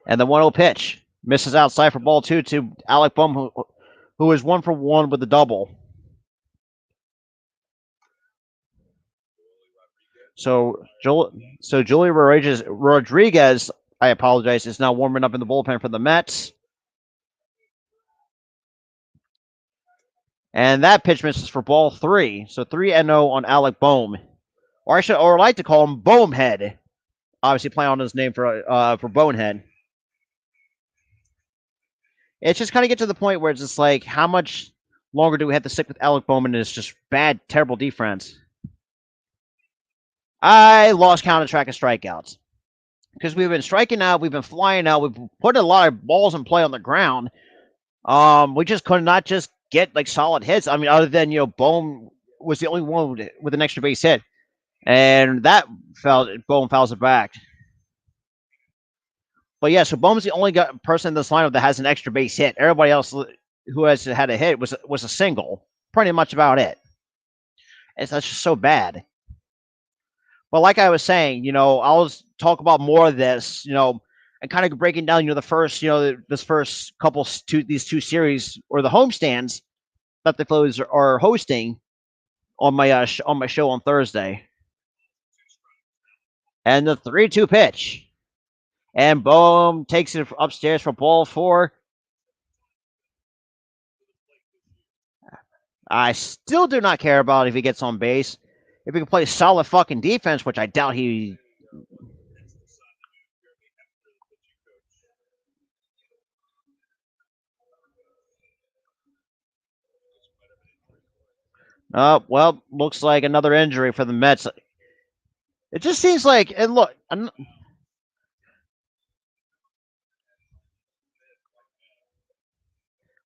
And the 1-0 pitch misses outside for ball 2 to Alec Bohm, who is 1 for 1 with the double. So Julie Rodriguez, I apologize, is now warming up in the bullpen for the Mets. And that pitch misses for ball 3. So 3-0 on Alec Bohm. Or I like to call him Bonehead. Obviously playing on his name for Bonehead. It's just kind of get to the point where it's just like, how much longer do we have to stick with Alec Bohm and his just bad, terrible defense? I lost count of track of strikeouts. Because we've been striking out, we've been flying out, we've put a lot of balls in play on the ground. We just could not just get like solid hits. I mean, other than Bohm was the only one with an extra base hit, and that Bohm fouls it back. But yeah, so Bohm's the only person in this lineup that has an extra base hit. Everybody else who has had a hit was a single. Pretty much about it. That's just so bad. But like I was saying, I'll talk about more of this, and kind of breaking down, the first, this first couple these 2 series or the homestands that the Phillies are hosting on my show on Thursday. And the 3-2 pitch. And Bohm takes it upstairs for ball 4. I still do not care about if he gets on base. If he can play solid fucking defense, which I doubt he. Well, looks like another injury for the Mets. It just seems like, and look,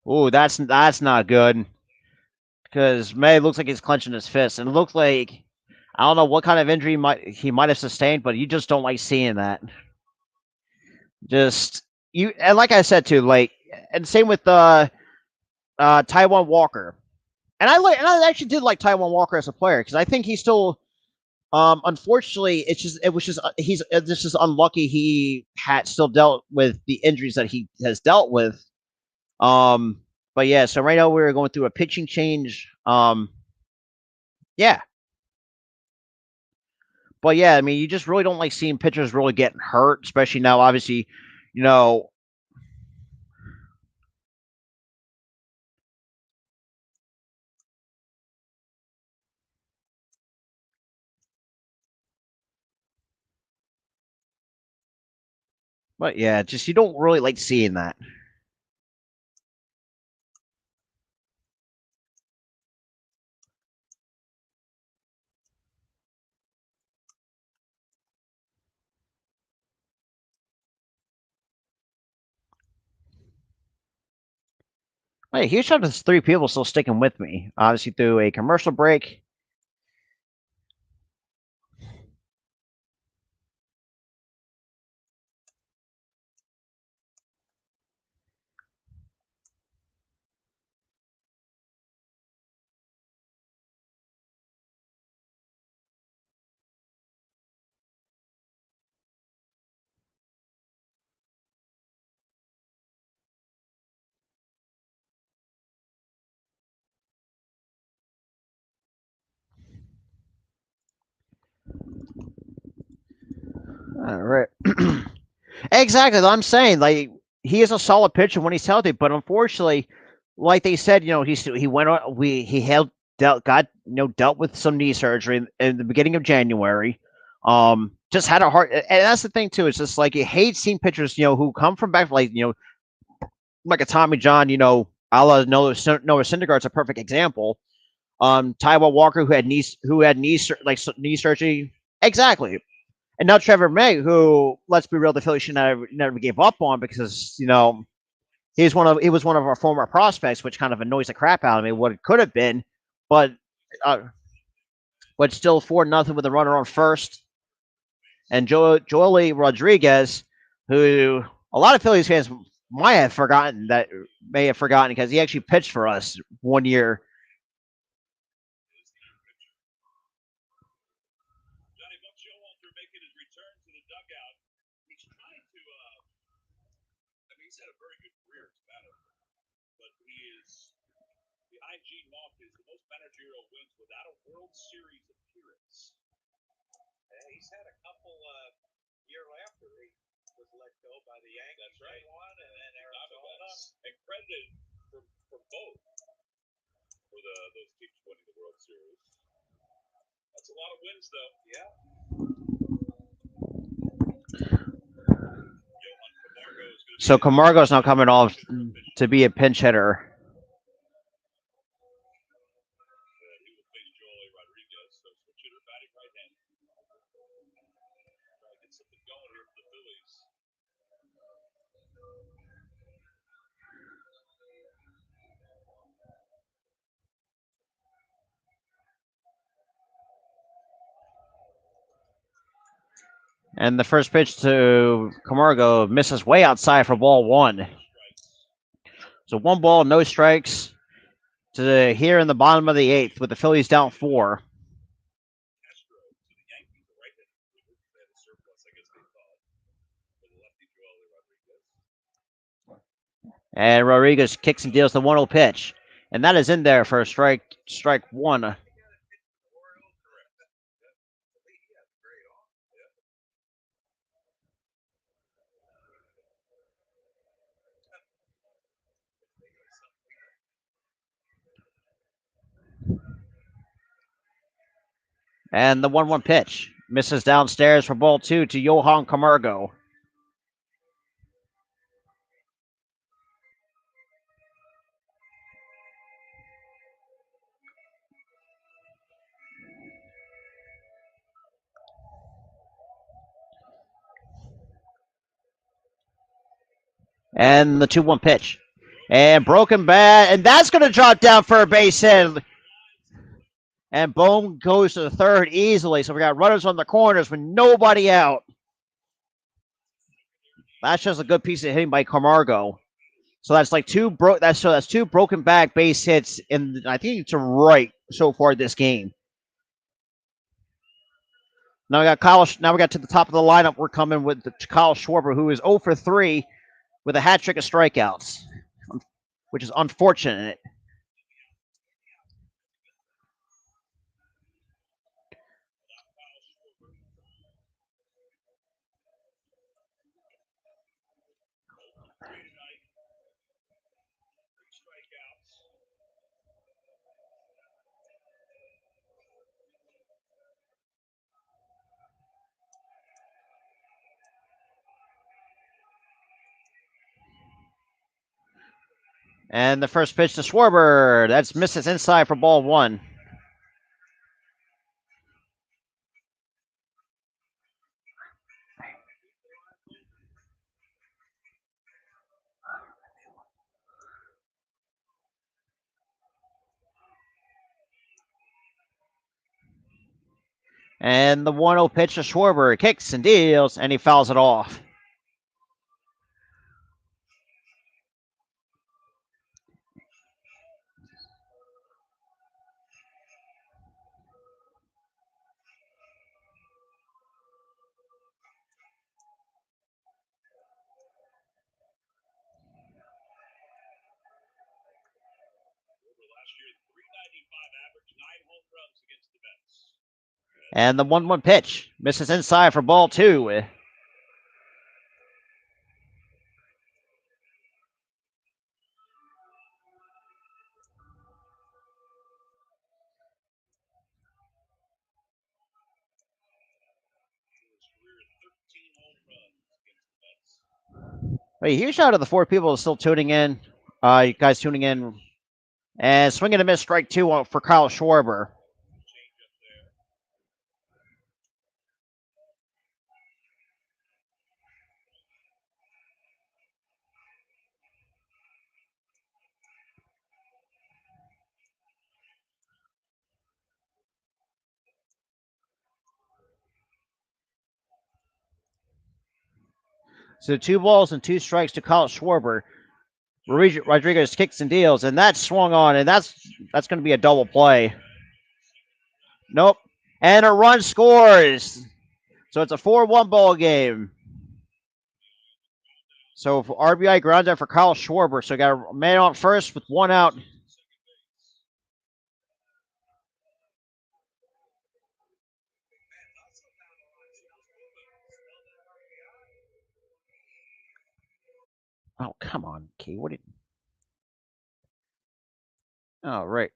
ooh, that's not good because May looks like he's clenching his fist, and it looks like I don't know what kind of injury he might have sustained, but you just don't like seeing that. Just you, and like I said too, like, and same with Taiwan Walker, and I actually did like Taiwan Walker as a player because I think he's still. Unfortunately, it was just he's this is unlucky. He had still dealt with the injuries that he has dealt with. Um, but yeah, so right now we're going through a pitching change. Yeah, but yeah, I mean, you just really don't like seeing pitchers really getting hurt, especially now. Obviously, you know, but yeah, just you don't really like seeing that. Hey, here's how there's three people still sticking with me. Obviously, through a commercial break. All right. Exactly. I'm saying like he is a solid pitcher when he's healthy, but unfortunately, like they said, he went on he held dealt got dealt with some knee surgery in the beginning of January. Just had a heart, and that's the thing too. It's just like you hate seeing pitchers who come from back like a Tommy John, a la Noah Syndergaard's a perfect example. Taiwan Walker knee surgery. Exactly. And now Trevor May, who, let's be real, the Phillies should never gave up on because he was one of our former prospects, which kind of annoys the crap out of me. What it could have been, but uh, still 4-0 with a runner on first, and Joely Rodriguez, who a lot of Phillies fans may have forgotten because he actually pitched for us one year. Johnny Buck Showalter making his return to the dugout. He's trying to. I mean, he's had a very good career as a manager, but he is behind Gene Mauch is the most managerial wins without a World Series appearance. And he's had a couple year after he was let go by the Yankees. That's right. One and then Arizona. And credited for both for those teams winning the World Series. That's a lot of wins, though. Yeah. So Camargo's now coming off to be a pinch hitter. And the first pitch to Camargo misses way outside for ball one. So 1 ball, no strikes to here in the bottom of the eighth with the Phillies down 4. And Rodriguez kicks and deals the 1-0 pitch. And that is in there for a strike one. And the 1-1 pitch misses downstairs for ball 2 to Johan Camargo. And the 2-1 pitch. And broken bat. And that's going to drop down for a base hit. And Bone goes to the third easily. So we got runners on the corners with nobody out. That's just a good piece of hitting by Camargo. So that's like that's two broken back base hits, and I think to right so far this game. Now we got Kyle. Now we got to the top of the lineup. We're coming with Kyle Schwarber, who is 0 for 3 with a hat trick of strikeouts, which is unfortunate. And the first pitch to Schwarber, that's misses inside for ball 1. And the 1-0 pitch to Schwarber, kicks and deals, and he fouls it off. And the 1-1 pitch misses inside for ball 2. Wait, huge shout out to the 4 people still tuning in. You guys tuning in. And swinging a miss, strike 2 for Kyle Schwarber. So 2 balls and 2 strikes to Kyle Schwarber. Rodriguez kicks and deals, and that's swung on, and that's going to be a double play. Nope. And a run scores. So it's a 4-1 ball game. So for RBI ground out for Kyle Schwarber. So got a man on first with 1 out. Oh, come on, Key. What did? Oh, right.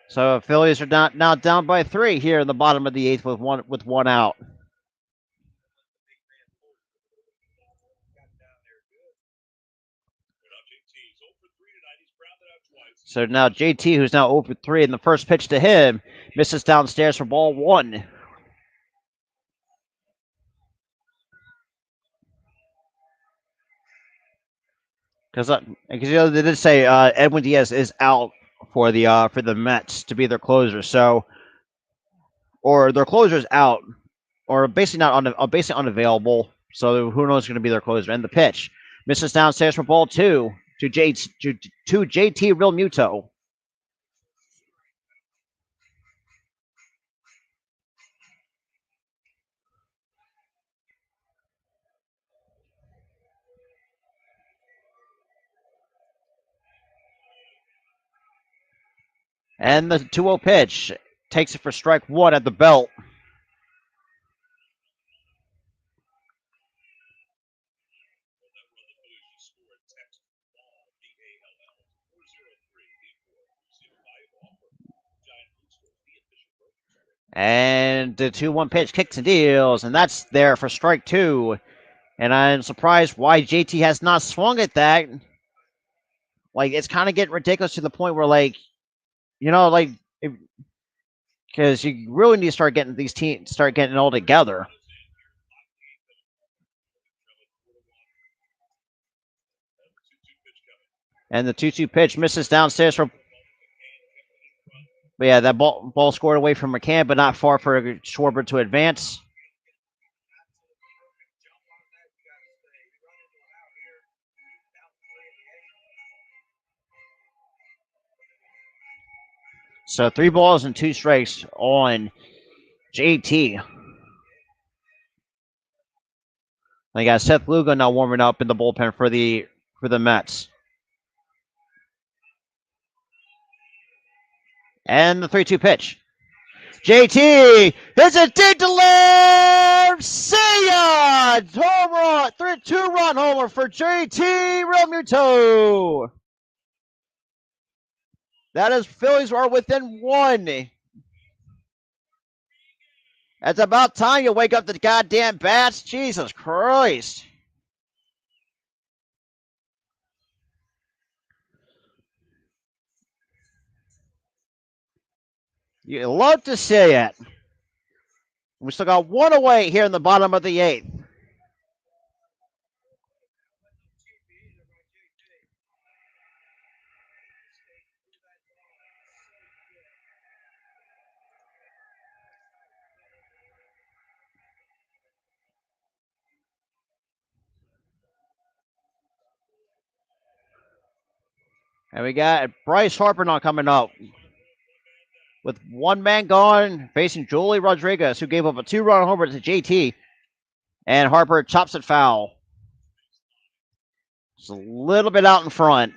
So Phillies are now down by 3 here in the bottom of the 8th with one out. So now JT, who's now 0 for 3, and the first pitch to him misses downstairs for ball 1. Because they did say Edwin Diaz is out for the Mets to be their closer. So, or their closer's out, or basically basically unavailable. So who knows who's going to be their closer? And the pitch misses downstairs for ball 2 to JT Real Muto. And the 2-0 pitch takes it for strike 1 at the belt. And the 2-1 pitch kicks and deals, and that's there for strike 2. And I'm surprised why JT has not swung at that. Like, it's kind of getting ridiculous to the point where, like, you know, like, because you really need to start getting these teams start getting it all together. And the 2-2 pitch misses downstairs from. But yeah, that ball scored away from McCann, but not far for Schwarber to advance. So 3 balls and 2 strikes on JT. They got Seth Lugo now warming up in the bullpen for the Mets. And the 3-2 pitch. JT hits a deep to left. See ya! Home run, 2-run homer for JT Realmuto. That is, Phillies are within 1. It's about time you wake up the goddamn bats. Jesus Christ. You love to see it. We still got 1 away here in the bottom of the 8th. And we got Bryce Harper now coming up. With 1 man gone, facing Joely Rodriguez, who gave up a 2-run homer to JT. And Harper chops it foul. It's a little bit out in front.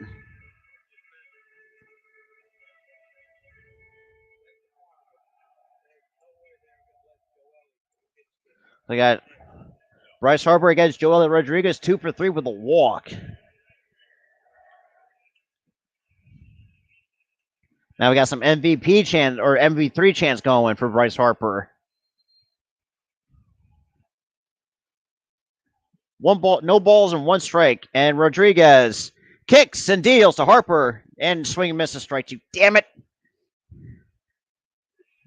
We got Bryce Harper against Joely Rodriguez, 2 for 3 with a walk. Now we got some MVP chance or MVP3 chance going for Bryce Harper. 1 ball, no balls and 1 strike. And Rodriguez kicks and deals to Harper and swing and miss a strike 2. Damn it.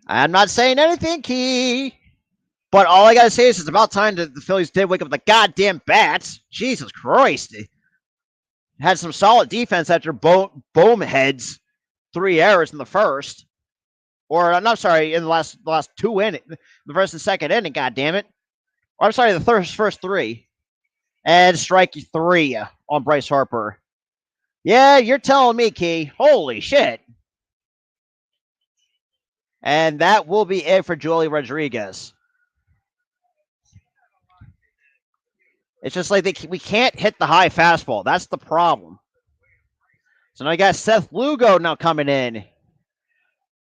I'm not saying anything, Key. But all I gotta say is it's about time that the Phillies did wake up the goddamn bats. Jesus Christ. Had some solid defense after Bonehead's 3 errors in the first. Or I'm sorry, in the last 2 innings. The first and second inning, goddamn it. Or I'm sorry, the first 3. And strike 3 on Bryce Harper. Yeah, you're telling me, Key. Holy shit. And that will be it for Joely Rodriguez. It's just like we can't hit the high fastball. That's the problem. So now you got Seth Lugo now coming in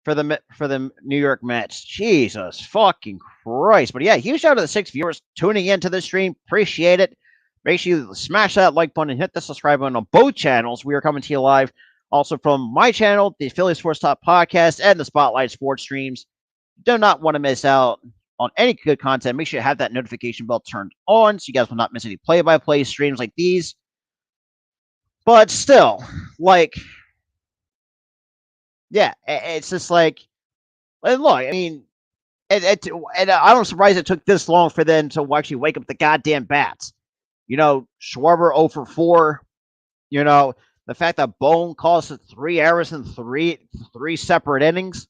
for the New York Mets. Jesus fucking Christ. But yeah, huge shout out to the 6 viewers tuning into this stream. Appreciate it. Make sure you smash that like button and hit the subscribe button on both channels. We are coming to you live also from my channel, the Philly Sports Talk Podcast, and the Spotlight Sports streams. Do not want to miss out on any good content. Make sure you have that notification bell turned on so you guys will not miss any play-by-play streams like these. But still, like, yeah, it's just like, and look, I mean, and I'm surprised it took this long for them to actually wake up the goddamn bats. You know, Schwarber 0 for 4. You know, the fact that Bone caused 3 errors in three separate innings.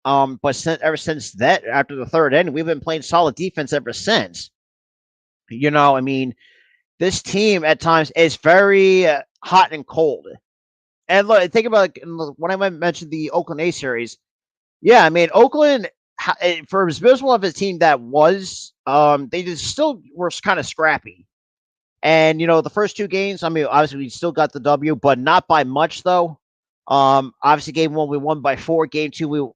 But ever since that, after the 3rd inning, we've been playing solid defense ever since. You know, I mean, this team at times is very hot and cold. And look, think about when I mentioned the Oakland A series. Yeah, I mean, Oakland, for as visible of a team that was, they just still were kind of scrappy. And, you know, the first 2 games, I mean, obviously we still got the W, but not by much, though. Obviously, game 1, we won by 4. Game 2,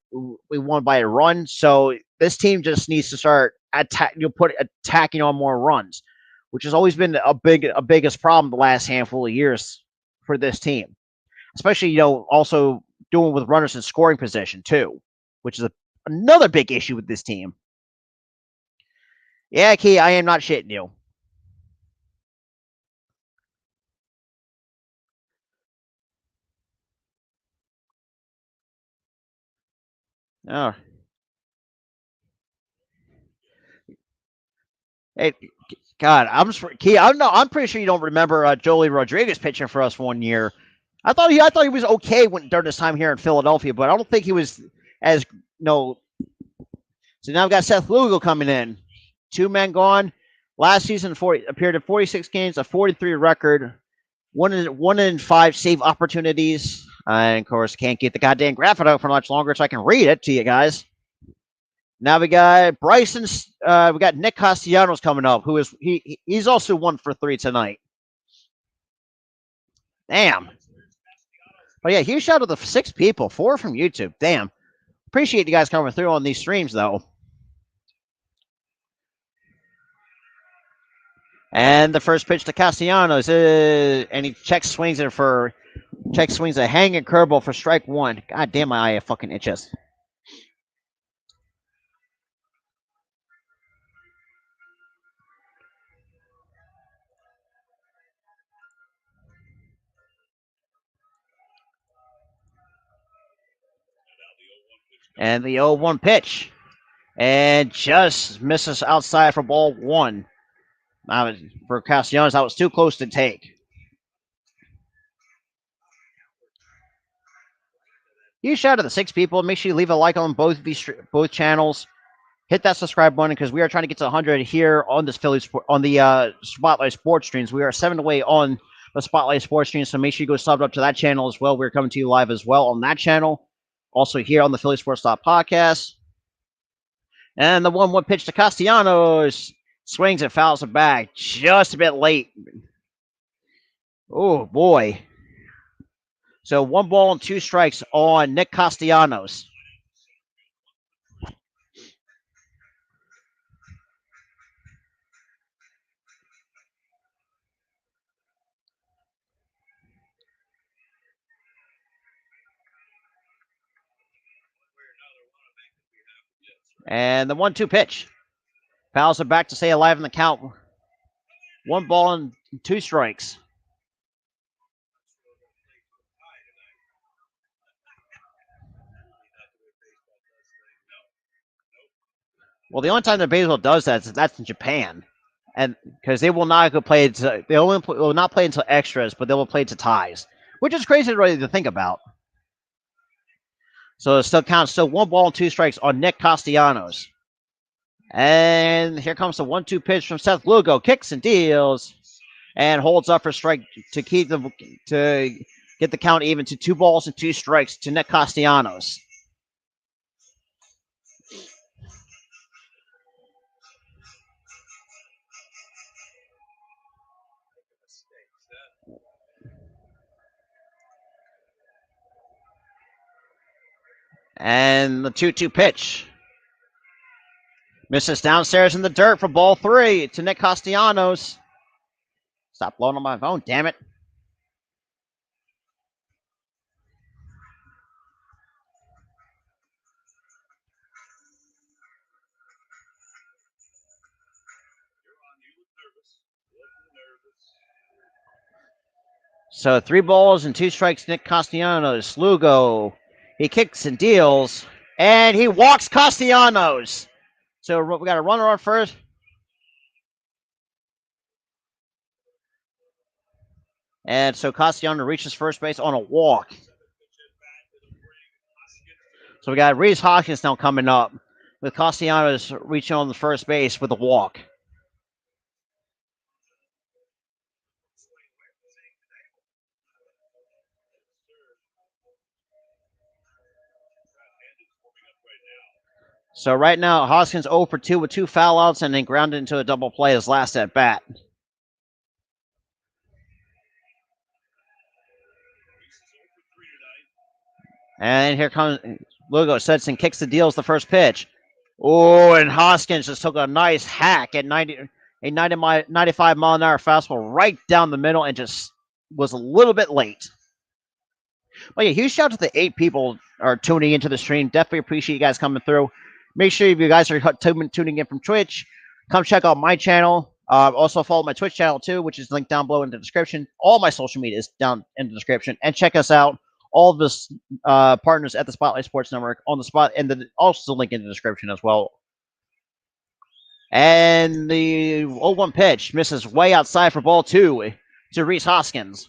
we won by a run. So this team just needs to start attacking on more runs, which has always been a biggest problem the last handful of years for this team. Especially, you know, also doing with runners in scoring position, too, which is another big issue with this team. Yeah, Key, I am not shitting you. Oh, Hey, God, I'm pretty sure you don't remember Jolie Rodriguez pitching for us one year. I thought he was okay during this time here in Philadelphia, but I don't think he was as no. So now I've got Seth Lugo coming in. Two men gone. Last season, appeared in 46 games, a 43 record, one in five save opportunities. And of course, can't get the goddamn graphic out for much longer, so I can read it to you guys. Now we got we got Nick Castellanos coming up, who is he's also 1 for 3 tonight. Damn. But yeah, huge shout out to the 6 people, 4 from YouTube. Damn. Appreciate you guys coming through on these streams though. And the first pitch to Castellanos, and he swings a hanging curveball for strike 1. God damn, my eye fucking itches. And the 0-1 pitch, and just misses outside for ball 1. For Castellanos, that was too close to take. Huge shout out to the 6 people. Make sure you leave a like on both channels. Hit that subscribe button because we are trying to get to 100 here on this on the Spotlight Sports streams. We are 7 away on the Spotlight Sports stream, so make sure you go sub up to that channel as well. We're coming to you live as well on that channel. Also here on the Philly Sports Podcast. And the 1-1 pitch to Castellanos. Swings and fouls it back just a bit late. Oh, boy. So 1 ball and 2 strikes on Nick Castellanos. And the 1-2 pitch. Fouls it back to stay alive in the count. 1 ball and 2 strikes. Well, the only time that baseball does that is that's in Japan, and because they will not go play. They will not play until extras, but they will play to ties, which is crazy really to think about. So it still counts. Still 1 ball and 2 strikes on Nick Castellanos. And here comes the 1-2 pitch from Seth Lugo. Kicks and deals, and holds up for strike to get the count even to 2 balls and 2 strikes to Nick Castellanos. And the 2-2 pitch. Misses downstairs in the dirt for ball 3 to Nick Castellanos. Stop blowing on my phone, damn it. So 3 balls and 2 strikes, Nick Castellanos. Lugo, he kicks and deals, and he walks Castellanos. So we got a runner on first. And so Castellanos reaches first base on a walk. So we got Rhys Hoskins now coming up with Castellanos reaching on the first base with a walk. So right now, Hoskins 0 for 2 with 2 foul outs and then grounded into a double play his last at bat. And here comes Lugo. Stetson kicks the deals the first pitch. Oh, and Hoskins just took a nice hack at 95 mile an hour fastball right down the middle and just was a little bit late. But yeah, huge shout out to the 8 people are tuning into the stream. Definitely appreciate you guys coming through. Make sure if you guys are tuning in from Twitch, come check out my channel. Also follow my Twitch channel too, which is linked down below in the description. All my social media is down in the description. And check us out. All of the partners at the Spotlight Sports Network on the spot, and also link in the description as well. And the 0-1 pitch misses way outside for ball 2 to Rhys Hoskins.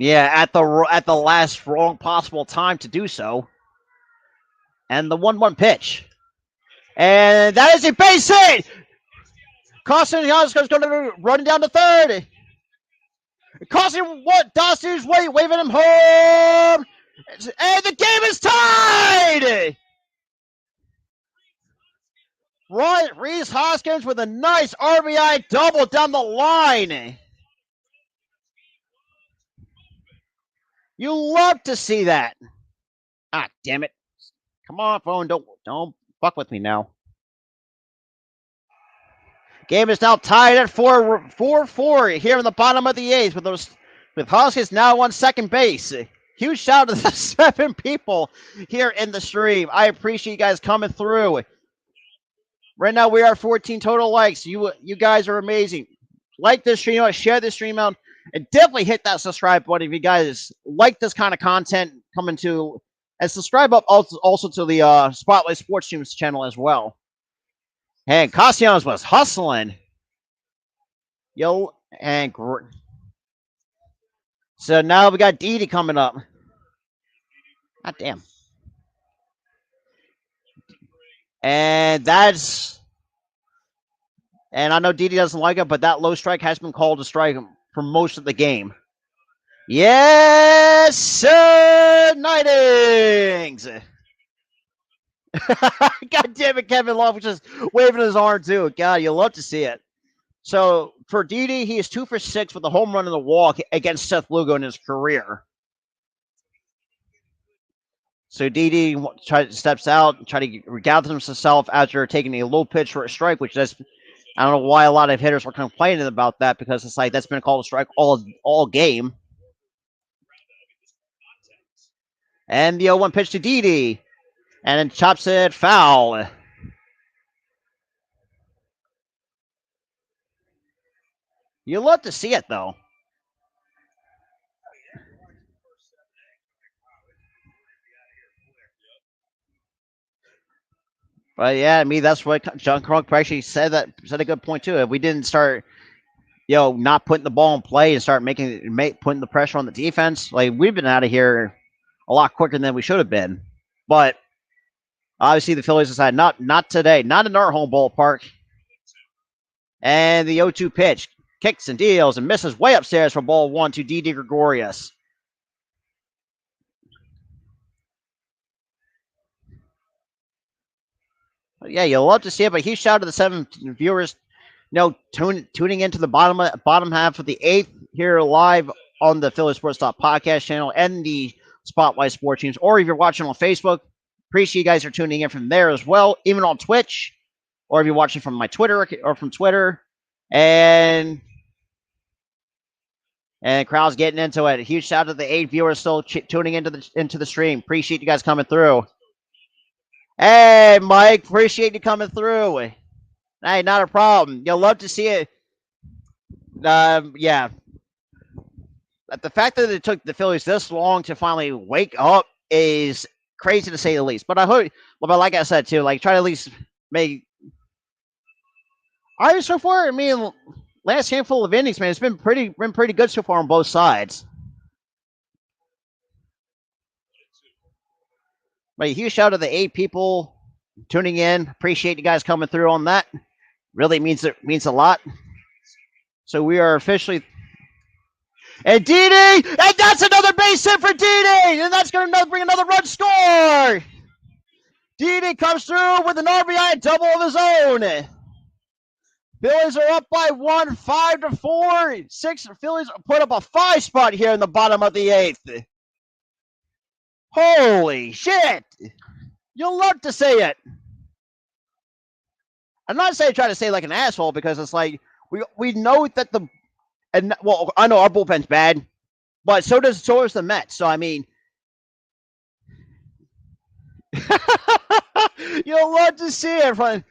Yeah, at the last wrong possible time to do so. And the 1-1 pitch. And that is a base hit! Castellanos is going to run down to third. Castellanos, what? Dawson's waving him home. And the game is tied! Rhys Hoskins with a nice RBI double down the line. You love to see that. Ah, damn it. Come on, phone. Don't fuck with me now. Game is now tied at 4-4 here in the bottom of the eighth with Hoskins now on second base. Huge shout out to the 7 people here in the stream. I appreciate you guys coming through. Right now we are 14 total likes. You guys are amazing. Like this stream out, share this stream out, and definitely hit that subscribe button if you guys like this kind of content coming to, and subscribe up also to the Spotlight Sports Streams channel as well. And Castellanos was hustling. And so now we got Didi coming up. God damn. And I know Didi doesn't like it, but that low strike has been called a strike for most of the game. Yes, sir! Nightings! God damn it, Kevin Love was just waving his arm too. God, you love to see it. So for Didi, he is 2 for 6 with a home run and a walk against Seth Lugo in his career. So Didi steps out, try to regather himself after taking a low pitch for a strike, which I don't know why a lot of hitters were complaining about that, because it's like that's been called a strike all game. And the 0-1 pitch to Didi, and then chops it foul. You love to see it, though. But yeah, I mean, that's what John Krunk actually said a good point too. If we didn't start, not putting the ball in play and start putting the pressure on the defense, like, we've been out of here a lot quicker than we should have been. But obviously the Phillies decided not today, not in our home ballpark. And the 0-2 pitch kicks and deals and misses way upstairs for ball 1 to Didi Gregorius. Yeah, you'll love to see it, but huge shout out to the 7 viewers, tuning into the bottom half of the 8th here live on the Philly Sports Talk podcast channel and the Spotlight Sports Teams. Or if you're watching on Facebook, appreciate you guys are tuning in from there as well, even on Twitch, or if you're watching from my Twitter or from Twitter, and crowd's getting into it. Huge shout out to the 8 viewers still tuning into the stream. Appreciate you guys coming through. Hey, Mike, appreciate you coming through. Hey, not a problem. You'll love to see it. Yeah. But the fact that it took the Phillies this long to finally wake up is crazy to say the least. But I hope, but like I said too, like, try to at least make. So far, I mean, last handful of innings, man, it's been pretty good so far on both sides. But a huge shout out to the 8 people tuning in. Appreciate you guys coming through on that. Really means a lot. So we are officially. And Didi! And that's another base hit for Didi! And that's going to bring another run score! Didi comes through with an RBI double of his own. Phillies are up by 1, 5-4. 6 Phillies put up a 5 spot here in the bottom of the 8th. Holy shit! You'll love to see it. I'm not saying try to say like an asshole, because it's like we know that I know our bullpen's bad, but so is the Mets. So I mean, you'll love to see it.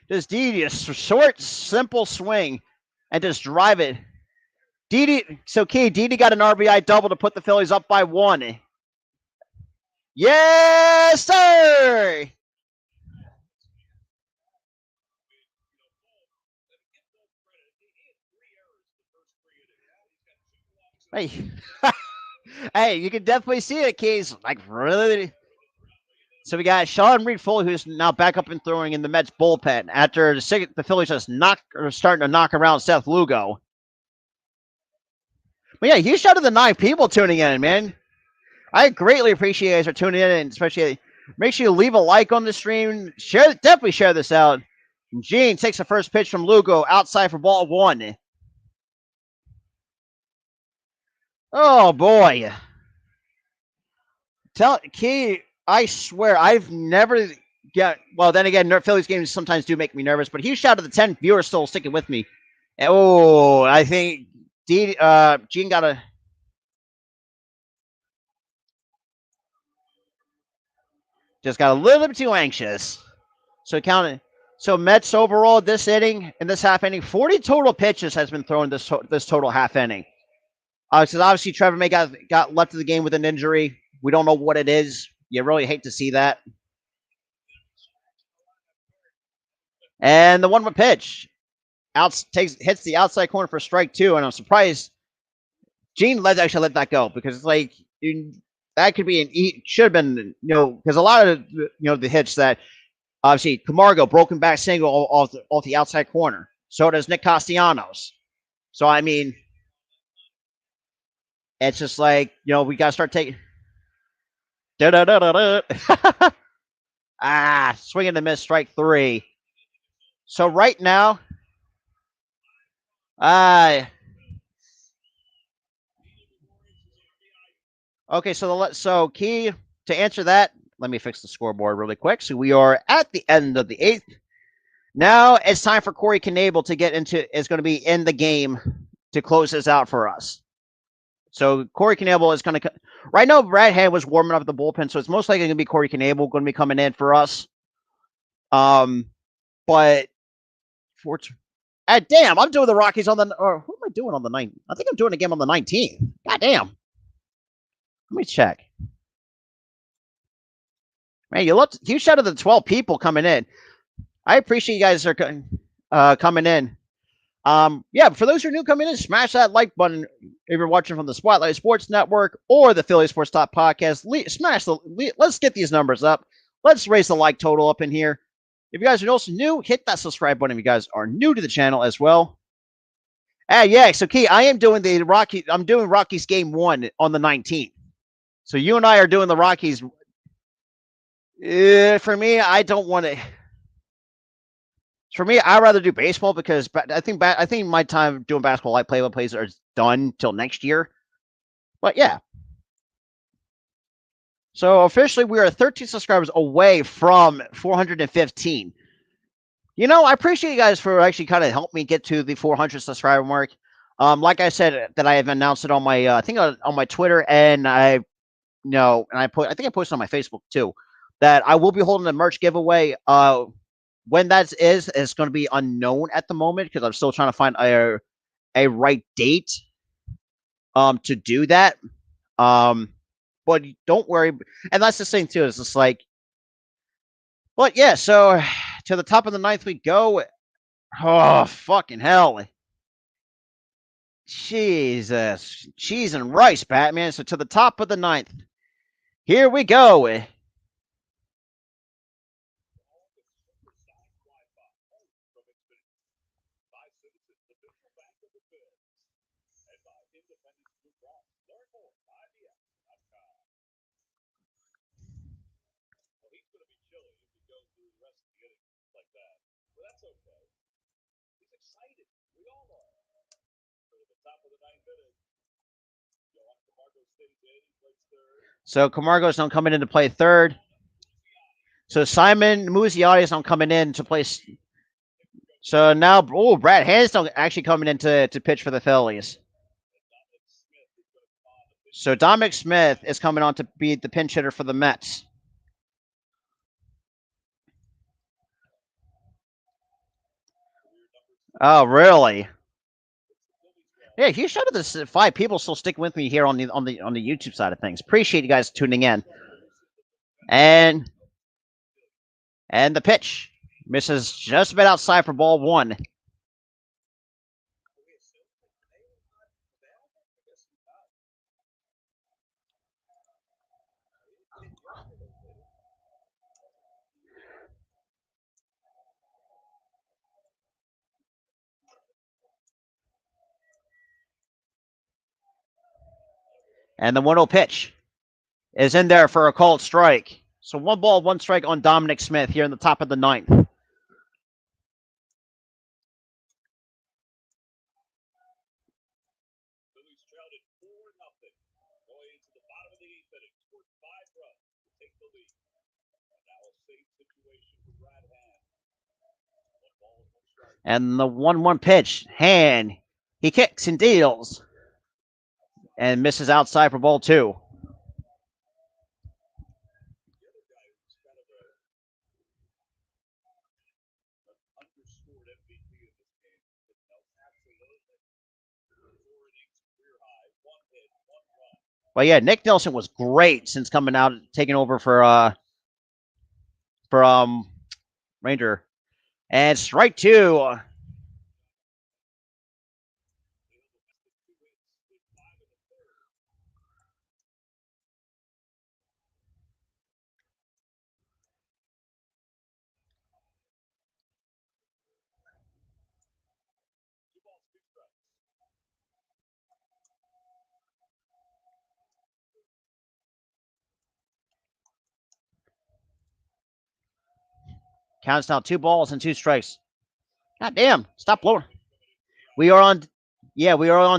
Just Didi, a short, simple swing, and just drive it. Didi got an RBI double to put the Phillies up by 1. Yes, sir. Hey, hey, you can definitely see it, Keys. Like really. So we got Sean Reed Foley, who's now back up and throwing in the Mets bullpen after the Phillies just starting to knock around Seth Lugo. But yeah, huge shout out to the 9 people tuning in, man. I greatly appreciate you guys for tuning in, and especially make sure you leave a like on the stream. Definitely share this out. Gene takes the first pitch from Lugo outside for ball 1. Oh boy. Tell Key, I swear I've never get. Well, then again, Phillies games sometimes do make me nervous. But huge shout out to the 10 viewers still sticking with me. Oh, I think Gene got a. Just got a little bit too anxious. So counted. So Mets overall this inning in this half inning, 40 total pitches has been thrown this total half inning. Because obviously Trevor May got left of the game with an injury. We don't know what it is. You really hate to see that. And the 1-1 pitch hits the outside corner for strike 2, and I'm surprised Gene actually let that go because it's like that could be should have been because a lot of the hits that obviously Camargo broken back single off the outside corner. So does Nick Castellanos. So I mean, it's just like we gotta start taking. Swing and a miss, strike 3. So right now, okay. So Key to answer that. Let me fix the scoreboard really quick. So we are at the end of the 8th. Now it's time for Corey Knebel to get into. Is going to be in the game to close this out for us. So Corey Knebel is going to. Right now, Brad Hand was warming up at the bullpen, so it's most likely going to be Corey Knebel going to be coming in for us. But damn, I'm doing the Rockies on the. Or who am I doing on the 9th? I think I'm doing a game on the 19th. God damn. Let me check. Man, you looked huge shout out to the 12 people coming in. I appreciate you guys are coming in. Yeah, for those who are new coming in, smash that like button if you're watching from the Spotlight Sports Network or the Philly Sports Talk podcast. Let's get these numbers up. Let's raise the like total up in here. If you guys are also new, hit that subscribe button if you guys are new to the channel as well. Yeah, so Key, I am doing I'm doing Rockies game 1 on the 19th. So you and I are doing the Rockies. For me, I don't want to. For me, I'd rather do baseball because I think my time doing basketball, like play-by-plays, are done till next year. But yeah. So officially, we are 13 subscribers away from 415. I appreciate you guys for actually kind of helping me get to the 400 subscriber mark. Like I said, that I have announced it on my, I think on my Twitter, and I think I posted on my Facebook too, that I will be holding a merch giveaway. When that is going to be unknown at the moment because I'm still trying to find a right date to do that. But don't worry, and that's the thing too. It's just like, but yeah. So to the top of the 9th we go. Oh fucking hell! Jesus, cheese and rice, Batman. So to the top of the 9th, here we go. So Camargo's now coming in to play third. So Simon Musiotti is now coming in to play. So now, Brad Hanston actually coming in to pitch for the Phillies. So Dominic Smith is coming on to be the pinch hitter for the Mets. Oh, really? Yeah, huge shout out to the 5 people still sticking with me here on the YouTube side of things. Appreciate you guys tuning in. And the pitch misses just about outside for ball 1. And the 1-0 pitch is in there for a called strike. So 1 ball, 1 strike on Dominic Smith here in the top of the 9th. Phillies trailed it 4-0. Going into the bottom of the 8th inning, scored 5 runs to take the lead. And now a safe situation for Brad Hand. 1 ball, 1 strike. And the 1-1 pitch, Hand, he kicks and deals and misses outside for ball 2. The other guy who's kind of an underscored MVP in this game, but absolutely 4 innings, career high, 1 hit, 1 run. But yeah, Nick Nelson was great since coming out, taking over for Ranger. And strike 2. Counts now 2 balls and 2 strikes. God damn! Stop blowing. We are on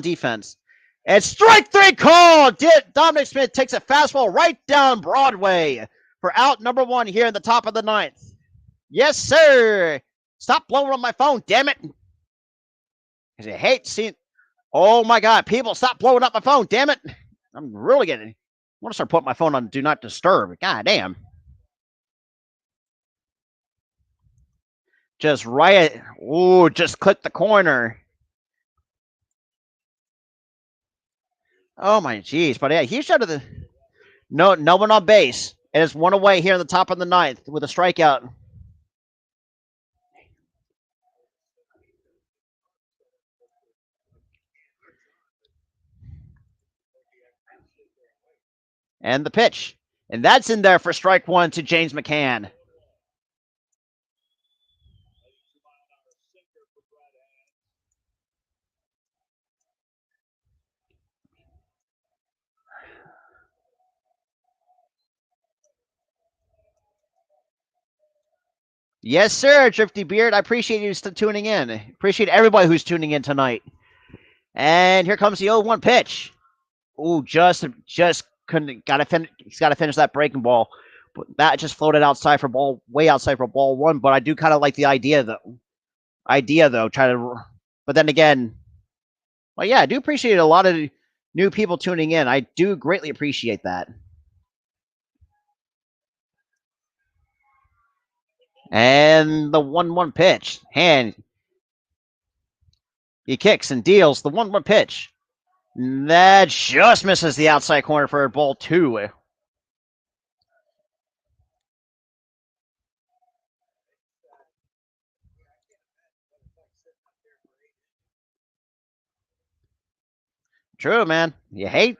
defense. And strike 3 called. Dominic Smith takes a fastball right down Broadway for out number 1 here in the top of the 9th. Yes, sir. Stop blowing on my phone, damn it. Because I hate seeing. Oh my God, people, stop blowing up my phone, damn it. I'm really getting. I want to start putting my phone on do not disturb. God damn. Just right. Ooh, just click the corner. Oh my jeez, but yeah, he's out of the. No one on base. It is 1 away here in the top of the 9th with a strikeout. And the pitch. And that's in there for strike 1 to James McCann. Yes, sir, Drifty Beard. I appreciate you tuning in. Appreciate everybody who's tuning in tonight. And here comes the 0-1 pitch. Ooh, just couldn't gotta finish. He's got to finish that breaking ball. But that just floated outside for ball, way outside for ball 1. But I do kind of like the idea though. Try to, but then again, well, yeah, I do appreciate a lot of new people tuning in. I do greatly appreciate that. And the 1-1 pitch. Hand. He kicks and deals the 1-1 pitch. That just misses the outside corner for ball 2. True, man. You hate.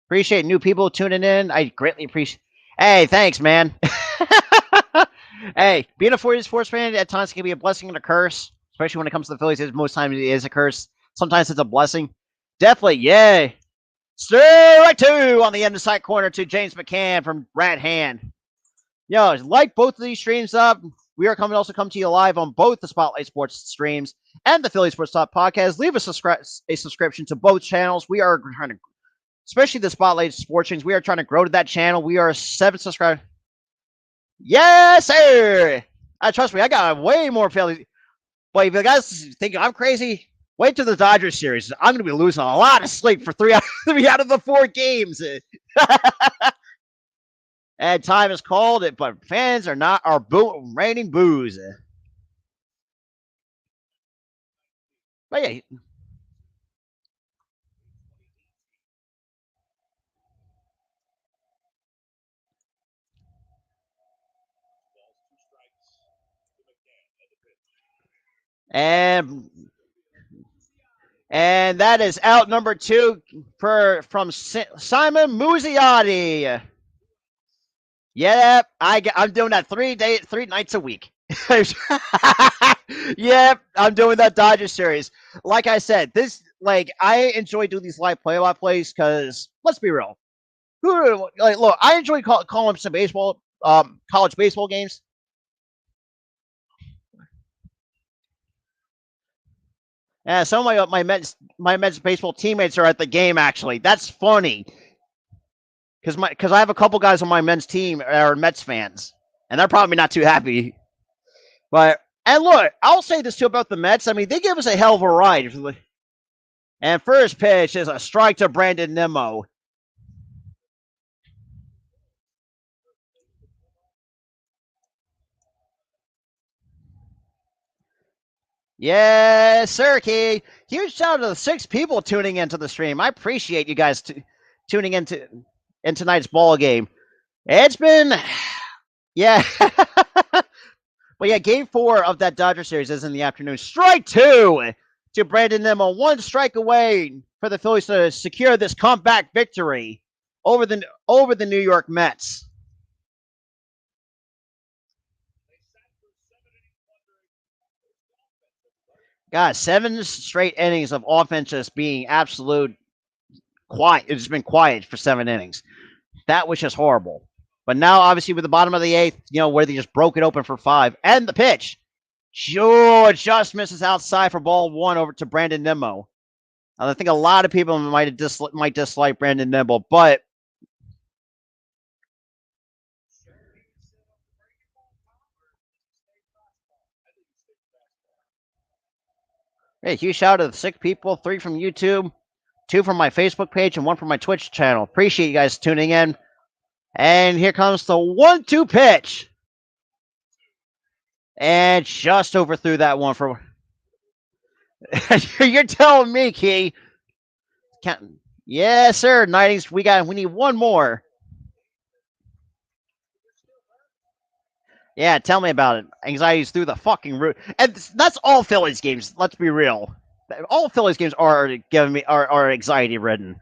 Appreciate new people tuning in. I greatly appreciate. Hey, thanks, man. Hey, being a 40 sports fan at times can be a blessing and a curse, especially when it comes to the Phillies. Most times it is a curse. Sometimes it's a blessing. Definitely, yay. Strike 2 on the inside corner to James McCann from Brad Hand. Yo, like both of these streams up. We are also come to you live on both the Spotlight Sports streams and the Philly Sports Talk podcast. Leave a subscription to both channels. We are trying to, especially the Spotlight Sports streams, we are trying to grow to that channel. We are 7 subscribers. Yes, sir. Trust me, I got way more Philly. But if you guys think I'm crazy, wait till the Dodgers series. I'm going to be losing a lot of sleep for 3 out of the 4 games. And time is called it, but fans are raining boos. But yeah, and and that is out number 2 from Simon Muzziotti. Yep, I'm doing that 3 nights a week. Yep, I'm doing that Dodger series. Like I said, I enjoy doing these live play-by-plays because let's be real. Look, I enjoy calling some baseball, college baseball games. Yeah, some of my Mets baseball teammates are at the game. Actually, that's funny because I have a couple guys on my men's team are Mets fans, and they're probably not too happy. But and look, I'll say this too about the Mets. I mean, they give us a hell of a ride. And first pitch is a strike to Brandon Nimmo. Yes, sir, Key. Huge shout out to the 6 people tuning into the stream. I appreciate you guys tuning into in tonight's ball game. It's been, yeah. But yeah, game 4 of that Dodger series is in the afternoon. Strike 2 to Brandon Nimmo. 1 strike away for the Phillies to secure this comeback victory over the New York Mets. God, 7 straight innings of offense just being absolute quiet. It's been quiet for 7 innings. That was just horrible. But now, obviously, with the bottom of the 8th, where they just broke it open for 5, and the pitch, sure, just misses outside for ball 1 over to Brandon Nimmo. I think a lot of people might dislike Brandon Nimmo, but hey, huge shout out to the 6 people, 3 from YouTube, 2 from my Facebook page, and 1 from my Twitch channel. Appreciate you guys tuning in. And here comes the 1-2 pitch. And just overthrew that one for. You're telling me, Key. Yes, sir. 90s. We need 1 more. Yeah, tell me about it. Anxiety's through the fucking roof. And that's all Phillies games. Let's be real. All Phillies games are giving me are anxiety ridden.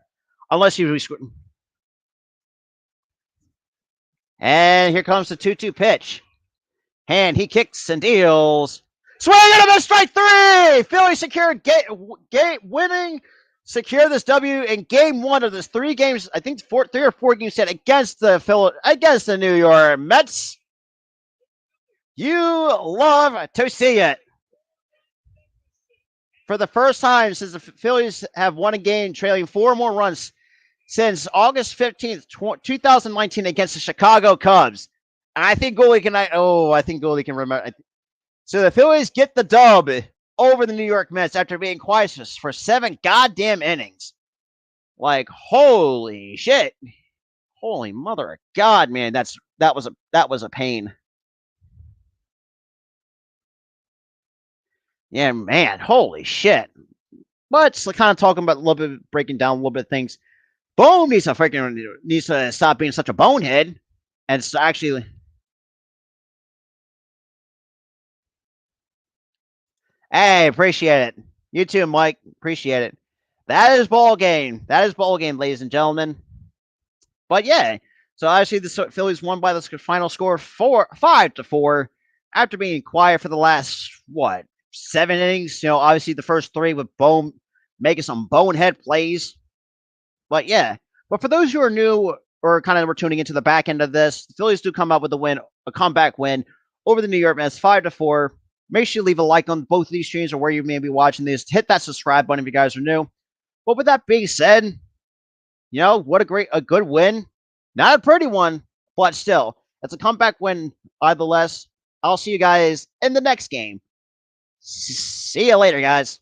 Unless you. And here comes the 2-2 pitch. And he kicks and deals. Swing and a miss, strike 3! Phillies secure winning. Secure this W in game 1 of this 3 games. I think 3 or 4 game set against the New York Mets. You love to see it. For the first time since the Phillies have won a game, trailing 4 more runs since August 15th, 2019 against the Chicago Cubs. And I think Goalie can remember. So the Phillies get the dub over the New York Mets after being quiet for 7 goddamn innings. Like, holy shit. Holy mother of God, man. That was a pain. Yeah, man. Holy shit. But kind of talking about a little bit, breaking down a little bit of things. Boom needs to stop being such a bonehead. And it's actually. Hey, appreciate it. You too, Mike. Appreciate it. That is ball game. Ladies and gentlemen. But yeah, so obviously the Phillies won by the final score 5-4 after being quiet for the last 7 innings. Obviously the first 3 with making some bonehead plays. But yeah, but for those who are new or kind of were tuning into the back end of this, the Phillies do come out with a comeback win over the New York Mets 5-4. Make sure you leave a like on both of these streams or where you may be watching this. Hit that subscribe button if you guys are new. But with that being said, what a good win. Not a pretty one, but still, it's a comeback win either less. I'll see you guys in the next game. See you later, guys.